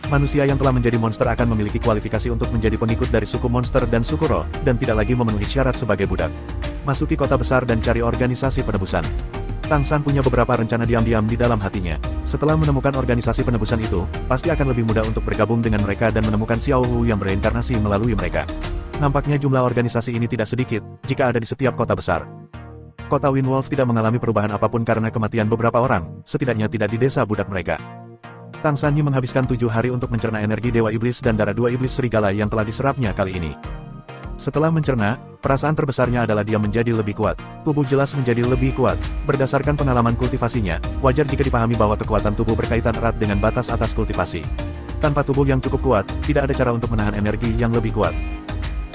A: Manusia yang telah menjadi monster akan memiliki kualifikasi untuk menjadi pengikut dari suku monster dan suku roh, dan tidak lagi memenuhi syarat sebagai budak. Masuki kota besar dan cari organisasi penebusan. Tang San punya beberapa rencana diam-diam di dalam hatinya. Setelah menemukan organisasi penebusan itu, pasti akan lebih mudah untuk bergabung dengan mereka dan menemukan Xiao Wu yang bereinkarnasi melalui mereka. Nampaknya jumlah organisasi ini tidak sedikit, jika ada di setiap kota besar. Kota Windwolf tidak mengalami perubahan apapun karena kematian beberapa orang, setidaknya tidak di desa budak mereka. Tang Sanyi menghabiskan 7 hari untuk mencerna energi Dewa Iblis dan darah dua iblis serigala yang telah diserapnya kali ini. Setelah mencerna, perasaan terbesarnya adalah dia menjadi lebih kuat. Tubuh jelas menjadi lebih kuat. Berdasarkan pengalaman kultivasinya, wajar jika dipahami bahwa kekuatan tubuh berkaitan erat dengan batas atas kultivasi. Tanpa tubuh yang cukup kuat, tidak ada cara untuk menahan energi yang lebih kuat.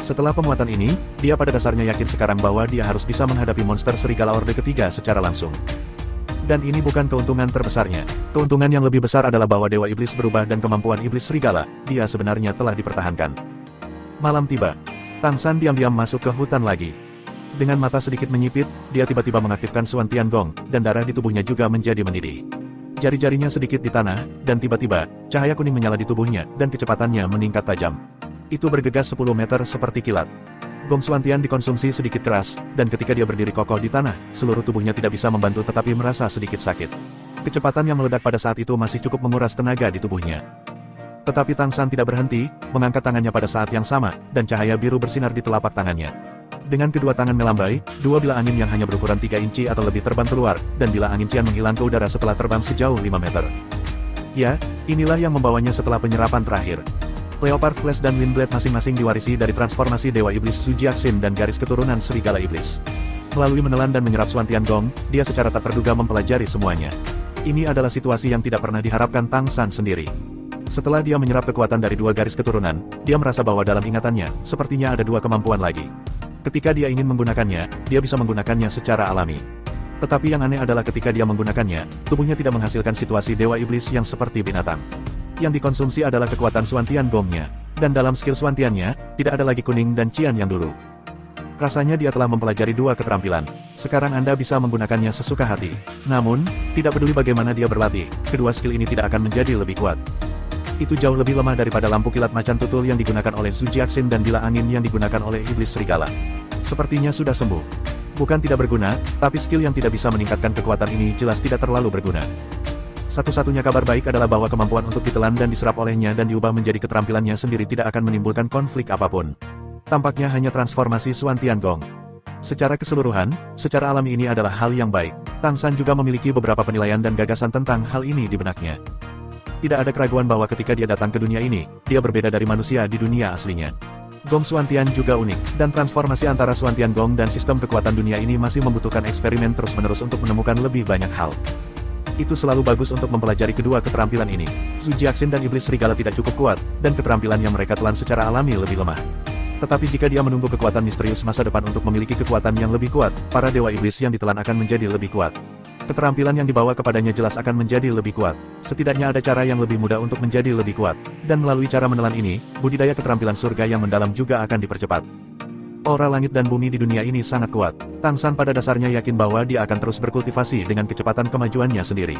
A: Setelah pemuatan ini, dia pada dasarnya yakin sekarang bahwa dia harus bisa menghadapi monster serigala Orde ketiga secara langsung. Dan ini bukan keuntungan terbesarnya. Keuntungan yang lebih besar adalah bahwa Dewa Iblis berubah dan kemampuan iblis serigala, dia sebenarnya telah dipertahankan. Malam tiba. Tang San diam-diam masuk ke hutan lagi. Dengan mata sedikit menyipit, dia tiba-tiba mengaktifkan Xuan Tiangong, dan darah di tubuhnya juga menjadi mendidih. Jari-jarinya sedikit di tanah, dan tiba-tiba, cahaya kuning menyala di tubuhnya, dan kecepatannya meningkat tajam. Itu bergegas 10 meter seperti kilat. Gong Xuantian dikonsumsi sedikit keras, dan ketika dia berdiri kokoh di tanah, seluruh tubuhnya tidak bisa membantu tetapi merasa sedikit sakit. Kecepatan yang meledak pada saat itu masih cukup menguras tenaga di tubuhnya. Tetapi Tang San tidak berhenti, mengangkat tangannya pada saat yang sama, dan cahaya biru bersinar di telapak tangannya. Dengan kedua tangan melambai, dua bilah angin yang hanya berukuran 3 inci atau lebih terbang keluar, dan bilah angin cian menghilang ke udara setelah terbang sejauh 5 meter. Ya, inilah yang membawanya setelah penyerapan terakhir. Leopard Flash dan Windblade masing-masing diwarisi dari transformasi Dewa Iblis Sujiaksin dan garis keturunan Serigala Iblis. Melalui menelan dan menyerap Xuan Tiangong, dia secara tak terduga mempelajari semuanya. Ini adalah situasi yang tidak pernah diharapkan Tang San sendiri. Setelah dia menyerap kekuatan dari dua garis keturunan, dia merasa bahwa dalam ingatannya, sepertinya ada dua kemampuan lagi. Ketika dia ingin menggunakannya, dia bisa menggunakannya secara alami. Tetapi yang aneh adalah ketika dia menggunakannya, tubuhnya tidak menghasilkan situasi Dewa Iblis yang seperti binatang. Yang dikonsumsi adalah kekuatan Xuan Tiangong-nya, dan dalam skill Xuan Tian-nya, tidak ada lagi kuning dan cian yang dulu. Rasanya dia telah mempelajari dua keterampilan. Sekarang Anda bisa menggunakannya sesuka hati. Namun, tidak peduli bagaimana dia berlatih, kedua skill ini tidak akan menjadi lebih kuat. Itu jauh lebih lemah daripada lampu kilat macan tutul yang digunakan oleh Sujiaksin dan bilah angin yang digunakan oleh iblis serigala. Sepertinya sudah sembuh. Bukan tidak berguna, tapi skill yang tidak bisa meningkatkan kekuatan ini jelas tidak terlalu berguna. Satu-satunya kabar baik adalah bahwa kemampuan untuk ditelan dan diserap olehnya dan diubah menjadi keterampilannya sendiri tidak akan menimbulkan konflik apapun. Tampaknya hanya transformasi Xuan Tiangong. Secara keseluruhan, secara alami ini adalah hal yang baik. Tang San juga memiliki beberapa penilaian dan gagasan tentang hal ini di benaknya. Tidak ada keraguan bahwa ketika dia datang ke dunia ini, dia berbeda dari manusia di dunia aslinya. Gong Xuantian juga unik, dan transformasi antara Xuan Tiangong dan sistem kekuatan dunia ini masih membutuhkan eksperimen terus-menerus untuk menemukan lebih banyak hal. Itu selalu bagus untuk mempelajari kedua keterampilan ini. Sujiaksin dan iblis serigala tidak cukup kuat, dan keterampilan yang mereka telan secara alami lebih lemah. Tetapi jika dia menunggu kekuatan misterius masa depan untuk memiliki kekuatan yang lebih kuat, para dewa iblis yang ditelan akan menjadi lebih kuat. Keterampilan yang dibawa kepadanya jelas akan menjadi lebih kuat. Setidaknya ada cara yang lebih mudah untuk menjadi lebih kuat. Dan melalui cara menelan ini, budidaya keterampilan surga yang mendalam juga akan dipercepat. Aura langit dan bumi di dunia ini sangat kuat. Tang San pada dasarnya yakin bahwa dia akan terus berkultivasi dengan kecepatan kemajuannya sendiri.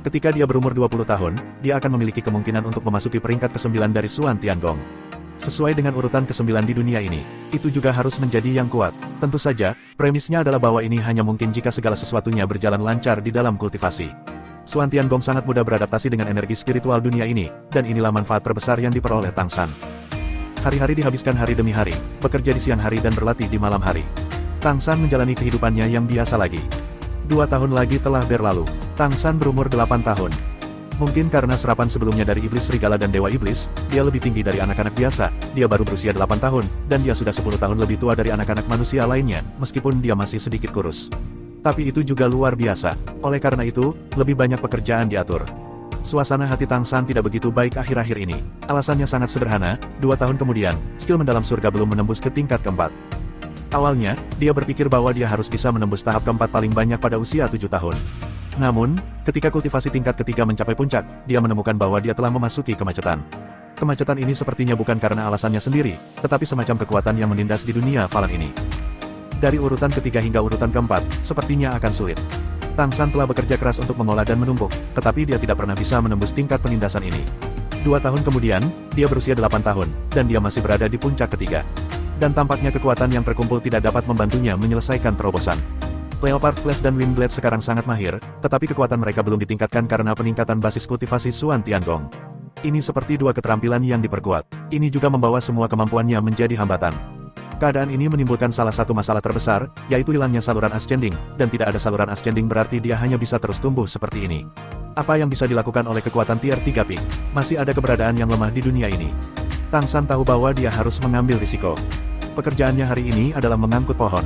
A: Ketika dia berumur 20 tahun, dia akan memiliki kemungkinan untuk memasuki peringkat ke-9 dari Xuan Tiangong. Sesuai dengan urutan ke-9 di dunia ini, itu juga harus menjadi yang kuat. Tentu saja, premisnya adalah bahwa ini hanya mungkin jika segala sesuatunya berjalan lancar di dalam kultivasi. Xuan Tiangong sangat mudah beradaptasi dengan energi spiritual dunia ini, dan inilah manfaat terbesar yang diperoleh Tang San. Hari-hari dihabiskan hari demi hari, bekerja di siang hari dan berlatih di malam hari. Tang San menjalani kehidupannya yang biasa lagi. 2 tahun lagi telah berlalu. Tang San berumur 8 tahun. Mungkin karena serapan sebelumnya dari iblis serigala dan dewa iblis, dia lebih tinggi dari anak-anak biasa. Dia baru berusia 8 tahun, dan dia sudah 10 tahun lebih tua dari anak-anak manusia lainnya, meskipun dia masih sedikit kurus. Tapi itu juga luar biasa. Oleh karena itu, lebih banyak pekerjaan diatur. Suasana hati Tang San tidak begitu baik akhir-akhir ini. Alasannya sangat sederhana, 2 tahun kemudian, skill mendalam surga belum menembus ke tingkat keempat. Awalnya, dia berpikir bahwa dia harus bisa menembus tahap keempat paling banyak pada usia 7 tahun. Namun, ketika kultivasi tingkat ketiga mencapai puncak, dia menemukan bahwa dia telah memasuki kemacetan. Kemacetan ini sepertinya bukan karena alasannya sendiri, tetapi semacam kekuatan yang menindas di dunia falan ini. Dari urutan ketiga hingga urutan keempat, sepertinya akan sulit. Tang San telah bekerja keras untuk mengolah dan menumpuk, tetapi dia tidak pernah bisa menembus tingkat penindasan ini. 2 tahun kemudian, dia berusia 8 tahun, dan dia masih berada di puncak ketiga. Dan tampaknya kekuatan yang terkumpul tidak dapat membantunya menyelesaikan terobosan. Leopard Flash dan Windblade sekarang sangat mahir, tetapi kekuatan mereka belum ditingkatkan karena peningkatan basis kultivasi Xuan Tiangong. Ini seperti dua keterampilan yang diperkuat. Ini juga membawa semua kemampuannya menjadi hambatan. Keadaan ini menimbulkan salah satu masalah terbesar, yaitu hilangnya saluran ascending, dan tidak ada saluran ascending berarti dia hanya bisa terus tumbuh seperti ini. Apa yang bisa dilakukan oleh kekuatan tier 3 peak? Masih ada keberadaan yang lemah di dunia ini. Tang San tahu bahwa dia harus mengambil risiko. Pekerjaannya hari ini adalah mengangkut pohon.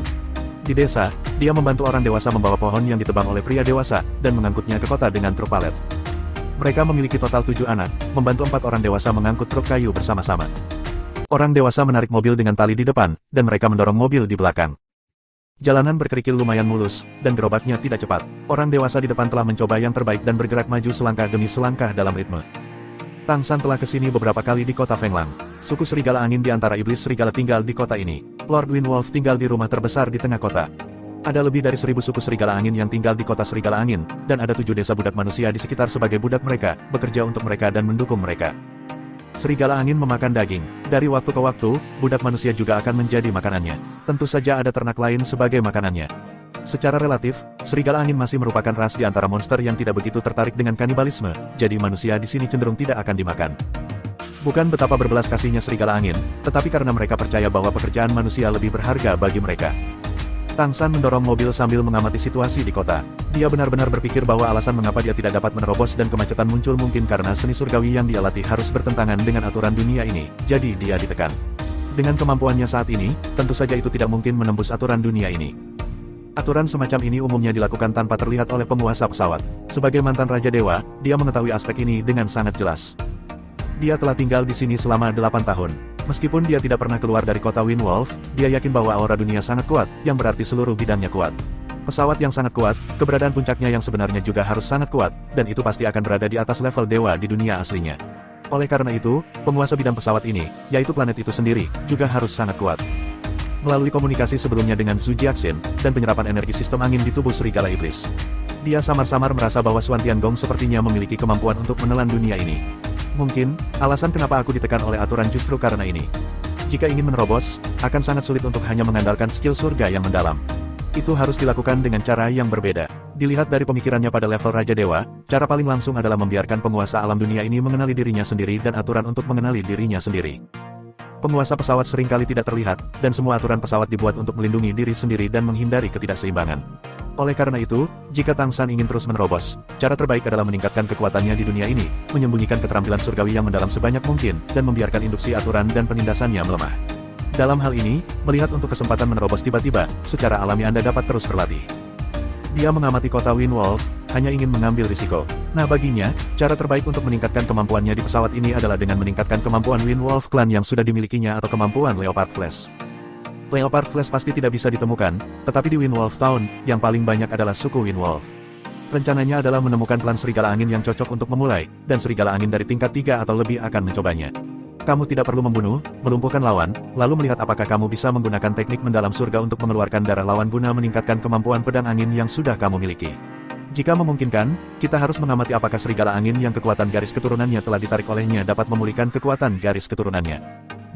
A: Di desa, dia membantu orang dewasa membawa pohon yang ditebang oleh pria dewasa, dan mengangkutnya ke kota dengan truk palet. Mereka memiliki total 7 anak, membantu 4 orang dewasa mengangkut truk kayu bersama-sama. Orang dewasa menarik mobil dengan tali di depan, dan mereka mendorong mobil di belakang. Jalanan berkerikil lumayan mulus, dan gerobaknya tidak cepat. Orang dewasa di depan telah mencoba yang terbaik dan bergerak maju selangkah demi selangkah dalam ritme. Tang San telah kesini beberapa kali di kota Fenglang. Suku serigala angin di antara iblis serigala tinggal di kota ini. Lord Windwolf tinggal di rumah terbesar di tengah kota. Ada lebih dari 1000 suku serigala angin yang tinggal di kota serigala angin, dan ada 7 desa budak manusia di sekitar sebagai budak mereka, bekerja untuk mereka dan mendukung mereka. Serigala angin memakan daging. Dari waktu ke waktu, budak manusia juga akan menjadi makanannya. Tentu saja ada ternak lain sebagai makanannya. Secara relatif, serigala angin masih merupakan ras di antara monster yang tidak begitu tertarik dengan kanibalisme, jadi manusia di sini cenderung tidak akan dimakan. Bukan betapa berbelas kasihnya serigala angin, tetapi karena mereka percaya bahwa pekerjaan manusia lebih berharga bagi mereka. Tang San mendorong mobil sambil mengamati situasi di kota. Dia benar-benar berpikir bahwa alasan mengapa dia tidak dapat menerobos dan kemacetan muncul mungkin karena seni surgawi yang dia latih harus bertentangan dengan aturan dunia ini, jadi dia ditekan. Dengan kemampuannya saat ini, tentu saja itu tidak mungkin menembus aturan dunia ini. Aturan semacam ini umumnya dilakukan tanpa terlihat oleh penguasa pesawat. Sebagai mantan Raja Dewa, dia mengetahui aspek ini dengan sangat jelas. Dia telah tinggal di sini selama 8 tahun. Meskipun dia tidak pernah keluar dari kota Windwolf, dia yakin bahwa aura dunia sangat kuat, yang berarti seluruh bidangnya kuat. Pesawat yang sangat kuat, keberadaan puncaknya yang sebenarnya juga harus sangat kuat, dan itu pasti akan berada di atas level dewa di dunia aslinya. Oleh karena itu, penguasa bidang pesawat ini, yaitu planet itu sendiri, juga harus sangat kuat. Melalui komunikasi sebelumnya dengan Zhu Jiaxin, dan penyerapan energi sistem angin di tubuh serigala iblis, dia samar-samar merasa bahwa Xuan Tiangong sepertinya memiliki kemampuan untuk menelan dunia ini. Mungkin, alasan kenapa aku ditekan oleh aturan justru karena ini. Jika ingin menerobos, akan sangat sulit untuk hanya mengandalkan skill surga yang mendalam. Itu harus dilakukan dengan cara yang berbeda. Dilihat dari pemikirannya pada level Raja Dewa, cara paling langsung adalah membiarkan penguasa alam dunia ini mengenali dirinya sendiri dan aturan untuk mengenali dirinya sendiri. Penguasa pesawat seringkali tidak terlihat, dan semua aturan pesawat dibuat untuk melindungi diri sendiri dan menghindari ketidakseimbangan. Oleh karena itu, jika Tang San ingin terus menerobos, cara terbaik adalah meningkatkan kekuatannya di dunia ini, menyembunyikan keterampilan surgawi yang mendalam sebanyak mungkin, dan membiarkan induksi aturan dan penindasannya melemah. Dalam hal ini, melihat untuk kesempatan menerobos tiba-tiba, secara alami Anda dapat terus berlatih. Dia mengamati kota Windwolf, hanya ingin mengambil risiko. Nah baginya, cara terbaik untuk meningkatkan kemampuannya di pesawat ini adalah dengan meningkatkan kemampuan Wind Wolf Clan yang sudah dimilikinya atau kemampuan Leopard Flash. Leopard Flash pasti tidak bisa ditemukan, tetapi di Wind Wolf Town, yang paling banyak adalah suku Wind Wolf. Rencananya adalah menemukan klan serigala angin yang cocok untuk memulai, dan serigala angin dari tingkat 3 atau lebih akan mencobanya. Kamu tidak perlu membunuh, melumpuhkan lawan, lalu melihat apakah kamu bisa menggunakan teknik mendalam surga untuk mengeluarkan darah lawan guna meningkatkan kemampuan pedang angin yang sudah kamu miliki. Jika memungkinkan, kita harus mengamati apakah serigala angin yang kekuatan garis keturunannya telah ditarik olehnya dapat memulihkan kekuatan garis keturunannya.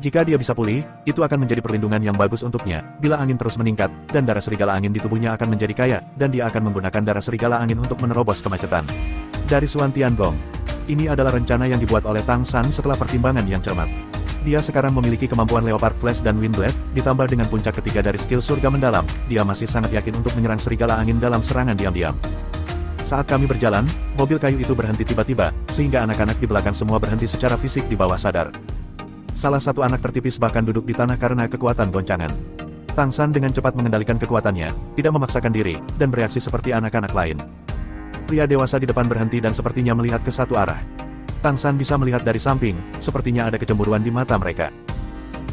A: Jika dia bisa pulih, itu akan menjadi perlindungan yang bagus untuknya, bila angin terus meningkat, dan darah serigala angin di tubuhnya akan menjadi kaya, dan dia akan menggunakan darah serigala angin untuk menerobos kemacetan. Dari Xuan Tiangong. Ini adalah rencana yang dibuat oleh Tang San setelah pertimbangan yang cermat. Dia sekarang memiliki kemampuan Leopard Flash dan Wind Blade, ditambah dengan puncak ketiga dari skill surga mendalam, dia masih sangat yakin untuk menyerang serigala angin dalam serangan diam-diam. Saat kami berjalan, mobil kayu itu berhenti tiba-tiba, sehingga anak-anak di belakang semua berhenti secara fisik di bawah sadar. Salah satu anak tertipis bahkan duduk di tanah karena kekuatan goncangan. Tang San dengan cepat mengendalikan kekuatannya, tidak memaksakan diri, dan bereaksi seperti anak-anak lain. Pria dewasa di depan berhenti dan sepertinya melihat ke satu arah. Tang San bisa melihat dari samping, sepertinya ada kecemburuan di mata mereka.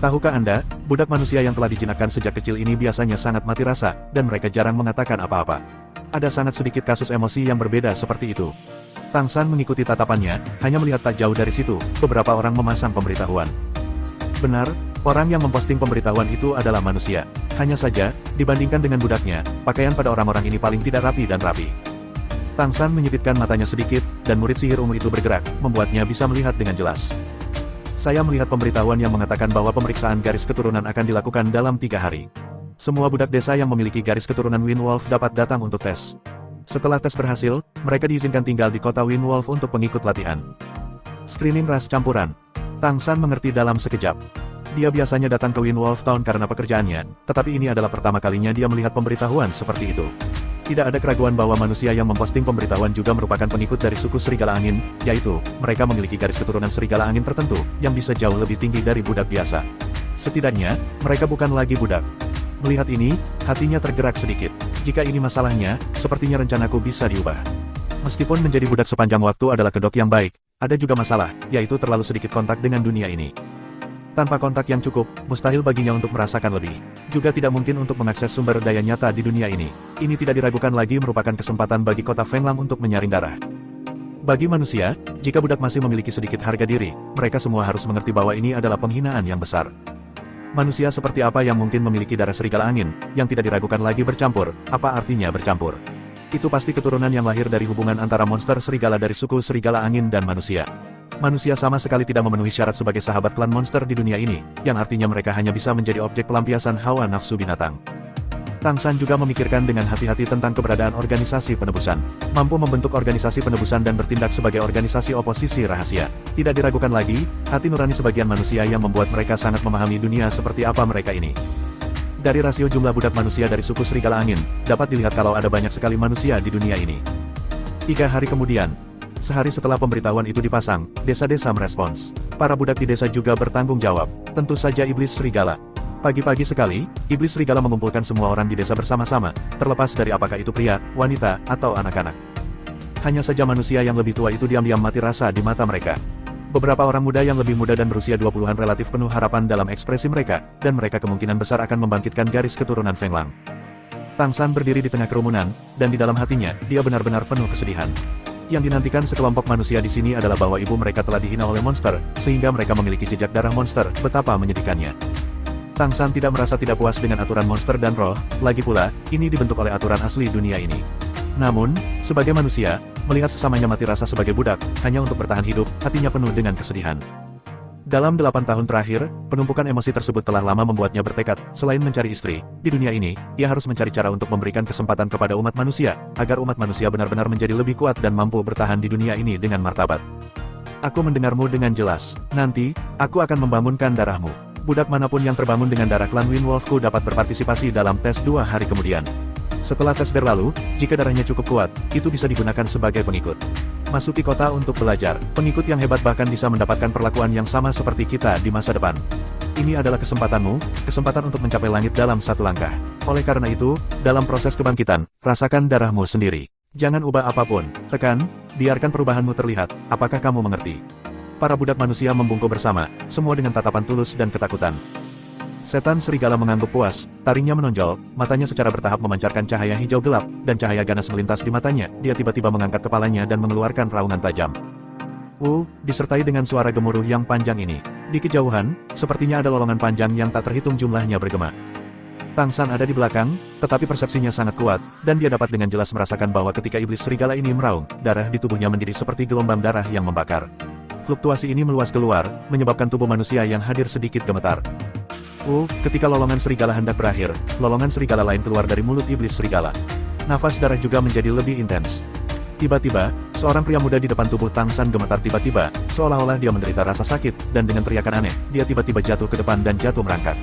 A: Tahukah Anda, budak manusia yang telah dijinakkan sejak kecil ini biasanya sangat mati rasa, dan mereka jarang mengatakan apa-apa. Ada sangat sedikit kasus emosi yang berbeda seperti itu. Tang San mengikuti tatapannya, hanya melihat tak jauh dari situ, beberapa orang memasang pemberitahuan. Benar, orang yang memposting pemberitahuan itu adalah manusia. Hanya saja, dibandingkan dengan budaknya, pakaian pada orang-orang ini paling tidak rapi dan rapi. Tang San menyipitkan matanya sedikit, dan murid sihir ungu itu bergerak, membuatnya bisa melihat dengan jelas. Saya melihat pemberitahuan yang mengatakan bahwa pemeriksaan garis keturunan akan dilakukan dalam 3 hari. Semua budak desa yang memiliki garis keturunan Wind Wolf dapat datang untuk tes. Setelah tes berhasil, mereka diizinkan tinggal di kota Wind Wolf untuk pengikut latihan. Screening ras campuran. Tang San mengerti dalam sekejap. Dia biasanya datang ke Wind Wolf Town karena pekerjaannya, tetapi ini adalah pertama kalinya dia melihat pemberitahuan seperti itu. Tidak ada keraguan bahwa manusia yang memposting pemberitahuan juga merupakan pengikut dari suku serigala angin, yaitu, mereka memiliki garis keturunan serigala angin tertentu, yang bisa jauh lebih tinggi dari budak biasa. Setidaknya, mereka bukan lagi budak. Melihat ini, hatinya tergerak sedikit. Jika ini masalahnya, sepertinya rencanaku bisa diubah. Meskipun menjadi budak sepanjang waktu adalah kedok yang baik, ada juga masalah, yaitu terlalu sedikit kontak dengan dunia ini. Tanpa kontak yang cukup, mustahil baginya untuk merasakan lebih. Juga tidak mungkin untuk mengakses sumber daya nyata di dunia ini. Ini tidak diragukan lagi merupakan kesempatan bagi kota Fenglam untuk menyaring darah. Bagi manusia, jika budak masih memiliki sedikit harga diri, mereka semua harus mengerti bahwa ini adalah penghinaan yang besar. Manusia seperti apa yang mungkin memiliki darah serigala angin, yang tidak diragukan lagi bercampur, apa artinya bercampur? Itu pasti keturunan yang lahir dari hubungan antara monster serigala dari suku serigala angin dan manusia. Manusia sama sekali tidak memenuhi syarat sebagai sahabat klan monster di dunia ini, yang artinya mereka hanya bisa menjadi objek pelampiasan hawa nafsu binatang. Tang San juga memikirkan dengan hati-hati tentang keberadaan organisasi penebusan. Mampu membentuk organisasi penebusan dan bertindak sebagai organisasi oposisi rahasia. Tidak diragukan lagi, hati nurani sebagian manusia yang membuat mereka sangat memahami dunia seperti apa mereka ini. Dari rasio jumlah budak manusia dari suku serigala angin, dapat dilihat kalau ada banyak sekali manusia di dunia ini. 3 hari kemudian, sehari setelah pemberitahuan itu dipasang, desa-desa merespons. Para budak di desa juga bertanggung jawab. Tentu saja iblis serigala. Pagi-pagi sekali, iblis serigala mengumpulkan semua orang di desa bersama-sama, terlepas dari apakah itu pria, wanita, atau anak-anak. Hanya saja manusia yang lebih tua itu diam-diam mati rasa di mata mereka. Beberapa orang muda yang lebih muda dan berusia 20-an relatif penuh harapan dalam ekspresi mereka, dan mereka kemungkinan besar akan membangkitkan garis keturunan Fenglang. Tang San berdiri di tengah kerumunan, dan di dalam hatinya, dia benar-benar penuh kesedihan. Yang dinantikan sekelompok manusia di sini adalah bahwa ibu mereka telah dihina oleh monster, sehingga mereka memiliki jejak darah monster, betapa menyedihkannya. Tang San tidak merasa tidak puas dengan aturan monster dan roh, lagi pula, ini dibentuk oleh aturan asli dunia ini. Namun, sebagai manusia, melihat sesamanya mati rasa sebagai budak, hanya untuk bertahan hidup, hatinya penuh dengan kesedihan. Dalam 8 tahun terakhir, penumpukan emosi tersebut telah lama membuatnya bertekad, selain mencari istri, di dunia ini, ia harus mencari cara untuk memberikan kesempatan kepada umat manusia, agar umat manusia benar-benar menjadi lebih kuat dan mampu bertahan di dunia ini dengan martabat. Aku mendengarmu dengan jelas, nanti, aku akan membangunkan darahmu. Budak manapun yang terbangun dengan darah klan Wind Wolfku dapat berpartisipasi dalam tes 2 hari kemudian. Setelah tes berlalu, jika darahnya cukup kuat, itu bisa digunakan sebagai pengikut. Masuki kota untuk belajar, pengikut yang hebat bahkan bisa mendapatkan perlakuan yang sama seperti kita di masa depan. Ini adalah kesempatanmu, kesempatan untuk mencapai langit dalam 1 langkah. Oleh karena itu, dalam proses kebangkitan, rasakan darahmu sendiri. Jangan ubah apapun, tekan, biarkan perubahanmu terlihat, apakah kamu mengerti? Para budak manusia membungkuk bersama, semua dengan tatapan tulus dan ketakutan. Setan serigala mengangguk puas, taringnya menonjol, matanya secara bertahap memancarkan cahaya hijau gelap, dan cahaya ganas melintas di matanya. Dia tiba-tiba mengangkat kepalanya dan mengeluarkan raungan tajam. Disertai dengan suara gemuruh yang panjang ini. Di kejauhan, sepertinya ada lolongan panjang yang tak terhitung jumlahnya bergema. Tang San ada di belakang, tetapi persepsinya sangat kuat, dan dia dapat dengan jelas merasakan bahwa ketika iblis serigala ini meraung, darah di tubuhnya mendidih seperti gelombang darah yang membakar. Fluktuasi ini meluas keluar, menyebabkan tubuh manusia yang hadir sedikit gemetar. Ketika lolongan serigala hendak berakhir, lolongan serigala lain keluar dari mulut iblis serigala. Nafas darah juga menjadi lebih intens. Tiba-tiba, seorang pria muda di depan tubuh Tang San gemetar tiba-tiba, seolah-olah dia menderita rasa sakit, dan dengan teriakan aneh, dia tiba-tiba jatuh ke depan dan jatuh merangkak.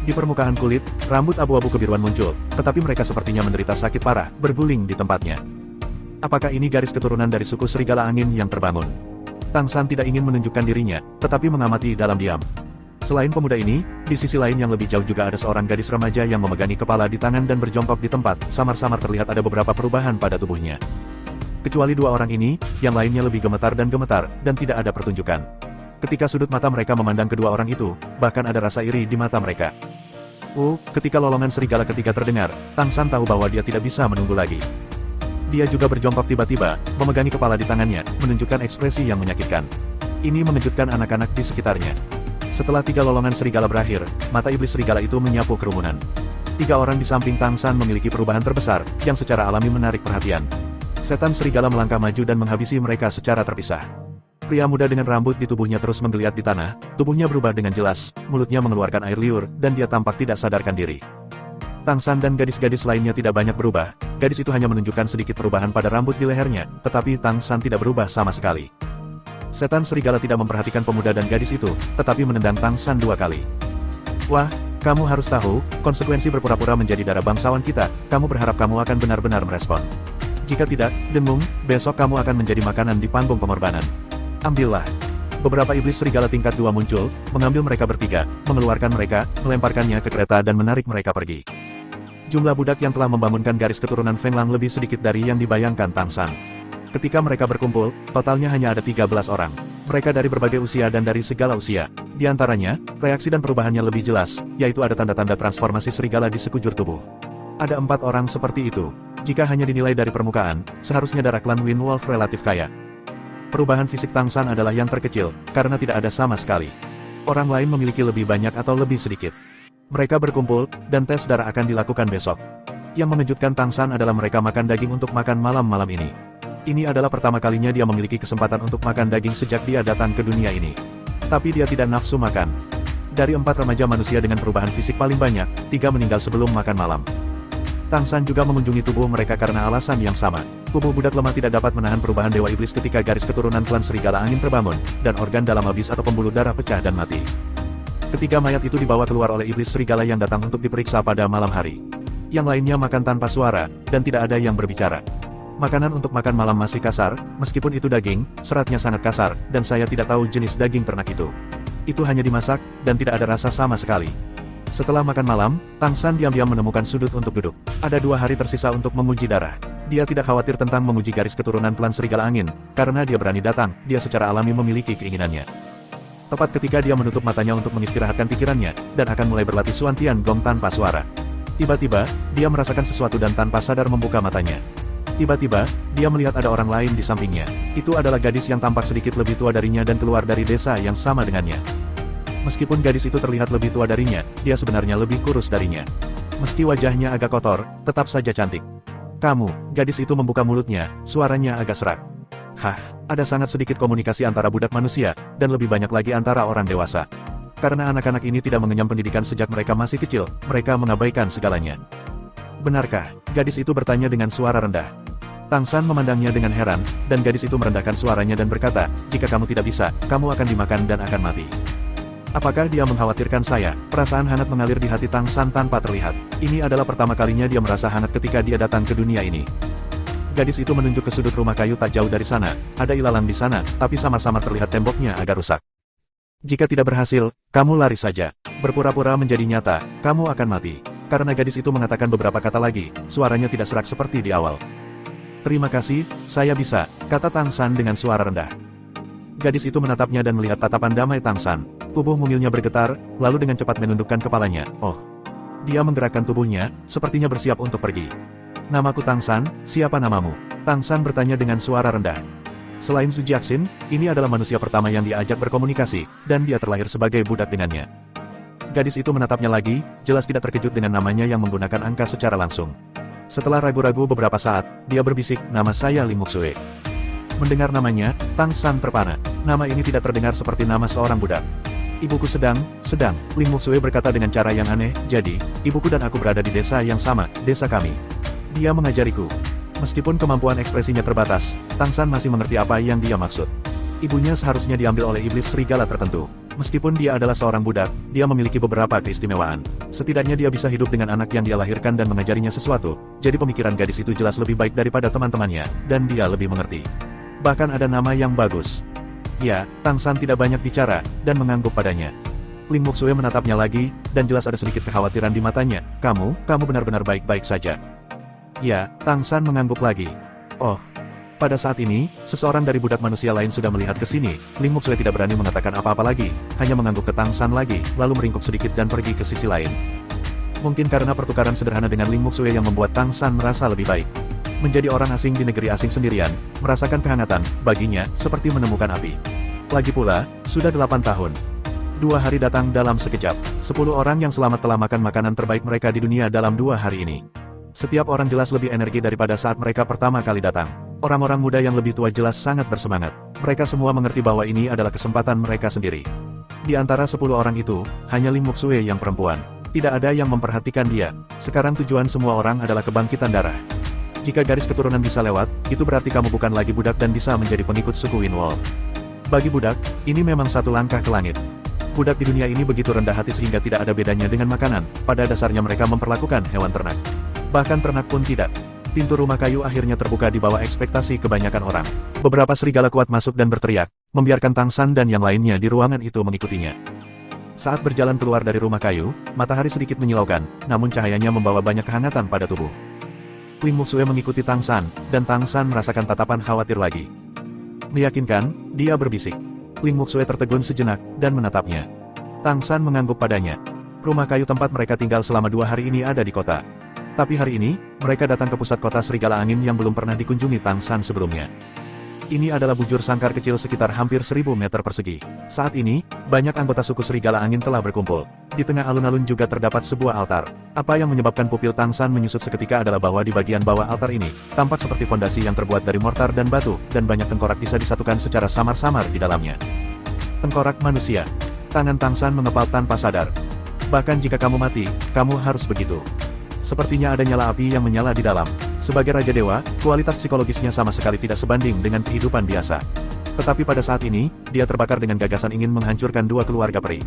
A: Di permukaan kulit, rambut abu-abu kebiruan muncul, tetapi mereka sepertinya menderita sakit parah, berguling di tempatnya. Apakah ini garis keturunan dari suku serigala angin yang terbangun? Tang San tidak ingin menunjukkan dirinya, tetapi mengamati dalam diam. Selain pemuda ini, di sisi lain yang lebih jauh juga ada seorang gadis remaja yang memegangi kepala di tangan dan berjongkok di tempat, samar-samar terlihat ada beberapa perubahan pada tubuhnya. Kecuali dua orang ini, yang lainnya lebih gemetar, dan tidak ada pertunjukan. Ketika sudut mata mereka memandang kedua orang itu, bahkan ada rasa iri di mata mereka. Ketika lolongan serigala ketiga terdengar, Tang San tahu bahwa dia tidak bisa menunggu lagi. Dia juga berjongkok tiba-tiba, memegangi kepala di tangannya, menunjukkan ekspresi yang menyakitkan. Ini mengejutkan anak-anak di sekitarnya. Setelah 3 lolongan serigala berakhir, mata iblis serigala itu menyapu kerumunan. 3 orang di samping Tang San memiliki perubahan terbesar, yang secara alami menarik perhatian. Setan serigala melangkah maju dan menghabisi mereka secara terpisah. Pria muda dengan rambut di tubuhnya terus menggeliat di tanah, tubuhnya berubah dengan jelas, mulutnya mengeluarkan air liur, dan dia tampak tidak sadarkan diri. Tang San dan gadis-gadis lainnya tidak banyak berubah, gadis itu hanya menunjukkan sedikit perubahan pada rambut di lehernya, tetapi Tang San tidak berubah sama sekali. Setan serigala tidak memperhatikan pemuda dan gadis itu, tetapi menendang Tang San 2 kali. Wah, kamu harus tahu, konsekuensi berpura-pura menjadi darah bangsawan kita, kamu berharap kamu akan benar-benar merespon. Jika tidak, dengung, besok kamu akan menjadi makanan di panggung pengorbanan. Ambillah. Beberapa iblis serigala tingkat 2 muncul, mengambil mereka bertiga, mengeluarkan mereka, melemparkannya ke kereta dan menarik mereka pergi. Jumlah budak yang telah membangunkan garis keturunan Feng Lang lebih sedikit dari yang dibayangkan Tang San. Ketika mereka berkumpul, totalnya hanya ada 13 orang. Mereka dari berbagai usia dan dari segala usia. Di antaranya, reaksi dan perubahannya lebih jelas, yaitu ada tanda-tanda transformasi serigala di sekujur tubuh. Ada 4 orang seperti itu. Jika hanya dinilai dari permukaan, seharusnya darah klan Wind Wolf relatif kaya. Perubahan fisik Tang San adalah yang terkecil, karena tidak ada sama sekali. Orang lain memiliki lebih banyak atau lebih sedikit. Mereka berkumpul, dan tes darah akan dilakukan besok. Yang mengejutkan Tang San adalah mereka makan daging untuk makan malam-malam ini. Ini adalah pertama kalinya dia memiliki kesempatan untuk makan daging sejak dia datang ke dunia ini. Tapi dia tidak nafsu makan. Dari 4 remaja manusia dengan perubahan fisik paling banyak, 3 meninggal sebelum makan malam. Tang San juga mengunjungi tubuh mereka karena alasan yang sama. Tubuh budak lemah tidak dapat menahan perubahan Dewa Iblis ketika garis keturunan klan serigala angin terbangun, dan organ dalam abyss atau pembuluh darah pecah dan mati. Ketiga mayat itu dibawa keluar oleh iblis serigala yang datang untuk diperiksa pada malam hari. Yang lainnya makan tanpa suara, dan tidak ada yang berbicara. Makanan untuk makan malam masih kasar, meskipun itu daging, seratnya sangat kasar, dan saya tidak tahu jenis daging ternak itu. Itu hanya dimasak, dan tidak ada rasa sama sekali. Setelah makan malam, Tang San diam-diam menemukan sudut untuk duduk. Ada 2 hari tersisa untuk menguji darah. Dia tidak khawatir tentang menguji garis keturunan klan serigala angin, karena dia berani datang, dia secara alami memiliki keinginannya. Tepat ketika dia menutup matanya untuk mengistirahatkan pikirannya, dan akan mulai berlatih Suan Tian Gong tanpa suara. Tiba-tiba, dia merasakan sesuatu dan tanpa sadar membuka matanya. Tiba-tiba, dia melihat ada orang lain di sampingnya. Itu adalah gadis yang tampak sedikit lebih tua darinya dan keluar dari desa yang sama dengannya. Meskipun gadis itu terlihat lebih tua darinya, dia sebenarnya lebih kurus darinya. Meski wajahnya agak kotor, tetap saja cantik. Kamu, gadis itu membuka mulutnya, suaranya agak serak. Ada sangat sedikit komunikasi antara budak manusia, dan lebih banyak lagi antara orang dewasa. Karena anak-anak ini tidak mengenyam pendidikan sejak mereka masih kecil, mereka mengabaikan segalanya. Benarkah? Gadis itu bertanya dengan suara rendah. Tang San memandangnya dengan heran, dan gadis itu merendahkan suaranya dan berkata, jika kamu tidak bisa, kamu akan dimakan dan akan mati. Apakah dia mengkhawatirkan saya? Perasaan hangat mengalir di hati Tang San tanpa terlihat. Ini adalah pertama kalinya dia merasa hangat ketika dia datang ke dunia ini. Gadis itu menunjuk ke sudut rumah kayu tak jauh dari sana. Ada ilalang di sana, tapi samar-samar terlihat temboknya agak rusak. Jika tidak berhasil, kamu lari saja. Berpura-pura menjadi nyata, kamu akan mati. Karena gadis itu mengatakan beberapa kata lagi, suaranya tidak serak seperti di awal. Terima kasih, saya bisa, kata Tang San dengan suara rendah. Gadis itu menatapnya dan melihat tatapan damai Tang San. Tubuh mungilnya bergetar, lalu dengan cepat menundukkan kepalanya. Oh. Dia menggerakkan tubuhnya, sepertinya bersiap untuk pergi. Namaku Tang San, siapa namamu? Tang San bertanya dengan suara rendah. Selain Su Jiaxin, ini adalah manusia pertama yang diajak berkomunikasi, dan dia terlahir sebagai budak dengannya. Gadis itu menatapnya lagi, jelas tidak terkejut dengan namanya yang menggunakan angka secara langsung. Setelah ragu-ragu beberapa saat, dia berbisik, nama saya Lim Muxue. Mendengar namanya, Tang San terpana. Nama ini tidak terdengar seperti nama seorang budak. Ibuku sedang, Lim Muxue berkata dengan cara yang aneh, jadi, ibuku dan aku berada di desa yang sama, desa kami. Dia mengajariku. Meskipun kemampuan ekspresinya terbatas, Tang San masih mengerti apa yang dia maksud. Ibunya seharusnya diambil oleh iblis serigala tertentu. Meskipun dia adalah seorang budak, dia memiliki beberapa keistimewaan. Setidaknya dia bisa hidup dengan anak yang dia lahirkan dan mengajarinya sesuatu, jadi pemikiran gadis itu jelas lebih baik daripada teman-temannya, dan dia lebih mengerti. Bahkan ada nama yang bagus. Ya, Tang San tidak banyak bicara, dan mengangguk padanya. Lim Muxue menatapnya lagi, dan jelas ada sedikit kekhawatiran di matanya. Kamu benar-benar baik-baik saja. Ya, Tang San mengangguk lagi. Oh. Pada saat ini, seseorang dari budak manusia lain sudah melihat ke sini. Lim Muxue tidak berani mengatakan apa-apa lagi, hanya mengangguk ke Tang San lagi, lalu meringkuk sedikit dan pergi ke sisi lain. Mungkin karena pertukaran sederhana dengan Lim Muxue yang membuat Tang San merasa lebih baik. Menjadi orang asing di negeri asing sendirian, merasakan kehangatan, baginya, seperti menemukan api. Lagi pula, sudah 8 tahun. 2 hari datang dalam sekejap. 10 orang yang selamat telah makan makanan terbaik mereka di dunia dalam 2 hari ini. Setiap orang jelas lebih energi daripada saat mereka pertama kali datang. Orang-orang muda yang lebih tua jelas sangat bersemangat. Mereka semua mengerti bahwa ini adalah kesempatan mereka sendiri. Di antara 10 orang itu, hanya Lim Muxue yang perempuan. Tidak ada yang memperhatikan dia. Sekarang tujuan semua orang adalah kebangkitan darah. Jika garis keturunan bisa lewat, itu berarti kamu bukan lagi budak dan bisa menjadi pengikut suku Wind Wolf. Bagi budak, ini memang satu langkah ke langit. Budak di dunia ini begitu rendah hati sehingga tidak ada bedanya dengan makanan. Pada dasarnya mereka memperlakukan hewan ternak. Bahkan ternak pun tidak. Pintu rumah kayu akhirnya terbuka di bawah ekspektasi kebanyakan orang. Beberapa serigala kuat masuk dan berteriak, membiarkan Tang San dan yang lainnya di ruangan itu mengikutinya. Saat berjalan keluar dari rumah kayu, matahari sedikit menyilaukan, namun cahayanya membawa banyak kehangatan pada tubuh. Lim Muxue mengikuti Tang San, dan Tang San merasakan tatapan khawatir lagi. Meyakinkan, dia berbisik. Lim Muxue tertegun sejenak, dan menatapnya. Tang San mengangguk padanya. Rumah kayu tempat mereka tinggal selama 2 hari ini ada di kota. Tapi hari ini, mereka datang ke pusat kota serigala angin yang belum pernah dikunjungi Tang San sebelumnya. Ini adalah bujur sangkar kecil sekitar hampir 1000 meter persegi. Saat ini, banyak anggota suku serigala angin telah berkumpul. Di tengah alun-alun juga terdapat sebuah altar. Apa yang menyebabkan pupil Tang San menyusut seketika adalah bahwa di bagian bawah altar ini, tampak seperti fondasi yang terbuat dari mortar dan batu, dan banyak tengkorak bisa disatukan secara samar-samar di dalamnya. Tengkorak manusia. Tangan Tang San mengepal tanpa sadar. Bahkan jika kamu mati, kamu harus begitu. Sepertinya ada nyala api yang menyala di dalam. Sebagai Raja Dewa, kualitas psikologisnya sama sekali tidak sebanding dengan kehidupan biasa. Tetapi pada saat ini, dia terbakar dengan gagasan ingin menghancurkan 2 keluarga peri.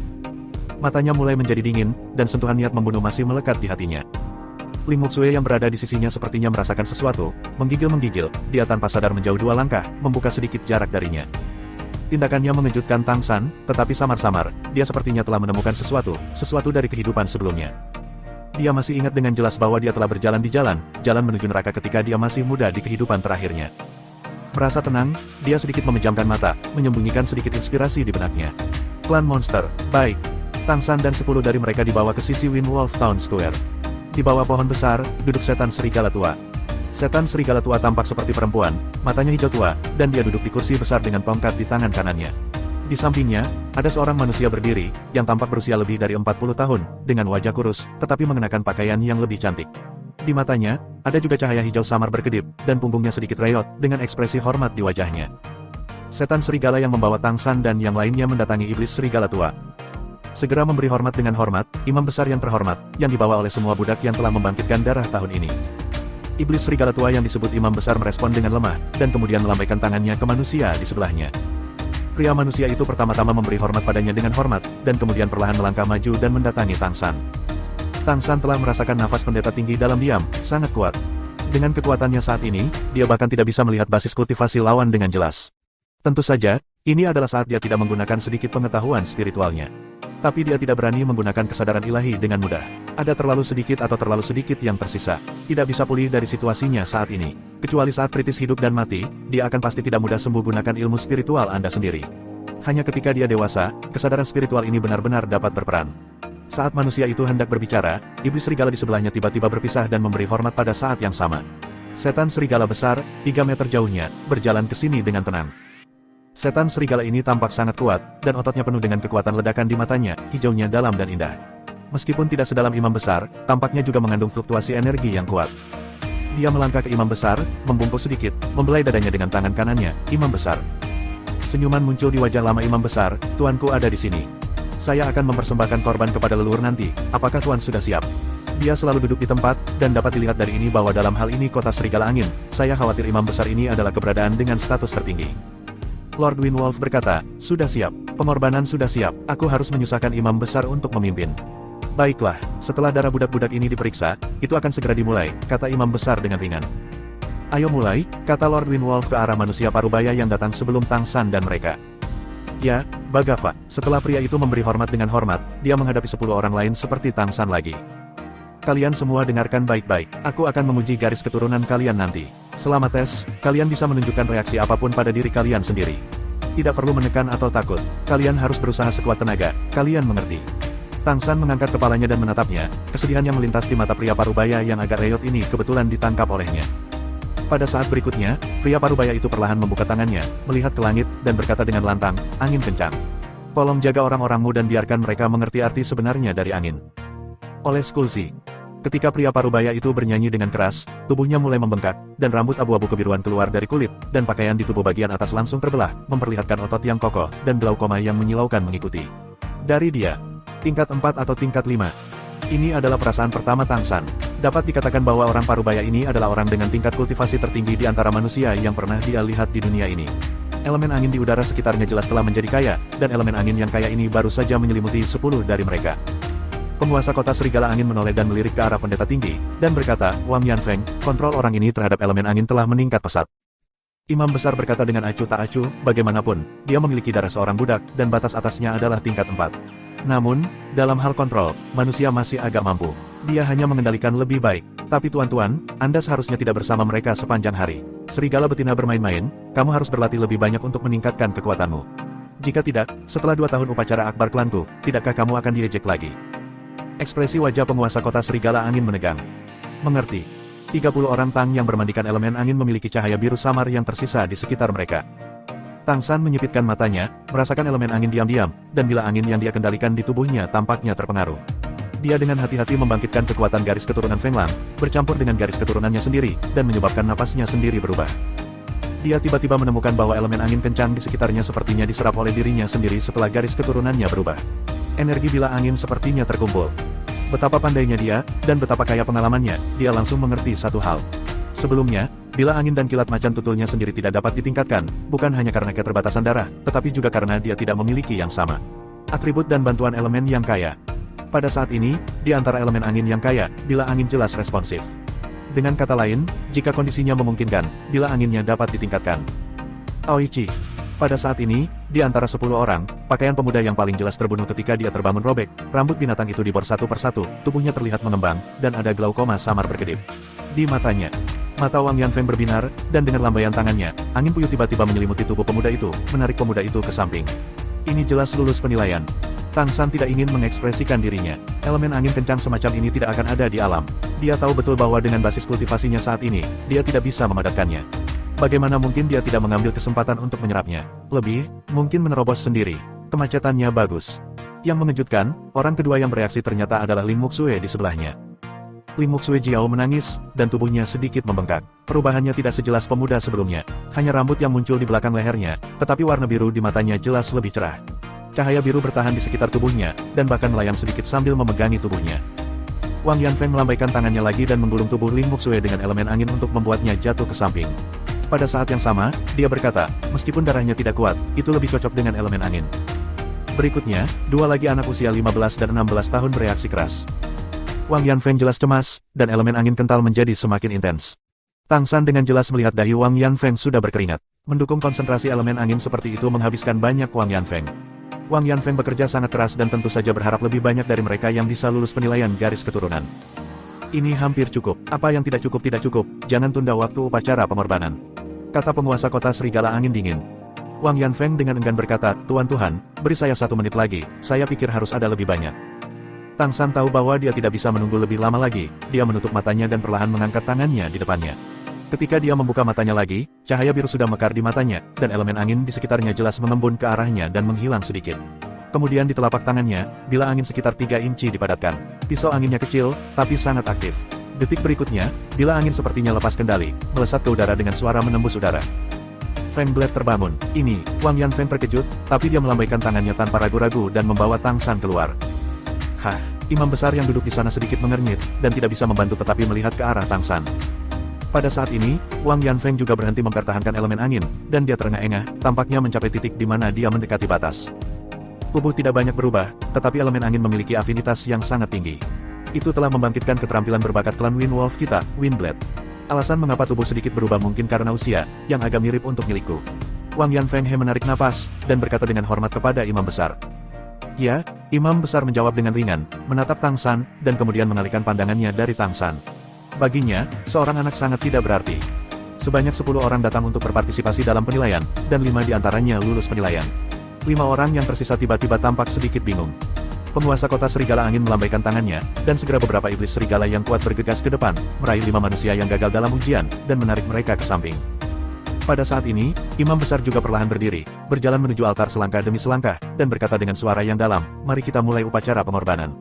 A: Matanya mulai menjadi dingin, dan sentuhan niat membunuh masih melekat di hatinya. Lim Muxue yang berada di sisinya sepertinya merasakan sesuatu, menggigil-menggigil, dia tanpa sadar menjauh 2 langkah, membuka sedikit jarak darinya. Tindakannya mengejutkan Tang San, tetapi samar-samar, dia sepertinya telah menemukan sesuatu dari kehidupan sebelumnya. Dia masih ingat dengan jelas bahwa dia telah berjalan di jalan menuju neraka ketika dia masih muda di kehidupan terakhirnya. Merasa tenang, dia sedikit memejamkan mata, menyembunyikan sedikit inspirasi di benaknya. Klan monster, baik. Tang San dan 10 dari mereka dibawa ke sisi Wind Wolf Town Square. Di bawah pohon besar, duduk setan serigala tua. Setan serigala tua tampak seperti perempuan, matanya hijau tua, dan dia duduk di kursi besar dengan tongkat di tangan kanannya. Di sampingnya, ada seorang manusia berdiri, yang tampak berusia lebih dari 40 tahun, dengan wajah kurus, tetapi mengenakan pakaian yang lebih cantik. Di matanya, ada juga cahaya hijau samar berkedip, dan punggungnya sedikit reyot, dengan ekspresi hormat di wajahnya. Setan serigala yang membawa Tang San dan yang lainnya mendatangi iblis serigala tua. Segera memberi hormat dengan hormat, imam besar yang terhormat, yang dibawa oleh semua budak yang telah membangkitkan darah tahun ini. Iblis serigala tua yang disebut imam besar merespon dengan lemah, dan kemudian melambaikan tangannya ke manusia di sebelahnya. Pria manusia itu pertama-tama memberi hormat padanya dengan hormat, dan kemudian perlahan melangkah maju dan mendatangi Tang San. Tang San telah merasakan nafas pendeta tinggi dalam diam, sangat kuat. Dengan kekuatannya saat ini, dia bahkan tidak bisa melihat basis kultivasi lawan dengan jelas. Tentu saja, ini adalah saat dia tidak menggunakan sedikit pengetahuan spiritualnya. Tapi dia tidak berani menggunakan kesadaran ilahi dengan mudah. Ada terlalu sedikit yang tersisa. Tidak bisa pulih dari situasinya saat ini. Kecuali saat kritis hidup dan mati, dia akan pasti tidak mudah sembuh gunakan ilmu spiritual Anda sendiri. Hanya ketika dia dewasa, kesadaran spiritual ini benar-benar dapat berperan. Saat manusia itu hendak berbicara, iblis serigala di sebelahnya tiba-tiba berpisah dan memberi hormat pada saat yang sama. Setan serigala besar, 3 meter jauhnya, berjalan ke sini dengan tenang. Setan serigala ini tampak sangat kuat, dan ototnya penuh dengan kekuatan ledakan di matanya, hijaunya dalam dan indah. Meskipun tidak sedalam imam besar, tampaknya juga mengandung fluktuasi energi yang kuat. Dia melangkah ke imam besar, membungkuk sedikit, membelai dadanya dengan tangan kanannya. Imam besar. Senyuman muncul di wajah lama imam besar. Tuanku ada di sini. Saya akan mempersembahkan korban kepada leluhur nanti. Apakah tuan sudah siap? Dia selalu duduk di tempat, dan dapat dilihat dari ini bahwa dalam hal ini kota serigala angin, saya khawatir imam besar ini adalah keberadaan dengan status tertinggi. Lord Windwolf berkata, sudah siap, pengorbanan sudah siap, aku harus menyusahkan imam besar untuk memimpin. Baiklah, setelah darah budak-budak ini diperiksa, itu akan segera dimulai, kata imam besar dengan ringan. Ayo mulai, kata Lord Windwolf ke arah manusia parubaya yang datang sebelum Tang San dan mereka. Ya, Bagava, setelah pria itu memberi hormat dengan hormat, dia menghadapi 10 orang lain seperti Tang San lagi. Kalian semua dengarkan baik-baik, aku akan menguji garis keturunan kalian nanti. Selama tes, kalian bisa menunjukkan reaksi apapun pada diri kalian sendiri. Tidak perlu menekan atau takut, kalian harus berusaha sekuat tenaga, kalian mengerti. Tang San mengangkat kepalanya dan menatapnya, kesedihan yang melintas di mata pria parubaya yang agak reot ini kebetulan ditangkap olehnya. Pada saat berikutnya, pria parubaya itu perlahan membuka tangannya, melihat ke langit, dan berkata dengan lantang, angin kencang. Tolong jaga orang-orangmu dan biarkan mereka mengerti arti sebenarnya dari angin. Oleh Skulsi. Ketika pria parubaya itu bernyanyi dengan keras, tubuhnya mulai membengkak, dan rambut abu-abu kebiruan keluar dari kulit, dan pakaian di tubuh bagian atas langsung terbelah, memperlihatkan otot yang kokoh, dan glaukoma yang menyilaukan mengikuti. Dari dia, tingkat 4 atau tingkat 5. Ini adalah perasaan pertama Tang San. Dapat dikatakan bahwa orang parubaya ini adalah orang dengan tingkat kultivasi tertinggi di antara manusia yang pernah dia lihat di dunia ini. Elemen angin di udara sekitarnya jelas telah menjadi kaya, dan elemen angin yang kaya ini baru saja menyelimuti 10 dari mereka. Penguasa kota serigala angin menoleh dan melirik ke arah pendeta tinggi, dan berkata, Wang Yanfeng, kontrol orang ini terhadap elemen angin telah meningkat pesat. Imam besar berkata dengan acuh tak acuh, bagaimanapun, dia memiliki darah seorang budak, dan batas atasnya adalah tingkat 4. Namun, dalam hal kontrol, manusia masih agak mampu. Dia hanya mengendalikan lebih baik. Tapi tuan-tuan, Anda seharusnya tidak bersama mereka sepanjang hari. Serigala betina bermain-main, kamu harus berlatih lebih banyak untuk meningkatkan kekuatanmu. Jika tidak, setelah 2 tahun upacara akbar klanku, tidakkah kamu akan diejek lagi? Ekspresi wajah penguasa kota serigala angin menegang. Mengerti. 30 orang Tang yang bermandikan elemen angin memiliki cahaya biru samar yang tersisa di sekitar mereka. Tang San menyipitkan matanya, merasakan elemen angin diam-diam, dan bila angin yang dia kendalikan di tubuhnya tampaknya terpengaruh. Dia dengan hati-hati membangkitkan kekuatan garis keturunan Feng Lang, bercampur dengan garis keturunannya sendiri, dan menyebabkan napasnya sendiri berubah. Dia tiba-tiba menemukan bahwa elemen angin kencang di sekitarnya sepertinya diserap oleh dirinya sendiri setelah garis keturunannya berubah. Energi bila angin sepertinya terkumpul. Betapa pandainya dia, dan betapa kaya pengalamannya, dia langsung mengerti satu hal. Sebelumnya, bila angin dan kilat macan tutulnya sendiri tidak dapat ditingkatkan, bukan hanya karena keterbatasan darah, tetapi juga karena dia tidak memiliki yang sama atribut dan bantuan elemen yang kaya. Pada saat ini, di antara elemen angin yang kaya, bila angin jelas responsif. Dengan kata lain, jika kondisinya memungkinkan, bila anginnya dapat ditingkatkan. Aoichi. Pada saat ini, di antara 10 orang, pakaian pemuda yang paling jelas terbunuh ketika dia terbangun robek, rambut binatang itu dibor satu persatu, tubuhnya terlihat mengembang, dan ada glaukoma samar berkedip di matanya. Mata Wang Yanfeng berbinar, dan dengan lambaian tangannya, angin puyuh tiba-tiba menyelimuti tubuh pemuda itu, menarik pemuda itu ke samping. Ini jelas lulus penilaian. Tang San tidak ingin mengekspresikan dirinya. Elemen angin kencang semacam ini tidak akan ada di alam. Dia tahu betul bahwa dengan basis kultivasinya saat ini, dia tidak bisa memadatkannya. Bagaimana mungkin dia tidak mengambil kesempatan untuk menyerapnya? Lebih, mungkin menerobos sendiri. Kemacetannya bagus. Yang mengejutkan, orang kedua yang bereaksi ternyata adalah Ling Muxue di sebelahnya. Ling Muxue Jiao menangis, dan tubuhnya sedikit membengkak. Perubahannya tidak sejelas pemuda sebelumnya. Hanya rambut yang muncul di belakang lehernya, tetapi warna biru di matanya jelas lebih cerah. Cahaya biru bertahan di sekitar tubuhnya, dan bahkan melayang sedikit sambil memegangi tubuhnya. Wang Yanfeng melambaikan tangannya lagi dan menggulung tubuh Ling Muxue dengan elemen angin untuk membuatnya jatuh ke samping. Pada saat yang sama, dia berkata, meskipun darahnya tidak kuat, itu lebih cocok dengan elemen angin. Berikutnya, dua lagi anak usia 15 dan 16 tahun bereaksi keras. Wang Yanfeng jelas cemas, dan elemen angin kental menjadi semakin intens. Tang San dengan jelas melihat dahi Wang Yanfeng sudah berkeringat. Mendukung konsentrasi elemen angin seperti itu menghabiskan banyak Wang Yanfeng. Wang Yanfeng bekerja sangat keras dan tentu saja berharap lebih banyak dari mereka yang bisa lulus penilaian garis keturunan. Ini hampir cukup. Apa yang tidak cukup, jangan tunda waktu upacara pengorbanan, kata penguasa kota Serigala Angin Dingin. Wang Yanfeng dengan enggan berkata, Tuan Tuhan, beri saya 1 menit lagi, saya pikir harus ada lebih banyak. Tang San tahu bahwa dia tidak bisa menunggu lebih lama lagi, dia menutup matanya dan perlahan mengangkat tangannya di depannya. Ketika dia membuka matanya lagi, cahaya biru sudah mekar di matanya, dan elemen angin di sekitarnya jelas mengembun ke arahnya dan menghilang sedikit. Kemudian di telapak tangannya, bila angin sekitar 3 inci dipadatkan. Pisau anginnya kecil, tapi sangat aktif. Detik berikutnya, bila angin sepertinya lepas kendali, melesat ke udara dengan suara menembus udara. Feng Blade terbangun. Ini, Wang Yanfeng terkejut, tapi dia melambaikan tangannya tanpa ragu-ragu dan membawa Tang San keluar. Hah, imam besar yang duduk di sana sedikit mengernyit, dan tidak bisa membantu tetapi melihat ke arah Tang San. Pada saat ini, Wang Yanfeng juga berhenti mempertahankan elemen angin, dan dia terengah-engah, tampaknya mencapai titik di mana dia mendekati batas. Tubuh tidak banyak berubah, tetapi elemen angin memiliki afinitas yang sangat tinggi. Itu telah membangkitkan keterampilan berbakat klan Wind Wolf kita, Wind Blade. Alasan mengapa tubuh sedikit berubah mungkin karena usia, yang agak mirip untuk milikku. Wang Yanfeng menarik napas, dan berkata dengan hormat kepada imam besar. Ya, imam besar menjawab dengan ringan, menatap Tang San, dan kemudian mengalihkan pandangannya dari Tang San. Baginya, seorang anak sangat tidak berarti. Sebanyak 10 orang datang untuk berpartisipasi dalam penilaian, dan 5 diantaranya lulus penilaian. 5 orang yang tersisa tiba-tiba tampak sedikit bingung. Penguasa kota Serigala Angin melambaikan tangannya, dan segera beberapa iblis serigala yang kuat bergegas ke depan, meraih 5 manusia yang gagal dalam ujian, dan menarik mereka ke samping. Pada saat ini, imam besar juga perlahan berdiri, berjalan menuju altar selangkah demi selangkah, dan berkata dengan suara yang dalam, mari kita mulai upacara pengorbanan.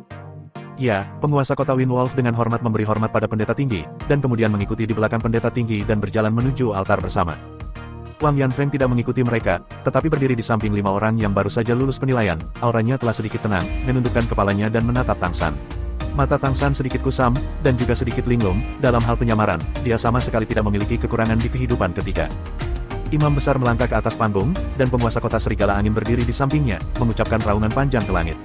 A: Ya, penguasa kota Wind Wolf dengan hormat memberi hormat pada pendeta tinggi, dan kemudian mengikuti di belakang pendeta tinggi dan berjalan menuju altar bersama. Wang Yanfeng tidak mengikuti mereka, tetapi berdiri di samping 5 orang yang baru saja lulus penilaian, auranya telah sedikit tenang, menundukkan kepalanya dan menatap Tang San. Mata Tang San sedikit kusam, dan juga sedikit linglung, dalam hal penyamaran, dia sama sekali tidak memiliki kekurangan di kehidupan ketiga. Imam besar melangkah ke atas panggung, dan penguasa kota Serigala Angin berdiri di sampingnya, mengucapkan raungan panjang ke langit.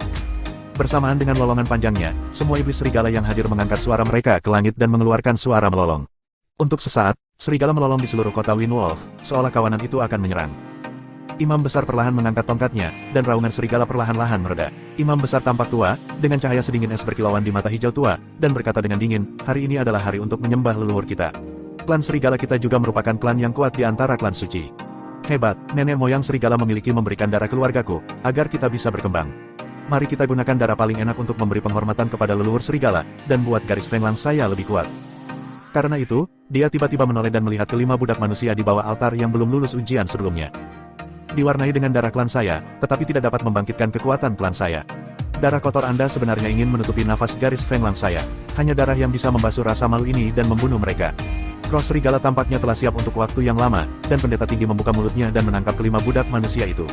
A: Bersamaan dengan lolongan panjangnya, semua iblis serigala yang hadir mengangkat suara mereka ke langit dan mengeluarkan suara melolong. Untuk sesaat, serigala melolong di seluruh kota Wind Wolf, seolah kawanan itu akan menyerang. Imam besar perlahan mengangkat tongkatnya, dan raungan serigala perlahan-lahan mereda. Imam besar tampak tua, dengan cahaya sedingin es berkilauan di mata hijau tua, dan berkata dengan dingin, hari ini adalah hari untuk menyembah leluhur kita. Klan serigala kita juga merupakan klan yang kuat di antara klan suci. Hebat, nenek moyang serigala memiliki memberikan darah keluargaku, agar kita bisa berkembang. Mari kita gunakan darah paling enak untuk memberi penghormatan kepada leluhur serigala, dan buat garis fenglang saya lebih kuat. Karena itu, dia tiba-tiba menoleh dan melihat kelima budak manusia di bawah altar yang belum lulus ujian sebelumnya. Diwarnai dengan darah klan saya, tetapi tidak dapat membangkitkan kekuatan klan saya. Darah kotor Anda sebenarnya ingin menutupi nafas garis fenglang saya. Hanya darah yang bisa membasuh rasa malu ini dan membunuh mereka. Cross serigala tampaknya telah siap untuk waktu yang lama, dan pendeta tinggi membuka mulutnya dan menangkap kelima budak manusia itu.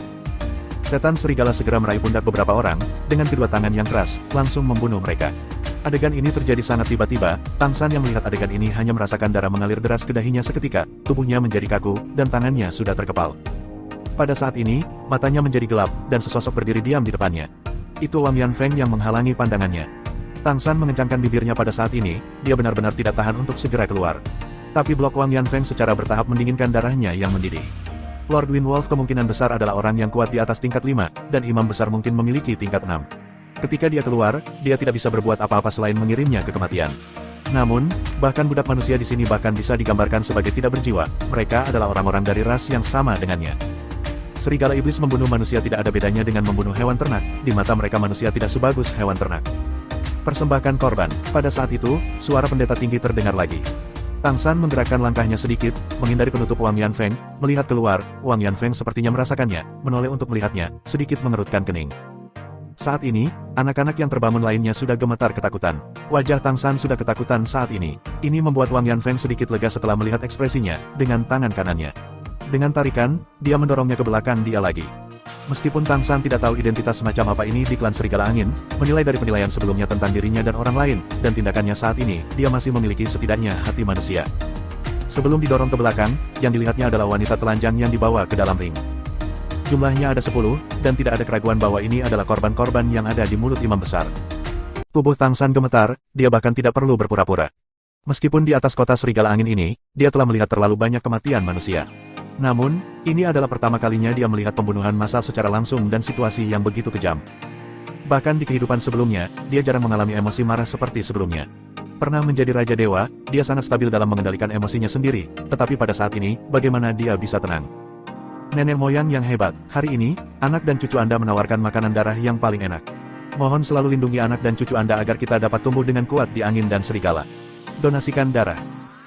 A: Setan serigala segera meraih pundak beberapa orang, dengan kedua tangan yang keras, langsung membunuh mereka. Adegan ini terjadi sangat tiba-tiba, Tang San yang melihat adegan ini hanya merasakan darah mengalir deras ke dahinya seketika, tubuhnya menjadi kaku, dan tangannya sudah terkepal. Pada saat ini, matanya menjadi gelap, dan sesosok berdiri diam di depannya. Itu Wang Yanfeng yang menghalangi pandangannya. Tang San mengencangkan bibirnya pada saat ini, dia benar-benar tidak tahan untuk segera keluar. Tapi blok Wang Yanfeng secara bertahap mendinginkan darahnya yang mendidih. Lord Wind Wolf kemungkinan besar adalah orang yang kuat di atas tingkat 5, dan imam besar mungkin memiliki tingkat 6. Ketika dia keluar, dia tidak bisa berbuat apa-apa selain mengirimnya ke kematian. Namun, bahkan budak manusia di sini bahkan bisa digambarkan sebagai tidak berjiwa, mereka adalah orang-orang dari ras yang sama dengannya. Serigala iblis membunuh manusia tidak ada bedanya dengan membunuh hewan ternak, di mata mereka manusia tidak sebagus hewan ternak. Persembahkan korban. Pada saat itu, suara pendeta tinggi terdengar lagi. Tang San menggerakkan langkahnya sedikit, menghindari penutup Wang Yanfeng, melihat keluar, Wang Yanfeng sepertinya merasakannya, menoleh untuk melihatnya, sedikit mengerutkan kening. Saat ini, anak-anak yang terbangun lainnya sudah gemetar ketakutan. Wajah Tang San sudah ketakutan saat ini. Ini membuat Wang Yanfeng sedikit lega setelah melihat ekspresinya, dengan tangan kanannya. Dengan tarikan, dia mendorongnya ke belakang dia lagi. Meskipun Tang San tidak tahu identitas semacam apa ini di klan Serigala Angin, menilai dari penilaian sebelumnya tentang dirinya dan orang lain, dan tindakannya saat ini, dia masih memiliki setidaknya hati manusia. Sebelum didorong ke belakang, yang dilihatnya adalah wanita telanjang yang dibawa ke dalam ring. Jumlahnya ada 10, dan tidak ada keraguan bahwa ini adalah korban-korban yang ada di mulut imam besar. Tubuh Tang San gemetar, dia bahkan tidak perlu berpura-pura. Meskipun di atas kota Serigala Angin ini, dia telah melihat terlalu banyak kematian manusia. Namun, ini adalah pertama kalinya dia melihat pembunuhan massal secara langsung dan situasi yang begitu kejam. Bahkan di kehidupan sebelumnya, dia jarang mengalami emosi marah seperti sebelumnya. Pernah menjadi Raja Dewa, dia sangat stabil dalam mengendalikan emosinya sendiri, tetapi pada saat ini, bagaimana dia bisa tenang? Nenek moyang yang hebat, hari ini, anak dan cucu Anda menawarkan makanan darah yang paling enak. Mohon selalu lindungi anak dan cucu Anda agar kita dapat tumbuh dengan kuat di angin dan serigala. Donasikan darah.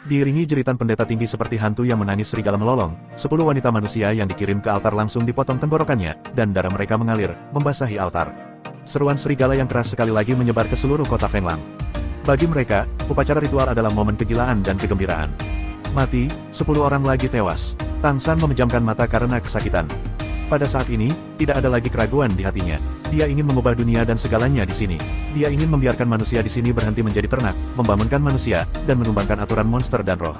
A: Diiringi jeritan pendeta tinggi seperti hantu yang menangis serigala melolong, 10 wanita manusia yang dikirim ke altar langsung dipotong tenggorokannya, dan darah mereka mengalir, membasahi altar. Seruan serigala yang keras sekali lagi menyebar ke seluruh kota Fenglang. Bagi mereka, upacara ritual adalah momen kegilaan dan kegembiraan. Mati, 10 orang lagi tewas. Tang San memejamkan mata karena kesakitan. Pada saat ini, tidak ada lagi keraguan di hatinya. Dia ingin mengubah dunia dan segalanya di sini. Dia ingin membiarkan manusia di sini berhenti menjadi ternak, membangunkan manusia, dan menumbangkan aturan monster dan roh.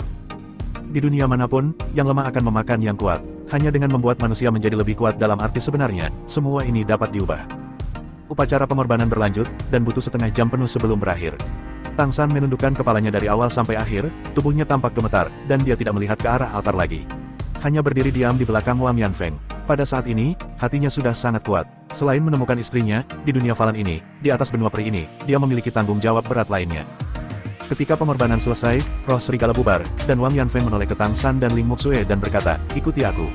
A: Di dunia manapun, yang lemah akan memakan yang kuat. Hanya dengan membuat manusia menjadi lebih kuat dalam arti sebenarnya, semua ini dapat diubah. Upacara pengorbanan berlanjut, dan butuh setengah jam penuh sebelum berakhir. Tang San menundukkan kepalanya dari awal sampai akhir, tubuhnya tampak gemetar, dan dia tidak melihat ke arah altar lagi. Hanya berdiri diam di belakang Wang Yanfeng. Pada saat ini, hatinya sudah sangat kuat. Selain menemukan istrinya, di dunia Falan ini, di atas benua peri ini, dia memiliki tanggung jawab berat lainnya. Ketika pengorbanan selesai, roh serigala bubar, dan Wang Yanfeng menoleh ke Tang San dan Ling Muxue dan berkata, "Ikuti aku."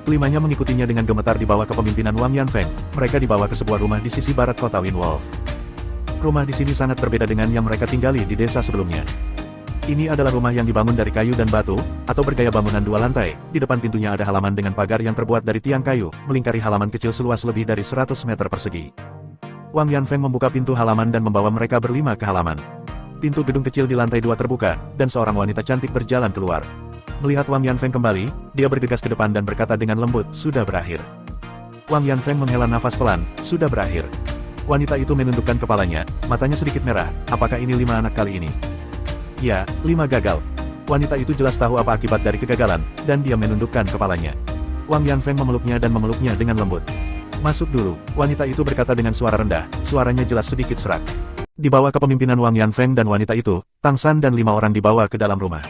A: Kelimanya mengikutinya dengan gemetar di bawah kepemimpinan Wang Yanfeng. Mereka dibawa ke sebuah rumah di sisi barat kota Winwolf. Rumah di sini sangat berbeda dengan yang mereka tinggali di desa sebelumnya. Ini adalah rumah yang dibangun dari kayu dan batu, atau bergaya bangunan 2 lantai. Di depan pintunya ada halaman dengan pagar yang terbuat dari tiang kayu, melingkari halaman kecil seluas lebih dari 100 meter persegi. Wang Yanfeng membuka pintu halaman dan membawa mereka berlima ke halaman. Pintu gedung kecil di lantai 2 terbuka, dan seorang wanita cantik berjalan keluar. Melihat Wang Yanfeng kembali, dia bergegas ke depan dan berkata dengan lembut, "Sudah berakhir." Wang Yanfeng menghela nafas pelan, "Sudah berakhir." Wanita itu menundukkan kepalanya, matanya sedikit merah. "Apakah ini 5 anak kali ini?" "Ya, 5 gagal." Wanita itu jelas tahu apa akibat dari kegagalan, dan dia menundukkan kepalanya. Wang Yanfeng memeluknya dan memeluknya dengan lembut. "Masuk dulu," wanita itu berkata dengan suara rendah, suaranya jelas sedikit serak. Di bawah kepemimpinan Wang Yanfeng dan wanita itu, Tang San dan 5 orang dibawa ke dalam rumah.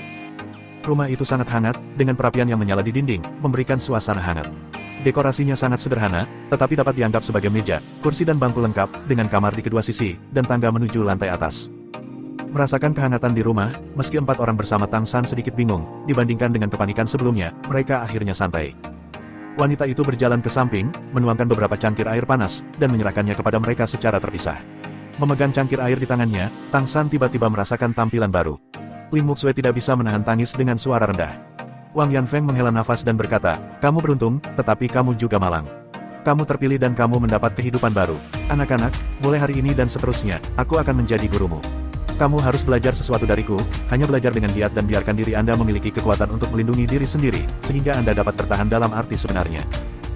A: Rumah itu sangat hangat, dengan perapian yang menyala di dinding, memberikan suasana hangat. Dekorasinya sangat sederhana, tetapi dapat dianggap sebagai meja, kursi dan bangku lengkap, dengan kamar di kedua sisi, dan tangga menuju lantai atas. Merasakan kehangatan di rumah, meski 4 orang bersama Tang San sedikit bingung, dibandingkan dengan kepanikan sebelumnya, mereka akhirnya santai. Wanita itu berjalan ke samping, menuangkan beberapa cangkir air panas, dan menyerahkannya kepada mereka secara terpisah. Memegang cangkir air di tangannya, Tang San tiba-tiba merasakan tampilan baru. Ling Muxue tidak bisa menahan tangis dengan suara rendah. Wang Yanfeng menghela nafas dan berkata, "Kamu beruntung, tetapi kamu juga malang. Kamu terpilih dan kamu mendapat kehidupan baru. Anak-anak, mulai hari ini dan seterusnya, aku akan menjadi gurumu. Kamu harus belajar sesuatu dariku, hanya belajar dengan giat dan biarkan diri Anda memiliki kekuatan untuk melindungi diri sendiri, sehingga Anda dapat bertahan dalam arti sebenarnya.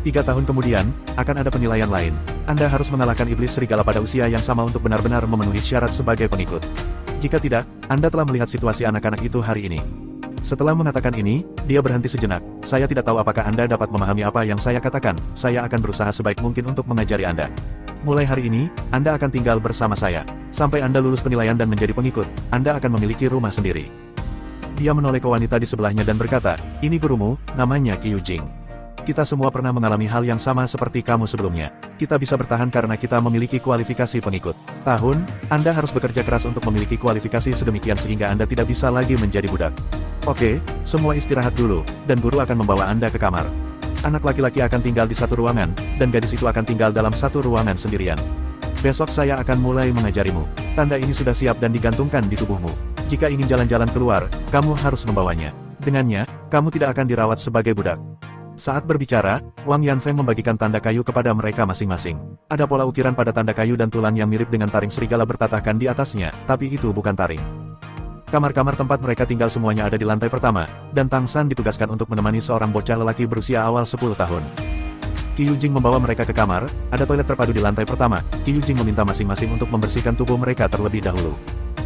A: 3 tahun kemudian, akan ada penilaian lain. Anda harus mengalahkan iblis serigala pada usia yang sama untuk benar-benar memenuhi syarat sebagai pengikut. Jika tidak, Anda telah melihat situasi anak-anak itu hari ini." Setelah mengatakan ini, dia berhenti sejenak. "Saya tidak tahu apakah Anda dapat memahami apa yang saya katakan. Saya akan berusaha sebaik mungkin untuk mengajari Anda. Mulai hari ini, Anda akan tinggal bersama saya. Sampai Anda lulus penilaian dan menjadi pengikut, Anda akan memiliki rumah sendiri." Dia menoleh ke wanita di sebelahnya dan berkata, "Ini gurumu, namanya Qiu Jing. Kita semua pernah mengalami hal yang sama seperti kamu sebelumnya. Kita bisa bertahan karena kita memiliki kualifikasi pengikut. Tahun, Anda harus bekerja keras untuk memiliki kualifikasi sedemikian sehingga Anda tidak bisa lagi menjadi budak. Oke, semua istirahat dulu, dan guru akan membawa Anda ke kamar. Anak laki-laki akan tinggal di satu ruangan, dan gadis itu akan tinggal dalam satu ruangan sendirian. Besok saya akan mulai mengajarimu. Tanda ini sudah siap dan digantungkan di tubuhmu. Jika ingin jalan-jalan keluar, kamu harus membawanya. Dengannya, kamu tidak akan dirawat sebagai budak." Saat berbicara, Wang Yanfeng membagikan tanda kayu kepada mereka masing-masing. Ada pola ukiran pada tanda kayu dan tulang yang mirip dengan taring serigala bertatahkan di atasnya, tapi itu bukan taring. Kamar-kamar tempat mereka tinggal semuanya ada di lantai pertama, dan Tang San ditugaskan untuk menemani seorang bocah lelaki berusia awal 10 tahun. Qiu Jing membawa mereka ke kamar, ada toilet terpadu di lantai pertama. Qiu Jing meminta masing-masing untuk membersihkan tubuh mereka terlebih dahulu.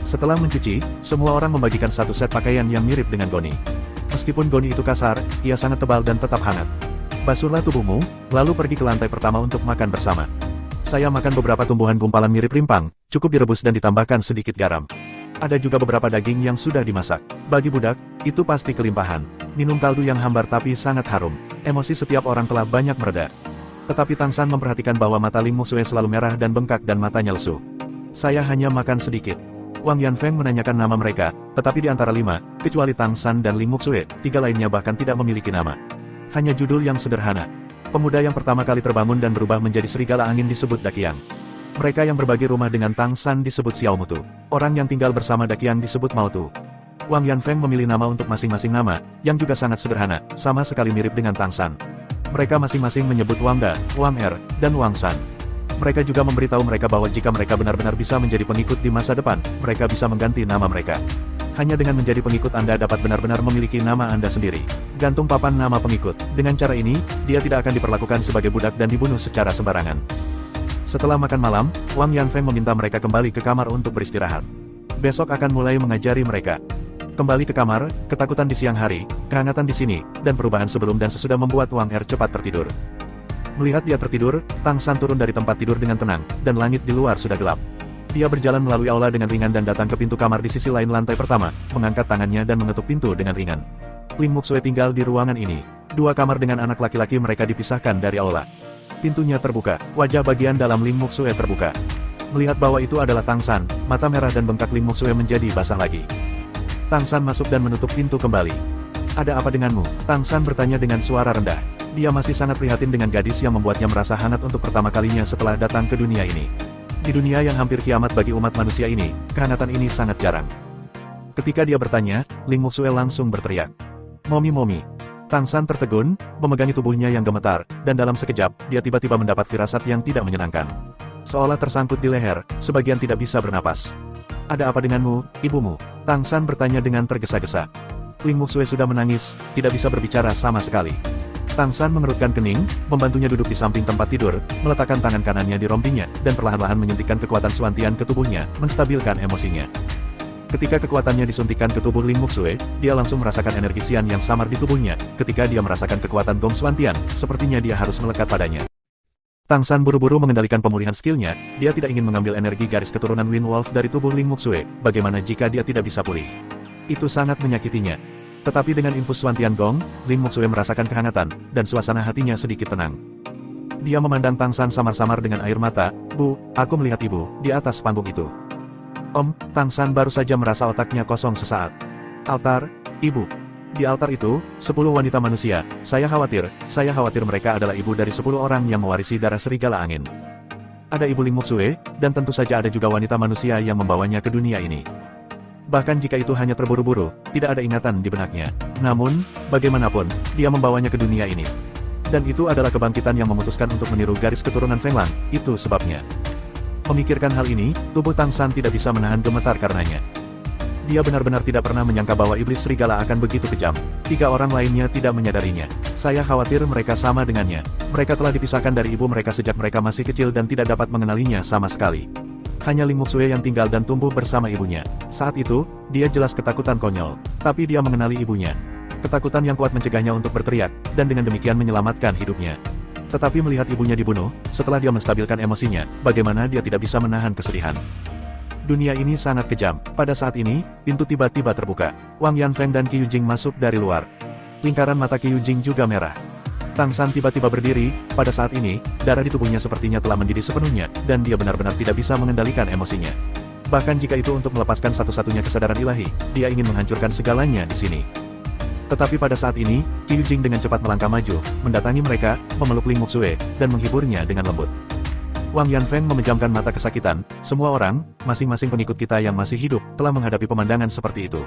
A: Setelah mencuci, semua orang membagikan satu set pakaian yang mirip dengan goni. Meskipun goni itu kasar, ia sangat tebal dan tetap hangat. "Basuhlah tubuhmu, lalu pergi ke lantai pertama untuk makan bersama. Saya makan beberapa tumbuhan gumpalan mirip rimpang, cukup direbus dan ditambahkan sedikit garam. Ada juga beberapa daging yang sudah dimasak. Bagi budak, itu pasti kelimpahan. Minum kaldu yang hambar tapi sangat harum. Emosi setiap orang telah banyak mereda. Tetapi Tang San memperhatikan bahwa mata Ling Muxue selalu merah dan bengkak dan matanya lesu. Saya hanya makan sedikit. Wang Yanfeng menanyakan nama mereka, tetapi di antara 5, kecuali Tang San dan Ling Muxue, 3 lainnya bahkan tidak memiliki nama. Hanya judul yang sederhana. Pemuda yang pertama kali terbangun dan berubah menjadi serigala angin disebut Daqiang. Mereka yang berbagi rumah dengan Tang San disebut Xiao Mutu. Orang yang tinggal bersama Daqiang disebut Mao Tu. Wang Yanfeng memilih nama untuk masing-masing nama, yang juga sangat sederhana, sama sekali mirip dengan Tang San. Mereka masing-masing menyebut Wang Da, Wang Er, dan Wang San. Mereka juga memberitahu mereka bahwa jika mereka benar-benar bisa menjadi pengikut di masa depan, mereka bisa mengganti nama mereka. Hanya dengan menjadi pengikut Anda dapat benar-benar memiliki nama Anda sendiri. Gantung papan nama pengikut. Dengan cara ini, dia tidak akan diperlakukan sebagai budak dan dibunuh secara sembarangan. Setelah makan malam, Wang Yanfeng meminta mereka kembali ke kamar untuk beristirahat. Besok akan mulai mengajari mereka. Kembali ke kamar, ketakutan di siang hari, kehangatan di sini, dan perubahan sebelum dan sesudah membuat Wang Er cepat tertidur. Melihat dia tertidur, Tang San turun dari tempat tidur dengan tenang, dan langit di luar sudah gelap. Dia berjalan melalui aula dengan ringan dan datang ke pintu kamar di sisi lain lantai pertama, mengangkat tangannya dan mengetuk pintu dengan ringan. Ling Muxue tinggal di ruangan ini. 2 kamar dengan anak laki-laki mereka dipisahkan dari aula. Pintunya terbuka, wajah bagian dalam Ling Muxue terbuka. Melihat bahwa itu adalah Tang San, mata merah dan bengkak Ling Muxue menjadi basah lagi. Tang San masuk dan menutup pintu kembali. "Ada apa denganmu?" Tang San bertanya dengan suara rendah. Dia masih sangat prihatin dengan gadis yang membuatnya merasa hangat untuk pertama kalinya setelah datang ke dunia ini. Di dunia yang hampir kiamat bagi umat manusia ini, kehangatan ini sangat jarang. Ketika dia bertanya, Ling Muxue langsung berteriak, "Momi Momi." Tang San tertegun, memegangi tubuhnya yang gemetar, dan dalam sekejap, dia tiba-tiba mendapat firasat yang tidak menyenangkan. Seolah tersangkut di leher, sebagian tidak bisa bernapas. "Ada apa denganmu, ibumu?" Tang San bertanya dengan tergesa-gesa. Ling Muxue sudah menangis, tidak bisa berbicara sama sekali. Tang San mengerutkan kening, membantunya duduk di samping tempat tidur, meletakkan tangan kanannya di rompinya, dan perlahan-lahan menyuntikkan kekuatan Suantian ke tubuhnya, menstabilkan emosinya. Ketika kekuatannya disuntikkan ke tubuh Ling Muxue, dia langsung merasakan energi Xian yang samar di tubuhnya. Ketika dia merasakan kekuatan Gong Suantian, sepertinya dia harus melekat padanya. Tang San buru-buru mengendalikan pemulihan skillnya, dia tidak ingin mengambil energi garis keturunan Wind Wolf dari tubuh Ling Muxue, bagaimana jika dia tidak bisa pulih. Itu sangat menyakitinya. Tetapi dengan infus Suantian Gong, Ling Muxue merasakan kehangatan, dan suasana hatinya sedikit tenang. Dia memandang Tang San samar-samar dengan air mata, "Bu, aku melihat ibu, di atas panggung itu." "Om," Tang San baru saja merasa otaknya kosong sesaat. "Altar, ibu. Di altar itu, 10 wanita manusia, saya khawatir mereka adalah ibu dari 10 orang yang mewarisi darah serigala angin. Ada ibu Ling Muxue, dan tentu saja ada juga wanita manusia yang membawanya ke dunia ini. Bahkan jika itu hanya terburu-buru, tidak ada ingatan di benaknya. Namun, bagaimanapun, dia membawanya ke dunia ini. Dan itu adalah kebangkitan yang memutuskan untuk meniru garis keturunan Feng Lang, itu sebabnya." Memikirkan hal ini, tubuh Tang San tidak bisa menahan gemetar karenanya. Dia benar-benar tidak pernah menyangka bahwa iblis serigala akan begitu kejam. 3 orang lainnya tidak menyadarinya. "Saya khawatir mereka sama dengannya. Mereka telah dipisahkan dari ibu mereka sejak mereka masih kecil dan tidak dapat mengenalinya sama sekali. Hanya Ling Muxue yang tinggal dan tumbuh bersama ibunya. Saat itu, dia jelas ketakutan konyol. Tapi dia mengenali ibunya. Ketakutan yang kuat mencegahnya untuk berteriak, dan dengan demikian menyelamatkan hidupnya. Tetapi melihat ibunya dibunuh, setelah dia menstabilkan emosinya, bagaimana dia tidak bisa menahan kesedihan. Dunia ini sangat kejam. Pada saat ini, pintu tiba-tiba terbuka. Wang Yanfeng dan Qi Yujing masuk dari luar. Lingkaran mata Qi Yujing juga merah. Tang San tiba-tiba berdiri, pada saat ini, darah di tubuhnya sepertinya telah mendidih sepenuhnya, dan dia benar-benar tidak bisa mengendalikan emosinya. Bahkan jika itu untuk melepaskan satu-satunya kesadaran ilahi, dia ingin menghancurkan segalanya di sini. Tetapi pada saat ini, Qi Yujing dengan cepat melangkah maju, mendatangi mereka, memeluk Ling Muxue, dan menghiburnya dengan lembut. Wang Yanfeng memejamkan mata kesakitan. Semua orang, masing-masing pengikut kita yang masih hidup, telah menghadapi pemandangan seperti itu.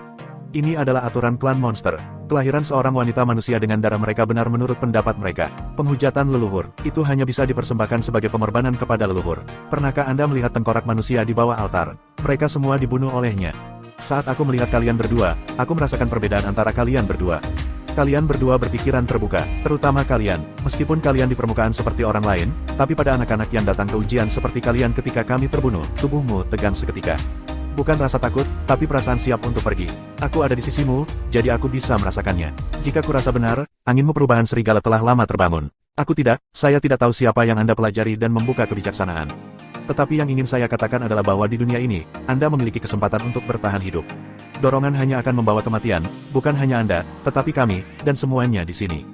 A: Ini adalah aturan klan monster. Kelahiran seorang wanita manusia dengan darah mereka benar menurut pendapat mereka. Penghujatan leluhur, itu hanya bisa dipersembahkan sebagai pengorbanan kepada leluhur. Pernahkah Anda melihat tengkorak manusia di bawah altar? Mereka semua dibunuh olehnya. Saat aku melihat kalian berdua, aku merasakan perbedaan antara kalian berdua. Kalian berdua berpikiran terbuka, terutama kalian. Meskipun kalian di permukaan seperti orang lain, tapi pada anak-anak yang datang ke ujian seperti kalian ketika kami terbunuh, tubuhmu tegang seketika. Bukan rasa takut, tapi perasaan siap untuk pergi. Aku ada di sisimu, jadi aku bisa merasakannya. Jika kurasa benar, anginmu perubahan serigala telah lama terbangun. Aku tidak, saya tidak tahu siapa yang Anda pelajari dan membuka kebijaksanaan. Tetapi yang ingin saya katakan adalah bahwa di dunia ini, Anda memiliki kesempatan untuk bertahan hidup. Dorongan hanya akan membawa kematian, bukan hanya Anda, tetapi kami, dan semuanya di sini.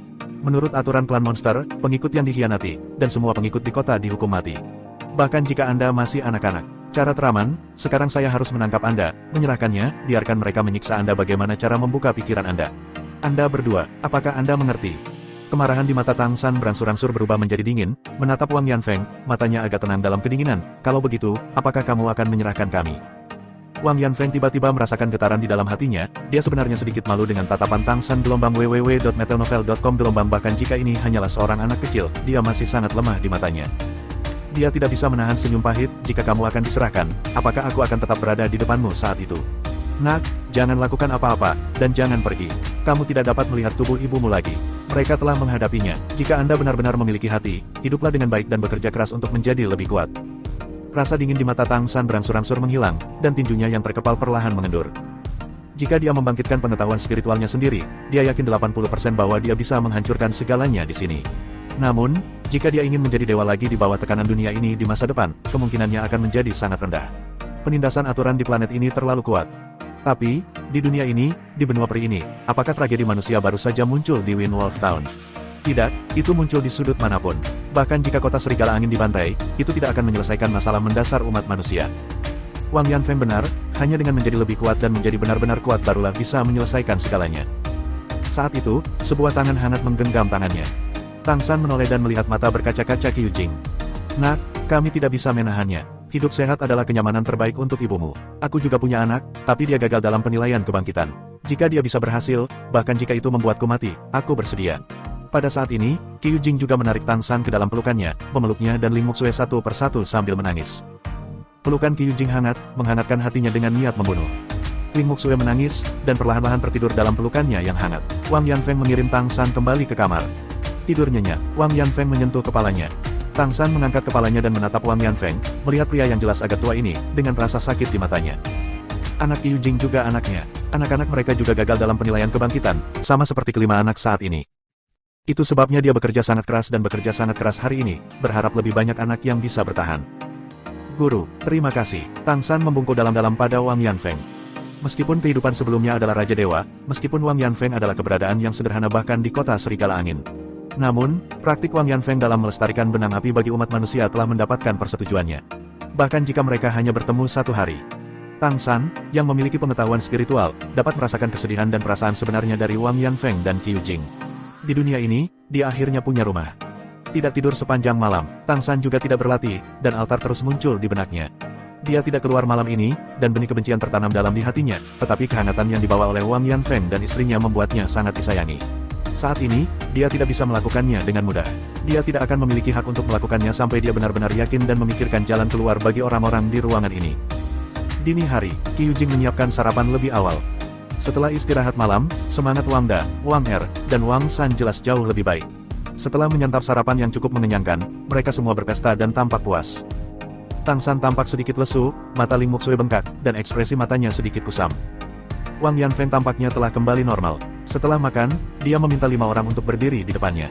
A: Menurut aturan klan monster, pengikut yang dikhianati, dan semua pengikut di kota dihukum mati. Bahkan jika Anda masih anak-anak. Cara teraman, sekarang saya harus menangkap Anda, menyerahkannya, biarkan mereka menyiksa Anda bagaimana cara membuka pikiran Anda. Anda berdua, apakah Anda mengerti? Kemarahan di mata Tang San berangsur-angsur berubah menjadi dingin, menatap Wang Yanfeng, matanya agak tenang dalam kedinginan. Kalau begitu, apakah kamu akan menyerahkan kami? Wang Yanfeng tiba-tiba merasakan getaran di dalam hatinya, dia sebenarnya sedikit malu dengan tatapan Tang San. www.metalnovel.com Bahkan jika ini hanyalah seorang anak kecil, dia masih sangat lemah di matanya. Dia tidak bisa menahan senyum pahit. Jika kamu akan diserahkan, apakah aku akan tetap berada di depanmu saat itu? Nak, jangan lakukan apa-apa, dan jangan pergi. Kamu tidak dapat melihat tubuh ibumu lagi. Mereka telah menghadapinya. Jika Anda benar-benar memiliki hati, hiduplah dengan baik dan bekerja keras untuk menjadi lebih kuat. Rasa dingin di mata Tang San berangsur-angsur menghilang, dan tinjunya yang terkepal perlahan mengendur. Jika dia membangkitkan pengetahuan spiritualnya sendiri, dia yakin 80% bahwa dia bisa menghancurkan segalanya di sini. Namun, jika dia ingin menjadi dewa lagi di bawah tekanan dunia ini di masa depan, kemungkinannya akan menjadi sangat rendah. Penindasan aturan di planet ini terlalu kuat. Tapi, di dunia ini, di benua peri ini, apakah tragedi manusia baru saja muncul di Windwolf Town? Tidak, itu muncul di sudut manapun. Bahkan jika kota serigala angin dibantai, itu tidak akan menyelesaikan masalah mendasar umat manusia. Wang Yanfeng benar, hanya dengan menjadi lebih kuat dan menjadi benar-benar kuat barulah bisa menyelesaikan segalanya. Saat itu, sebuah tangan hangat menggenggam tangannya. Tang San menoleh dan melihat mata berkaca-kaca Qiu Jing. Nak, kami tidak bisa menahannya. Hidup sehat adalah kenyamanan terbaik untuk ibumu. Aku juga punya anak, tapi dia gagal dalam penilaian kebangkitan. Jika dia bisa berhasil, bahkan jika itu membuatku mati, aku bersedia. Pada saat ini, Qiu Jing juga menarik Tang San ke dalam pelukannya, memeluknya dan Ling Muxue satu persatu sambil menangis. Pelukan Qiu Jing hangat, menghangatkan hatinya dengan niat membunuh. Ling Muxue menangis, dan perlahan-lahan tertidur dalam pelukannya yang hangat. Wang Yanfeng mengirim Tang San kembali ke kamar. Tidur nyenyak, Wang Yanfeng menyentuh kepalanya. Tang San mengangkat kepalanya dan menatap Wang Yanfeng, melihat pria yang jelas agak tua ini, dengan rasa sakit di matanya. Anak Qiu Jing juga anaknya. Anak-anak mereka juga gagal dalam penilaian kebangkitan, sama seperti kelima anak saat ini. Itu sebabnya dia bekerja sangat keras dan bekerja sangat keras hari ini, berharap lebih banyak anak yang bisa bertahan. Guru, terima kasih. Tang San membungkuk dalam-dalam pada Wang Yanfeng. Meskipun kehidupan sebelumnya adalah Raja Dewa, meskipun Wang Yanfeng adalah keberadaan yang sederhana bahkan di kota Serigala Angin. Namun, praktik Wang Yanfeng dalam melestarikan benang api bagi umat manusia telah mendapatkan persetujuannya. Bahkan jika mereka hanya bertemu satu hari. Tang San, yang memiliki pengetahuan spiritual, dapat merasakan kesedihan dan perasaan sebenarnya dari Wang Yanfeng dan Qiu Jing. Di dunia ini, dia akhirnya punya rumah. Tidak tidur sepanjang malam, Tang San juga tidak berlatih, dan altar terus muncul di benaknya. Dia tidak keluar malam ini, dan benih kebencian tertanam dalam di hatinya, tetapi kehangatan yang dibawa oleh Wang Yanfeng dan istrinya membuatnya sangat disayangi. Saat ini, dia tidak bisa melakukannya dengan mudah. Dia tidak akan memiliki hak untuk melakukannya sampai dia benar-benar yakin dan memikirkan jalan keluar bagi orang-orang di ruangan ini. Dini hari, Qiu Jing menyiapkan sarapan lebih awal. Setelah istirahat malam, semangat Wang Da, Wang Er, dan Wang San jelas jauh lebih baik. Setelah menyantap sarapan yang cukup mengenyangkan, mereka semua berpesta dan tampak puas. Tang San tampak sedikit lesu, mata Ling Muxue bengkak, dan ekspresi matanya sedikit kusam. Wang Yanfeng tampaknya telah kembali normal. Setelah makan, dia meminta 5 orang untuk berdiri di depannya.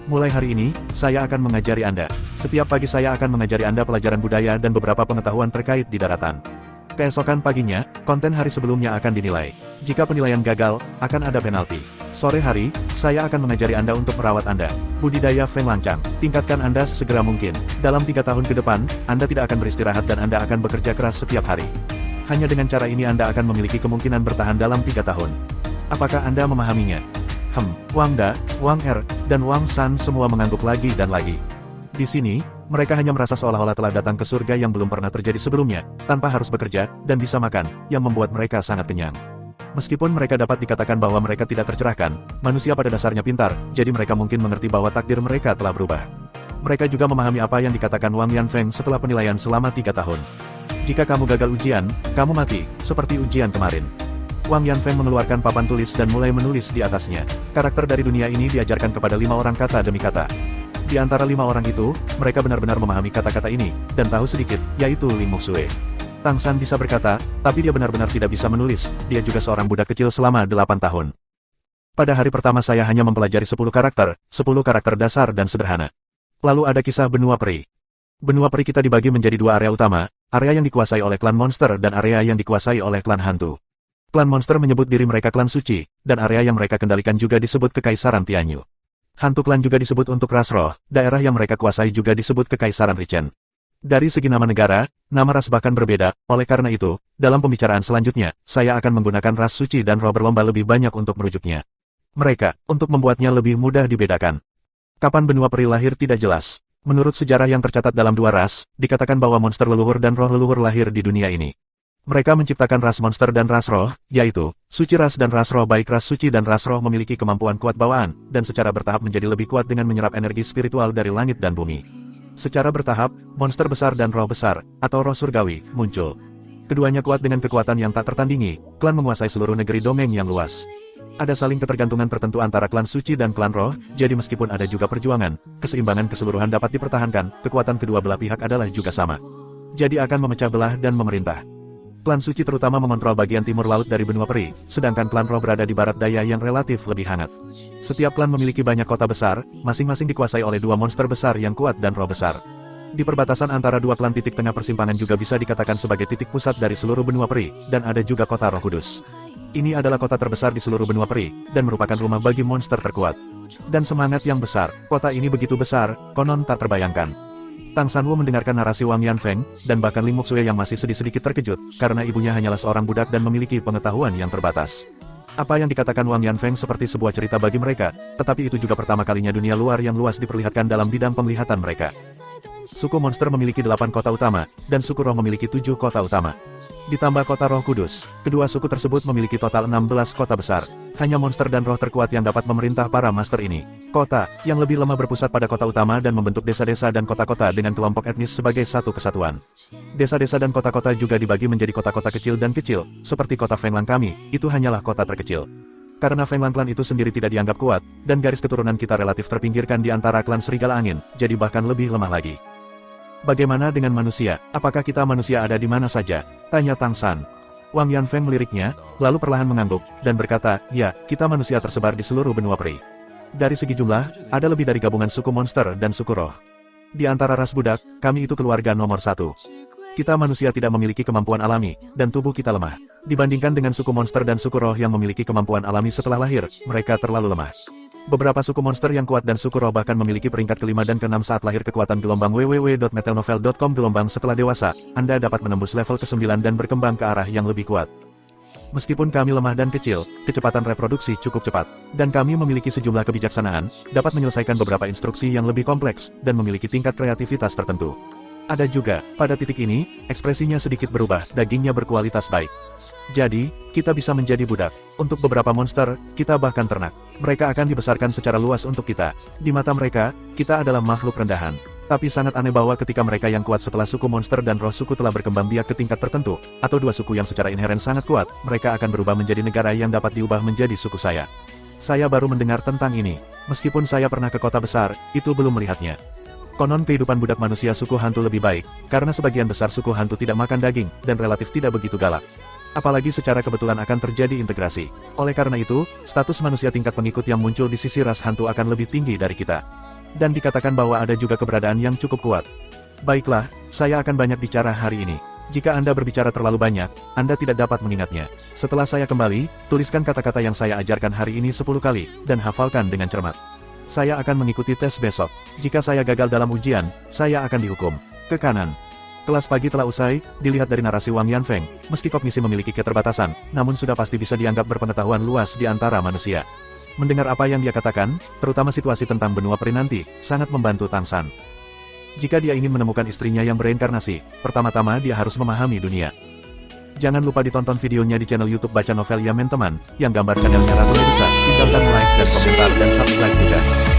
A: Mulai hari ini, saya akan mengajari Anda. Setiap pagi saya akan mengajari Anda pelajaran budaya dan beberapa pengetahuan terkait di daratan. Keesokan paginya, konten hari sebelumnya akan dinilai. Jika penilaian gagal, akan ada penalti. Sore hari, saya akan mengajari Anda untuk merawat Anda. Budidaya Feng Lancang. Tingkatkan Anda sesegera mungkin. Dalam 3 tahun ke depan, Anda tidak akan beristirahat dan Anda akan bekerja keras setiap hari. Hanya dengan cara ini Anda akan memiliki kemungkinan bertahan dalam 3 tahun. Apakah Anda memahaminya? Wang Da, Wang Er, dan Wang San semua mengangguk lagi dan lagi. Di sini, mereka hanya merasa seolah-olah telah datang ke surga yang belum pernah terjadi sebelumnya, tanpa harus bekerja, dan bisa makan, yang membuat mereka sangat kenyang. Meskipun mereka dapat dikatakan bahwa mereka tidak tercerahkan, manusia pada dasarnya pintar, jadi mereka mungkin mengerti bahwa takdir mereka telah berubah. Mereka juga memahami apa yang dikatakan Wang Yanfeng setelah penilaian selama 3 tahun. Jika kamu gagal ujian, kamu mati, seperti ujian kemarin. Wang Yanfeng mengeluarkan papan tulis dan mulai menulis di atasnya. Karakter dari dunia ini diajarkan kepada 5 orang kata demi kata. Di antara 5 orang itu, mereka benar-benar memahami kata-kata ini, dan tahu sedikit, yaitu Ling Muxue. Tang San bisa berkata, tapi dia benar-benar tidak bisa menulis, dia juga seorang budak kecil selama 8 tahun. Pada hari pertama saya hanya mempelajari 10 karakter dasar dan sederhana. Lalu ada kisah benua peri. Benua peri kita dibagi menjadi dua area utama, area yang dikuasai oleh klan monster dan area yang dikuasai oleh klan hantu. Klan monster menyebut diri mereka klan suci, dan area yang mereka kendalikan juga disebut Kekaisaran Tianyu. Hantu klan juga disebut untuk ras roh, daerah yang mereka kuasai juga disebut Kekaisaran Richen. Dari segi nama negara, nama ras bahkan berbeda, oleh karena itu, dalam pembicaraan selanjutnya, saya akan menggunakan ras suci dan roh berlomba lebih banyak untuk merujuknya. Mereka, untuk membuatnya lebih mudah dibedakan. Kapan benua peri lahir tidak jelas. Menurut sejarah yang tercatat dalam dua ras, dikatakan bahwa monster leluhur dan roh leluhur lahir di dunia ini. Mereka menciptakan ras monster dan ras roh, yaitu, suci ras dan ras roh. Baik ras suci dan ras roh memiliki kemampuan kuat bawaan, dan secara bertahap menjadi lebih kuat dengan menyerap energi spiritual dari langit dan bumi. Secara bertahap, monster besar dan roh besar, atau roh surgawi, muncul. Keduanya kuat dengan kekuatan yang tak tertandingi, klan menguasai seluruh negeri domain yang luas. Ada saling ketergantungan tertentu antara klan suci dan klan roh, jadi meskipun ada juga perjuangan, keseimbangan keseluruhan dapat dipertahankan, kekuatan kedua belah pihak adalah juga sama. Jadi akan memecah belah dan memerintah. Klan suci terutama mengontrol bagian timur laut dari benua peri, sedangkan klan roh berada di barat daya yang relatif lebih hangat. Setiap klan memiliki banyak kota besar, masing-masing dikuasai oleh dua monster besar yang kuat dan roh besar. Di perbatasan antara dua klan titik tengah persimpangan juga bisa dikatakan sebagai titik pusat dari seluruh benua peri, dan ada juga kota Roh Kudus. Ini adalah kota terbesar di seluruh benua peri, dan merupakan rumah bagi monster terkuat. Dan semangat yang besar, kota ini begitu besar, konon tak terbayangkan. Tang Sanwo mendengarkan narasi Wang Yanfeng, dan bahkan Ling Muxue yang masih sedikit terkejut, karena ibunya hanyalah seorang budak dan memiliki pengetahuan yang terbatas. Apa yang dikatakan Wang Yanfeng seperti sebuah cerita bagi mereka, tetapi itu juga pertama kalinya dunia luar yang luas diperlihatkan dalam bidang penglihatan mereka. Suku monster memiliki 8 kota utama, dan suku roh memiliki 7 kota utama. Ditambah kota Roh Kudus, kedua suku tersebut memiliki total 16 kota besar. Hanya monster dan roh terkuat yang dapat memerintah para master ini. Kota, yang lebih lemah berpusat pada kota utama dan membentuk desa-desa dan kota-kota dengan kelompok etnis sebagai satu kesatuan. Desa-desa dan kota-kota juga dibagi menjadi kota-kota kecil dan kecil, seperti kota Fenglang kami, itu hanyalah kota terkecil. Karena Fenglang klan itu sendiri tidak dianggap kuat, dan garis keturunan kita relatif terpinggirkan di antara klan Serigala Angin, jadi bahkan lebih lemah lagi. Bagaimana dengan manusia? Apakah kita manusia ada di mana saja? Tanya Tang San. Wang Yanfeng meliriknya, lalu perlahan mengangguk, dan berkata, ya, kita manusia tersebar di seluruh benua peri. Dari segi jumlah, ada lebih dari gabungan suku monster dan suku roh. Di antara ras budak, kami itu keluarga nomor 1. Kita manusia tidak memiliki kemampuan alami, dan tubuh kita lemah. Dibandingkan dengan suku monster dan suku roh yang memiliki kemampuan alami setelah lahir, mereka terlalu lemah. Beberapa suku monster yang kuat dan suku roh bahkan memiliki peringkat kelima dan keenam saat lahir. Kekuatan gelombang www.metalnovel.com. Gelombang setelah dewasa, Anda dapat menembus level ke-9 dan berkembang ke arah yang lebih kuat. Meskipun kami lemah dan kecil, kecepatan reproduksi cukup cepat, dan kami memiliki sejumlah kebijaksanaan, dapat menyelesaikan beberapa instruksi yang lebih kompleks, dan memiliki tingkat kreativitas tertentu. Ada juga, pada titik ini, ekspresinya sedikit berubah, dagingnya berkualitas baik. Jadi, kita bisa menjadi budak. Untuk beberapa monster, kita bahkan ternak. Mereka akan dibesarkan secara luas untuk kita. Di mata mereka, kita adalah makhluk rendahan. Tapi sangat aneh bahwa ketika mereka yang kuat setelah suku monster dan roh suku telah berkembang biak ke tingkat tertentu, atau dua suku yang secara inheren sangat kuat, mereka akan berubah menjadi negara yang dapat diubah menjadi suku saya. Saya baru mendengar tentang ini. Meskipun saya pernah ke kota besar, itu belum melihatnya. Konon kehidupan budak manusia suku hantu lebih baik, karena sebagian besar suku hantu tidak makan daging, dan relatif tidak begitu galak. Apalagi secara kebetulan akan terjadi integrasi. Oleh karena itu, status manusia tingkat pengikut yang muncul di sisi ras hantu akan lebih tinggi dari kita. Dan dikatakan bahwa ada juga keberadaan yang cukup kuat. Baiklah, saya akan banyak bicara hari ini. Jika Anda berbicara terlalu banyak, Anda tidak dapat mengingatnya. Setelah saya kembali, tuliskan kata-kata yang saya ajarkan hari ini 10 kali, dan hafalkan dengan cermat. Saya akan mengikuti tes besok. Jika saya gagal dalam ujian, saya akan dihukum. Ke kanan. Kelas pagi telah usai, dilihat dari narasi Wang Yanfeng, meski kognisi memiliki keterbatasan, namun sudah pasti bisa dianggap berpengetahuan luas di antara manusia. Mendengar apa yang dia katakan, terutama situasi tentang benua peri nanti, sangat membantu Tang San. Jika dia ingin menemukan istrinya yang bereinkarnasi, pertama-tama dia harus memahami dunia. Jangan lupa ditonton videonya di channel YouTube Baca Novel ya teman, yang gambar channelnya Ratu Medusa, tinggalkan like dan komentar dan subscribe juga.